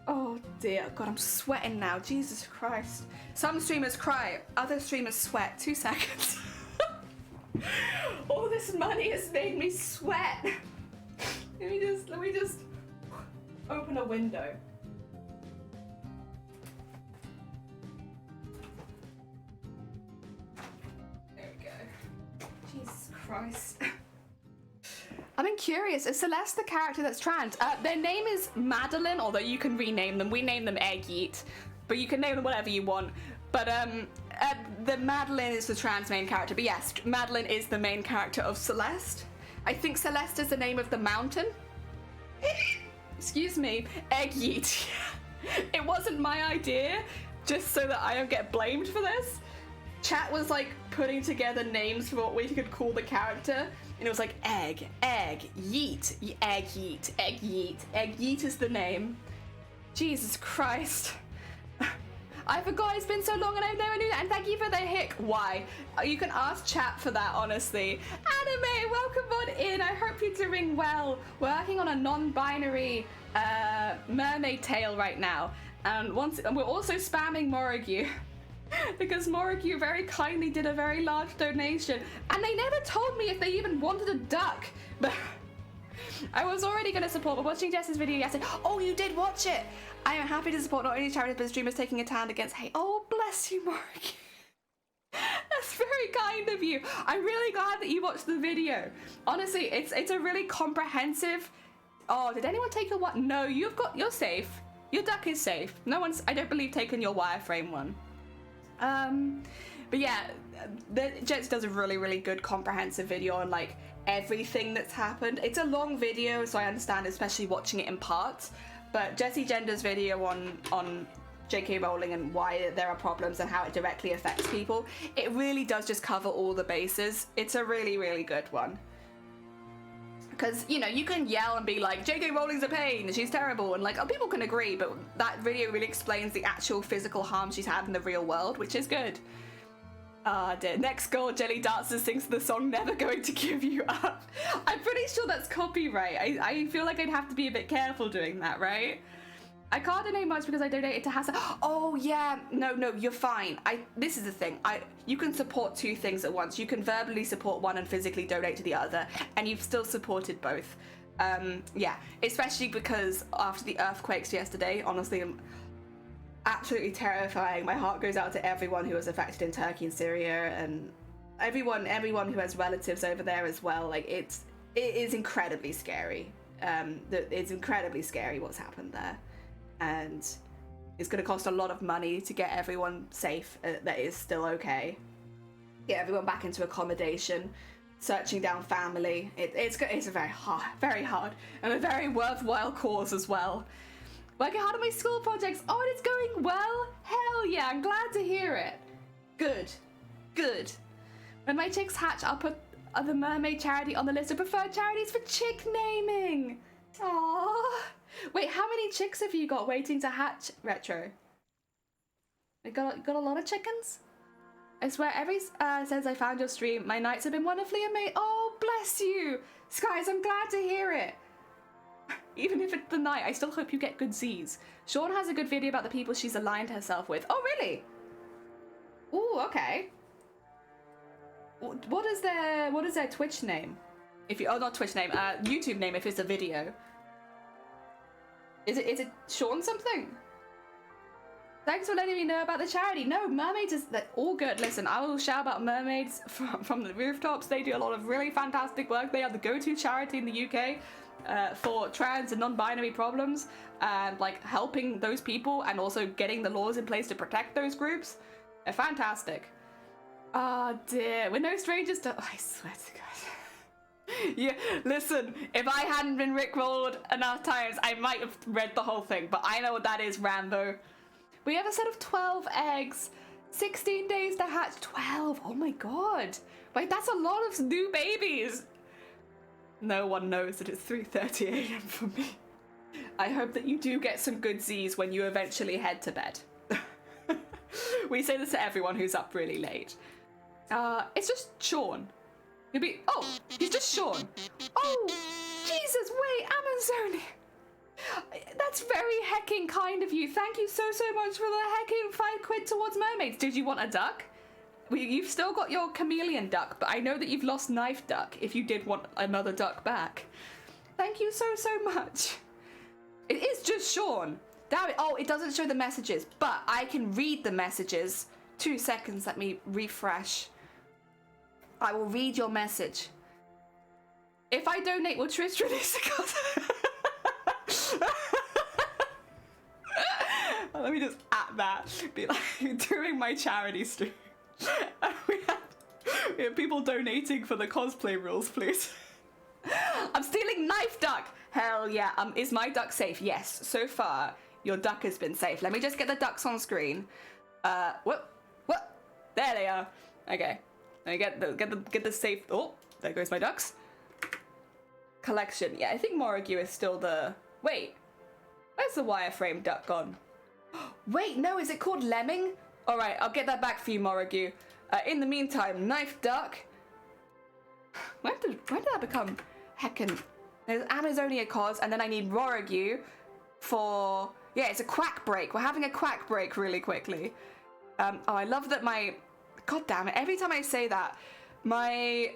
Oh dear, God, I'm sweating now, Jesus Christ. Some streamers cry, other streamers sweat. 2 seconds. All this money has made me sweat. Let me just open a window. There we go. Jesus Christ. I'm curious, is Celeste the character that's trans? Their name is Madeline, although you can rename them. We name them Egg Yeet, but you can name them whatever you want. But the Madeline is the trans main character. But yes, Madeline is the main character of Celeste. I think Celeste is the name of the mountain. Excuse me, Egg Yeet. It wasn't my idea, just so that I don't get blamed for this. Chat was like putting together names for what we could call the character. And it was like egg, yeet, egg, yeet, egg, yeet. Egg, yeet is the name. Jesus Christ. I forgot it's been so long and I've never knew that. And thank you for the hick. Why? You can ask chat for that, honestly. Anime, welcome on in. I hope you're doing well. Working on a non-binary mermaid tale right now. And we're also spamming Morrigue. Because Morrigue very kindly did a very large donation, and they never told me if they even wanted a duck. But I was already going to support, but watching Jess's video yesterday. Oh, you did watch it. I am happy to support not only charities but streamers taking a stand against hate. Oh, bless you, Morrigue. That's very kind of you. I'm really glad that you watched the video. Honestly, it's a really comprehensive. Oh, did anyone take your what? No, you're safe. Your duck is safe. No one's, I don't believe, taken your wireframe one. But yeah, Jets does a really, really good comprehensive video on like everything that's happened. It's a long video, so I understand, especially watching it in parts. But Jessie Gender's video on J.K. Rowling and why there are problems and how it directly affects people, it really does just cover all the bases. It's a really, really good one. Because, you know, you can yell and be like, J.K. Rowling's a pain, she's terrible, and like, people can agree, but that video really explains the actual physical harm she's had in the real world, which is good. Dear. Next goal, Jelly Dancer sings the song Never Going to Give You Up. I'm pretty sure that's copyright. I feel like I'd have to be a bit careful doing that, right? I can't donate much because I donated to Hassa. Oh yeah, no, you're fine. This is the thing. You can support 2 things at once. You can verbally support one and physically donate to the other, and you've still supported both. Yeah, especially because after the earthquakes yesterday, honestly, absolutely terrifying. My heart goes out to everyone who was affected in Turkey and Syria, and everyone who has relatives over there as well. Like it is incredibly scary. It's incredibly scary what's happened there, and it's going to cost a lot of money to get everyone safe that is still okay. Get everyone back into accommodation, searching down family. It's a very hard and a very worthwhile cause as well. Working hard on my school projects. Oh, and it's going well? Hell yeah, I'm glad to hear it. Good. When my chicks hatch, I'll put the Mermaid charity on the list of preferred charities for chick naming. Aww. Wait, how many chicks have you got waiting to hatch, Retro? You got a lot of chickens? I swear, since I found your stream, my nights have been wonderfully amazing. Oh, bless you. Skies, I'm glad to hear it. Even if it's the night, I still hope you get good Z's. Sean has a good video about the people she's aligned herself with. Oh, really? Ooh, okay. What is their Twitch name? Not Twitch name, YouTube name if it's a video. Is it Sean something? Thanks for letting me know about the charity. No, Mermaids is all good. Listen, I will shout about Mermaids from the rooftops. They do a lot of really fantastic work. They are the go-to charity in the UK for trans and non-binary problems, and like helping those people and also getting the laws in place to protect those groups. They're fantastic. Oh dear, we're no strangers to... Oh, I swear to God. Yeah, listen, if I hadn't been rickrolled enough times, I might have read the whole thing, but I know what that is, Rambo. We have a set of 12 eggs. 16 days to hatch. 12. Oh my God. Wait, that's a lot of new babies. No one knows that it's 3:30 a.m. for me. I hope that you do get some good Z's when you eventually head to bed. We say this to everyone who's up really late. It's just Sean. He's just Sean. Oh, Jesus, wait, Amazonia. That's very hecking kind of you. Thank you so much for the hecking £5 towards Mermaids. Did you want a duck? You've still got your chameleon duck, but I know that you've lost knife duck if you did want another duck back. Thank you so much. It is just Sean. Damn it. Oh, it doesn't show the messages, but I can read the messages. 2 seconds, let me refresh. I will read your message. If I donate, will Trish release a card? Let me just at that be like, during my charity stream, we have people donating for the cosplay rules, please. I'm stealing knife duck. Hell yeah. Is my duck safe? Yes. So far, your duck has been safe. Let me just get the ducks on screen. What? There they are. Okay. Let me get the safe. Oh, there goes my ducks. Collection. Yeah, I think Morrigue is still the... Wait. Where's the wireframe duck gone? Wait, no, is it called Lemming? Alright, I'll get that back for you, Morrigue. In the meantime, Knife Duck. When did that become heckin'? There's Amazonia cause, and then I need Morrigue for... Yeah, it's a quack break. We're having a quack break really quickly. Oh, I love that my... God damn it, every time I say that, my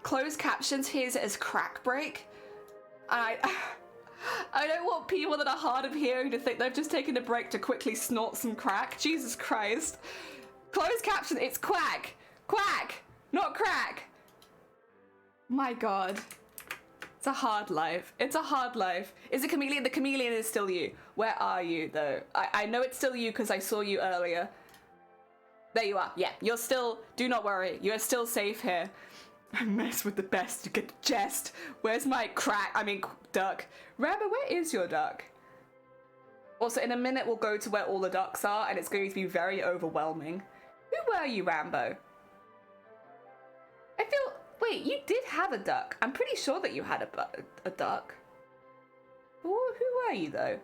closed captions here is as crack break. And I don't want people that are hard of hearing to think they've just taken a break to quickly snort some crack. Jesus Christ. Closed caption, it's quack. Quack, not crack. My God. It's a hard life. It's a hard life. Is it Chameleon? The Chameleon is still you. Where are you, though? I know it's still you because I saw you earlier. There you are. Yeah, you're still... Do not worry. You're still safe here. I mess with the best to get the chest. Where's my duck? Rambo, where is your duck? Also, in a minute, we'll go to where all the ducks are, and it's going to be very overwhelming. Who were you, Rambo? I feel... Wait, you did have a duck. I'm pretty sure that you had a duck. Who were you, though?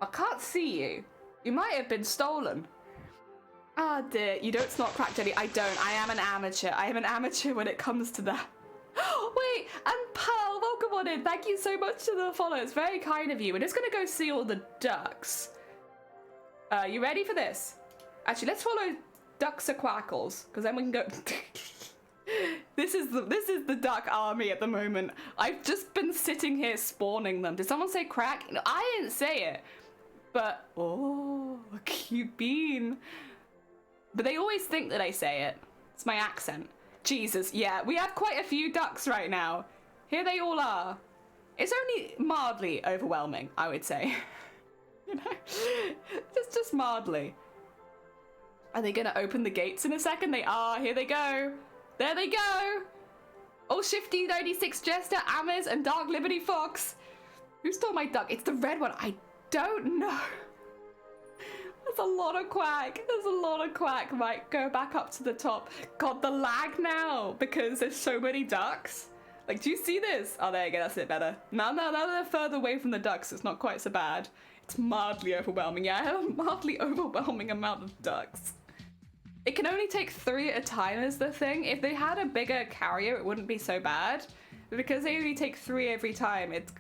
I can't see you. You might have been stolen. Ah, dear. You don't snort crack jelly. I don't. I am an amateur. I am an amateur when it comes to that. Wait, and Pearl, welcome on in. Thank you so much to the follow. It's very kind of you. We're just going to go see all the ducks. You ready for this? Actually, let's follow ducks are quackles, because then we can go. This is the duck army at the moment. I've just been sitting here spawning them. Did someone say crack? No, I didn't say it. But oh, a cute bean. But they always think that I say it. It's my accent. Jesus, yeah, we have quite a few ducks right now. Here they all are. It's only mildly overwhelming, I would say. You know, just mildly. Are they gonna open the gates in a second? They are. Here they go. There they go. Oh, Shifty 96 Jester, Amiz, and Dark Liberty Fox. Who stole my duck? It's the red one. I don't know. There's a lot of quack. There's a lot of quack. Right, go back up to the top. God, the lag now because there's so many ducks. Like, do you see this? Oh, there you go. That's it better. Now they're further away from the ducks. It's not quite so bad. It's mildly overwhelming. Yeah, I have a mildly overwhelming amount of ducks. It can only take 3 at a time is the thing. If they had a bigger carrier, it wouldn't be so bad. But because they only take 3 every time, it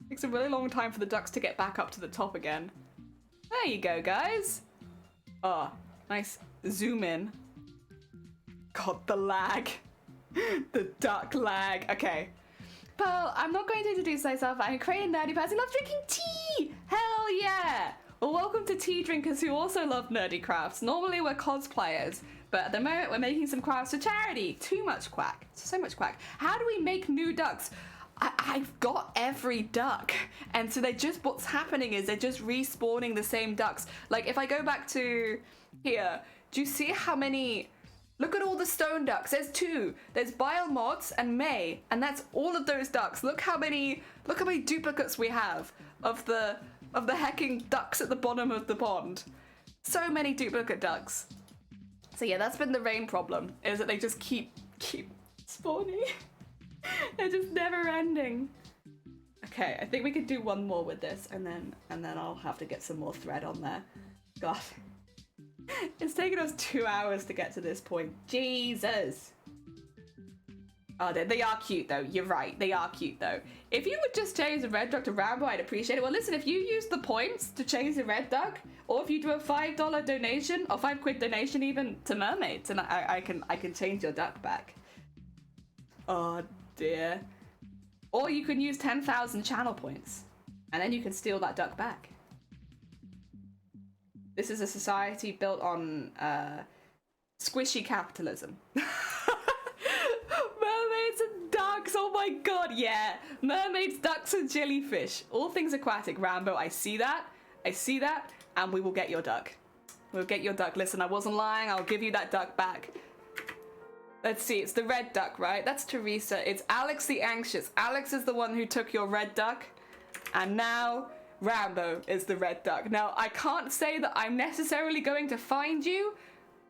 takes a really long time for the ducks to get back up to the top again. There you go, guys. Oh, nice zoom in. God, the lag. The duck lag. Okay. Well, I'm not going to introduce myself. I'm a Korean nerdy person who loves drinking tea. Hell yeah. Well, welcome to Tea Drinkers who also love nerdy crafts. Normally we're cosplayers, but at the moment we're making some crafts for charity. Too much quack. So much quack. How do we make new ducks? I've got every duck. And so what's happening is they're just respawning the same ducks. Like if I go back to here, do you see how many... Look at all the stone ducks. There's 2. There's Bile Mods and May, and that's all of those ducks. Look how many duplicates we have of the hecking ducks at the bottom of the pond. So many duplicate ducks. So yeah, that's been the rain problem, is that they just keep spawning. They're just never ending. Okay, I think we could do one more with this, and then I'll have to get some more thread on there. God. It's taken us 2 hours to get to this point. Jesus. Oh, they are cute though. You're right. They are cute though. If you would just change the red duck to Rambo, I'd appreciate it. Well, listen, if you use the points to change the red duck, or if you do a $5 donation, or £5 donation even to Mermaids, and I can change your duck back. Oh dear. Or you can use 10,000 channel points, and then you can steal that duck back. This is a society built on squishy capitalism. Mermaids and ducks, oh my god, yeah. Mermaids, ducks, and jellyfish. All things aquatic, Rambo. I see that, and we will get your duck. We'll get your duck. Listen, I wasn't lying. I'll give you that duck back. Let's see, it's the red duck, right? That's Teresa. It's Alex the Anxious. Alex is the one who took your red duck, and now Rambo is the red duck. Now, I can't say that I'm necessarily going to find you,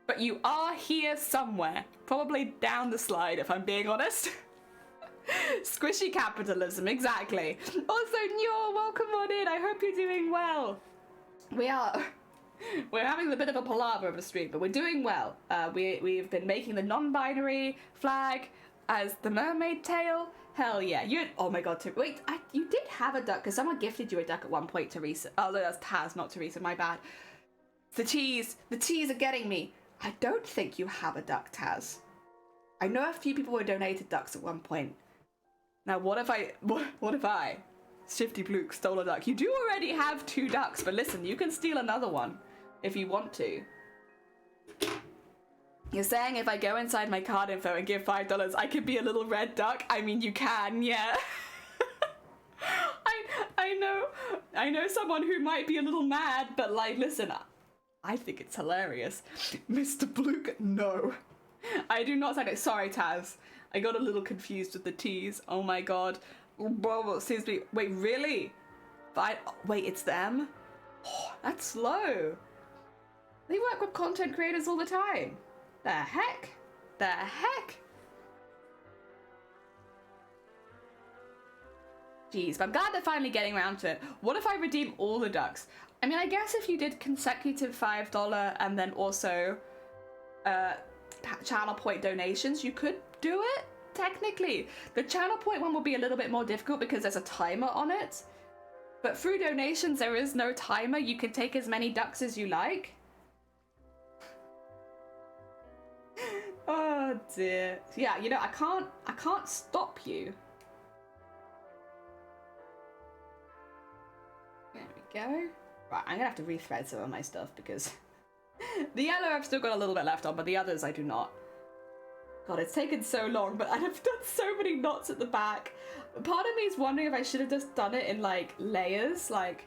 but you are here somewhere. Probably down the slide, if I'm being honest. Squishy capitalism, exactly. Also, Nyor, welcome on in. I hope you're doing well. We're having a bit of a palaver of a stream, but we're doing well. We've been making the non-binary flag as the mermaid tail. Hell yeah. Oh my god, wait, you did have a duck, because someone gifted you a duck at one point, Teresa. Oh, no, that's Taz, not Teresa, my bad. The teas are getting me. I don't think you have a duck, Taz. I know a few people were donated ducks at one point. Now, what if I, Shifty Bluke, stole a duck? You do already have 2 ducks, but listen, you can steal another one if you want to. You're saying if I go inside my card info and give $5, I could be a little red duck? I mean, you can, yeah. I know someone who might be a little mad, but like, listen, I think it's hilarious. Mr. Bluke, no. I do not sound it. Sorry, Taz. I got a little confused with the T's. Oh my god. Bro, seems to be... Wait, really? Wait, it's them? Oh, that's slow. They work with content creators all the time. The heck? The heck? Jeez, but I'm glad they're finally getting around to it. What if I redeem all the ducks? I mean, I guess if you did consecutive $5 and then also channel point donations, you could do it, technically. The channel point one will be a little bit more difficult because there's a timer on it. But through donations, there is no timer. You can take as many ducks as you like. Oh dear. Yeah, you know, I can't stop you. There we go. Right, I'm gonna have to rethread some of my stuff because the yellow I've still got a little bit left on, but the others I do not. God, it's taken so long, but I've done so many knots at the back. Part of me is wondering if I should have just done it in like layers, like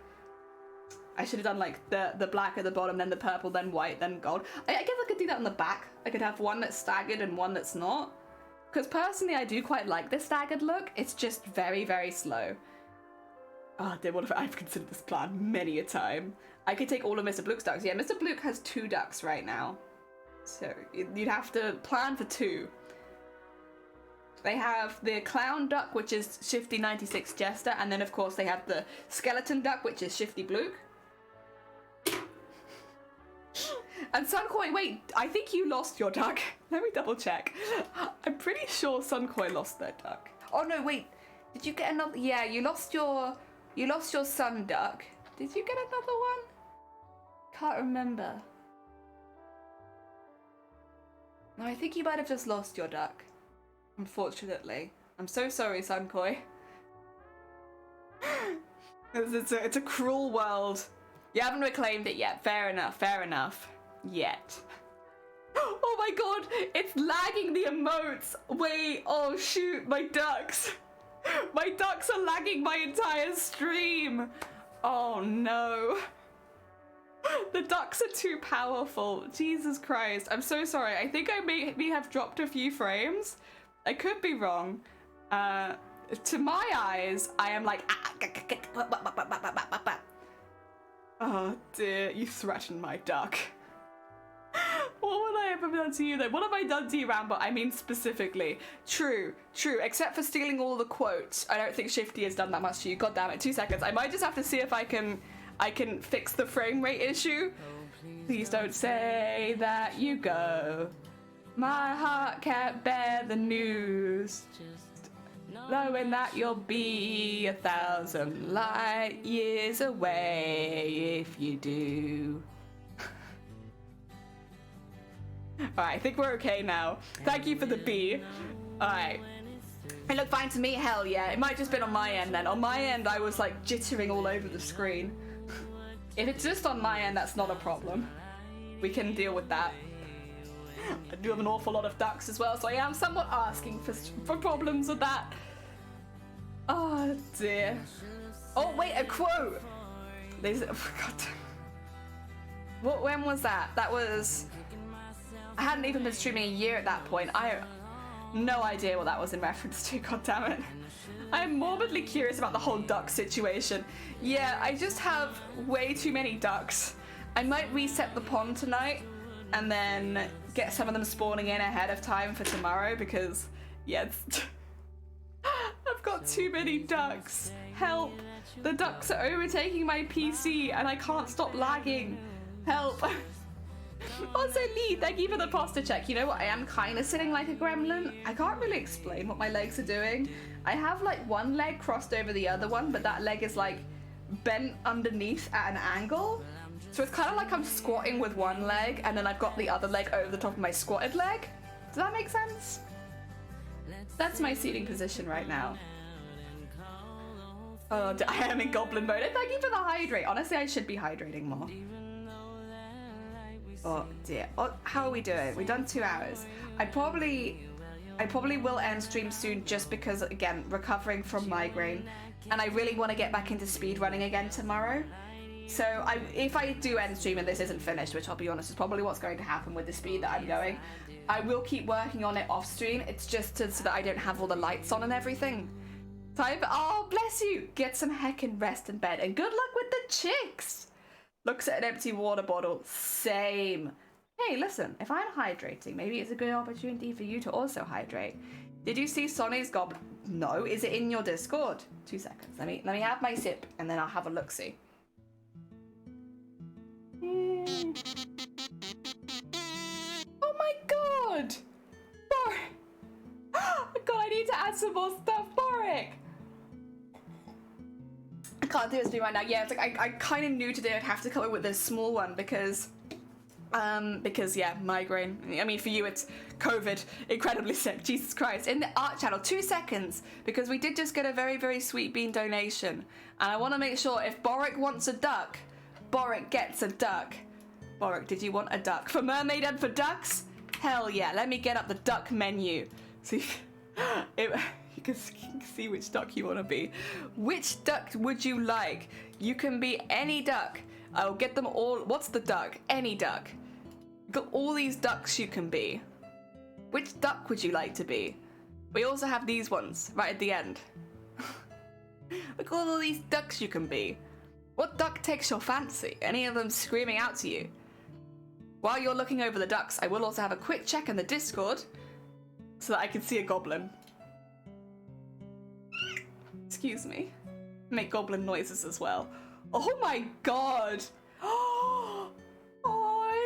I should have done like the black at the bottom, then the purple, then white, then gold. I guess I could do that on the back. I could have one that's staggered and one that's not. Because personally, I do quite like the staggered look. It's just very, very slow. Oh, dear, what if I've considered this plan many a time. I could take all of Mr. Bluke's ducks. Yeah, Mr. Bluke has 2 ducks right now. So you'd have to plan for 2. They have the clown duck, which is Shifty 96 Jester, and then of course they have the skeleton duck, which is Shifty Bluke. And Sunkoi, wait, I think you lost your duck. Let me double check. I'm pretty sure Sunkoi lost their duck. Oh no, wait, did you get another? Yeah, you lost your sun duck. Did you get another one? Can't remember. No, I think you might have just lost your duck. Unfortunately. I'm so sorry, Sunkoi. It's a cruel world. You haven't reclaimed it yet. Fair enough, fair enough. Yet. Oh my god, it's lagging the emotes. Wait, oh shoot, my ducks. My ducks are lagging my entire stream. Oh no. The ducks are too powerful. Jesus Christ. I'm so sorry. I think I may have dropped a few frames. I could be wrong. To my eyes, I am like... Oh dear, you threatened my duck. What would I ever done to you though? What have I done to you, Rambo? I mean specifically. True, except for stealing all the quotes. I don't think Shifty has done that much to you. God damn it, 2 seconds. I might just have to see if I can fix the frame rate issue. Please don't say that you go. My heart can't bear the news. Knowing that you'll be 1,000 light years away if you do. Alright, I think we're okay now. Thank you for the B. Alright. It looked fine to me, hell yeah. It might just been on my end then. On my end, I was like jittering all over the screen. If it's just on my end, that's not a problem. We can deal with that. I do have an awful lot of ducks as well, so I am somewhat asking for problems with that. Oh dear. Oh wait, a quote! Oh, God. When was that? That was... I hadn't even been streaming a year at that point. I have no idea what that was in reference to, god damn it. I'm morbidly curious about the whole duck situation. Yeah, I just have way too many ducks. I might reset the pond tonight and then get some of them spawning in ahead of time for tomorrow because, yeah, I've got too many ducks. Help! The ducks are overtaking my PC and I can't stop lagging. Help! Also, Lee, thank you for the posture check. You know what? I am kind of sitting like a gremlin. I can't really explain what my legs are doing. I have like one leg crossed over the other one, but that leg is like bent underneath at an angle. So it's kind of like I'm squatting with one leg and then I've got the other leg over the top of my squatted leg. Does that make sense? That's my seating position right now. Oh, I am in goblin mode. And thank you for the hydrate. Honestly, I should be hydrating more. Oh dear. Oh, how are we doing? We've done 2 hours. I probably will end stream soon just because, again, recovering from migraine. And I really want to get back into speedrunning again tomorrow. So if I do end stream and this isn't finished, which I'll be honest is probably what's going to happen with the speed that I'm going, I will keep working on it off stream. It's just so that I don't have all the lights on and everything. So oh, bless you. Get some heckin' rest in bed. And good luck with the chicks. Looks at an empty water bottle. Same. Hey, listen, if I'm hydrating, maybe it's a good opportunity for you to also hydrate. Did you see Sonny's goblin? No, is it in your Discord? 2 seconds. Let me have my sip and then I'll have a look-see. Oh my god! God, I need to add some more stuff, Boric! I can't do this stream right now. Yeah, it's like I kind of knew today I'd have to come up with this small one because Because yeah, migraine. I mean, for you it's COVID, incredibly sick, Jesus Christ. In the art channel, 2 seconds, because we did just get a very, very sweet bean donation. And I want to make sure if Boric wants a duck, Boric gets a duck. Boric, did you want a duck? For Mermaid and for ducks? Hell yeah, let me get up the duck menu. So you can see which duck you want to be. Which duck would you like? You can be any duck. I'll get them all. What's the duck? Any duck. Got all these ducks you can be. Which duck would you like to be? We also have these ones right at the end. Look at all these ducks you can be. What duck takes your fancy? Any of them screaming out to you? While you're looking over the ducks, I will also have a quick check in the Discord so that I can see a goblin. Excuse me. Make goblin noises as well. Oh my god! Oh,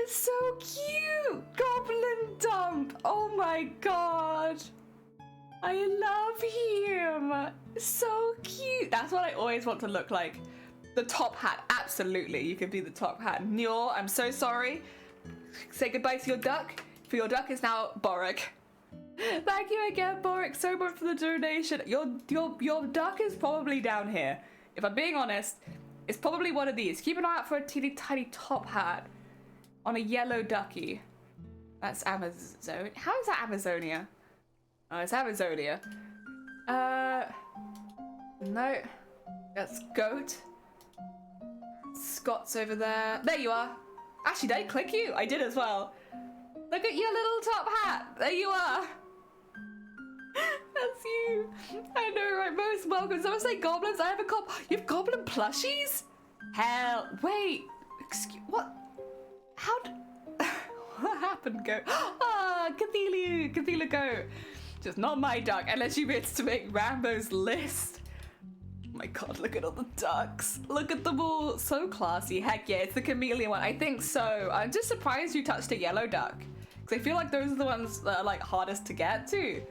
it's so cute! Goblin Dump! Oh my god! I love him! So cute! That's what I always want to look like. The top hat, absolutely. You can be the top hat. Nior, I'm so sorry. Say goodbye to your duck. For your duck is now Boric. Thank you again, Boric, so much for the donation. Your duck is probably down here. If I'm being honest, it's probably one of these. Keep an eye out for a teeny tiny top hat on a yellow ducky. That's Amazon. How is that Amazonia? Oh, it's Amazonia. No. That's goat. Scott's over there. There you are. Actually, did I click you? I did as well. Look at your little top hat. There you are. That's you. I know, right? Most welcome. Someone say goblins. I have a you have goblin plushies? Hell, wait. Excuse, what? How what happened, Go? Ah, Cthulhu, go. Just not my duck, unless you meant to make Rambo's list. Oh my god, look at all the ducks. Look at them all. So classy. Heck yeah, it's the chameleon one. I think so. I'm just surprised you touched a yellow duck. Because I feel like those are the ones that are like hardest to get too.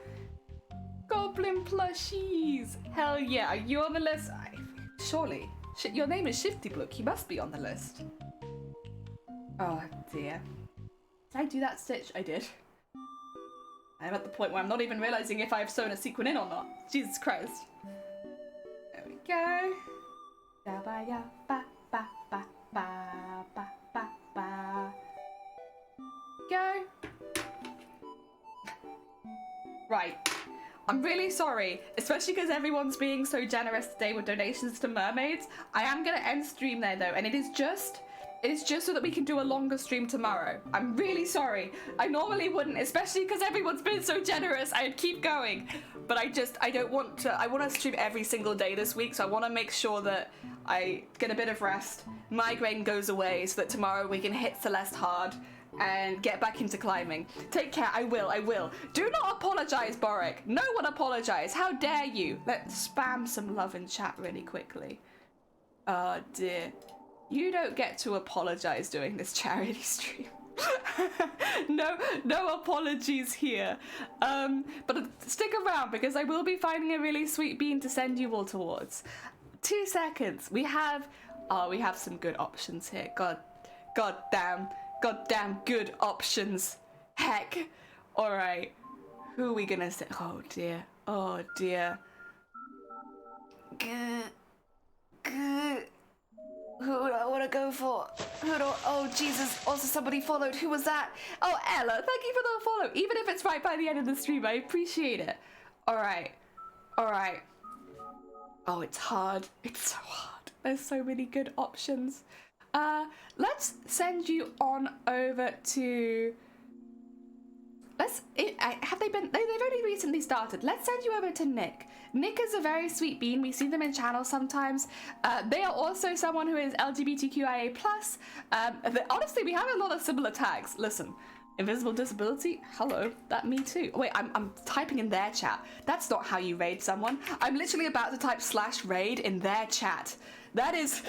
Goblin plushies. Hell yeah. Are you on the list? Surely. Your name is Shifty Blook. You must be on the list. Oh dear. Did I do that stitch? I did. I'm at the point where I'm not even realizing if I've sewn a sequin in or not. Jesus Christ. There we go. Go. Right. I'm really sorry, especially because everyone's being so generous today with donations to mermaids. I am gonna end stream there though, and it is just so that we can do a longer stream tomorrow. I'm really sorry. I normally wouldn't, especially because everyone's been so generous. I'd keep going, but I don't want to. I want to stream every single day this week, so I want to make sure that I get a bit of rest. Migraine goes away so that tomorrow we can hit Celeste hard and get back into climbing. Take care. I will. Do not apologize, Boric. No one apologize. How dare you? Let's spam some love in chat really quickly. Oh dear. You don't get to apologize doing this charity stream. No apologies here. But stick around because I will be finding a really sweet bean to send you all towards. 2 seconds. We have some good options here. Goddamn good options. Heck. All right. Who are we gonna say? Oh dear. Who do I want to go for? Oh Jesus, also somebody followed. Who was that? Oh, Ella, thank you for the follow. Even if it's right by the end of the stream, I appreciate it. All right. Oh, it's hard. It's so hard. There's so many good options. Let's send you on over to... Have they been... They've only recently started. Let's send you over to Nick. Nick is a very sweet bean. We see them in channels sometimes. They are also someone who is LGBTQIA+. Honestly, we have a lot of similar tags. Listen, invisible disability? Hello, that me too. Wait, I'm typing in their chat. That's not how you raid someone. I'm literally about to type /raid in their chat. That is...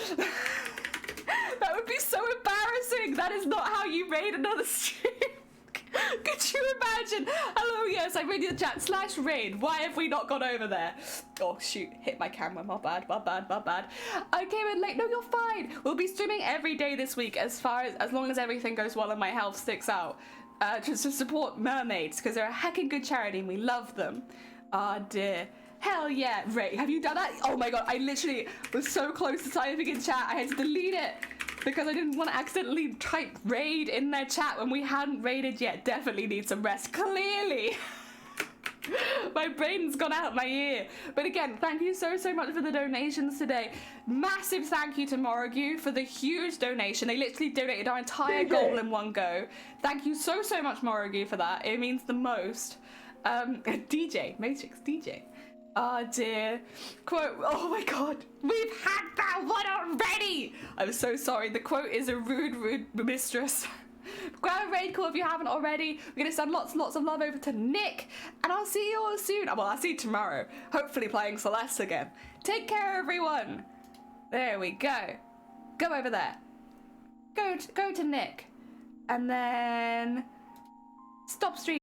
that would be so embarrassing. That is not how you raid another stream. Could you imagine? Hello, yes, I read your chat /raid. Why have we not gone over there? Oh, shoot, hit my camera. My bad. I came in late. No, you're fine. We'll be streaming every day this week as long as everything goes well and my health sticks out. Just to support mermaids, because they're a heckin' good charity and we love them. Ah, dear. Hell yeah. Ray, have you done that? Oh my god, I literally was so close to typing in chat, I had to delete it because I didn't want to accidentally type raid in their chat when we hadn't raided yet. Definitely need some rest, clearly. My brain's gone out my ear. But again, thank you so much for the donations today. Massive thank you to Morogu for the huge donation. They literally donated our entire goal in one go. Thank you so much, Morogu, for that. It means the most. DJ, Matrix DJ. Oh dear. Quote, oh my god, we've had that one already! I'm so sorry, the quote is a rude mistress. Grab a raid call if you haven't already. We're gonna send lots of love over to Nick, and I'll see you all soon. Well, I'll see you tomorrow, hopefully playing Celeste again. Take care, everyone. There we go. Go over there. Go to Nick, and then stop streaming.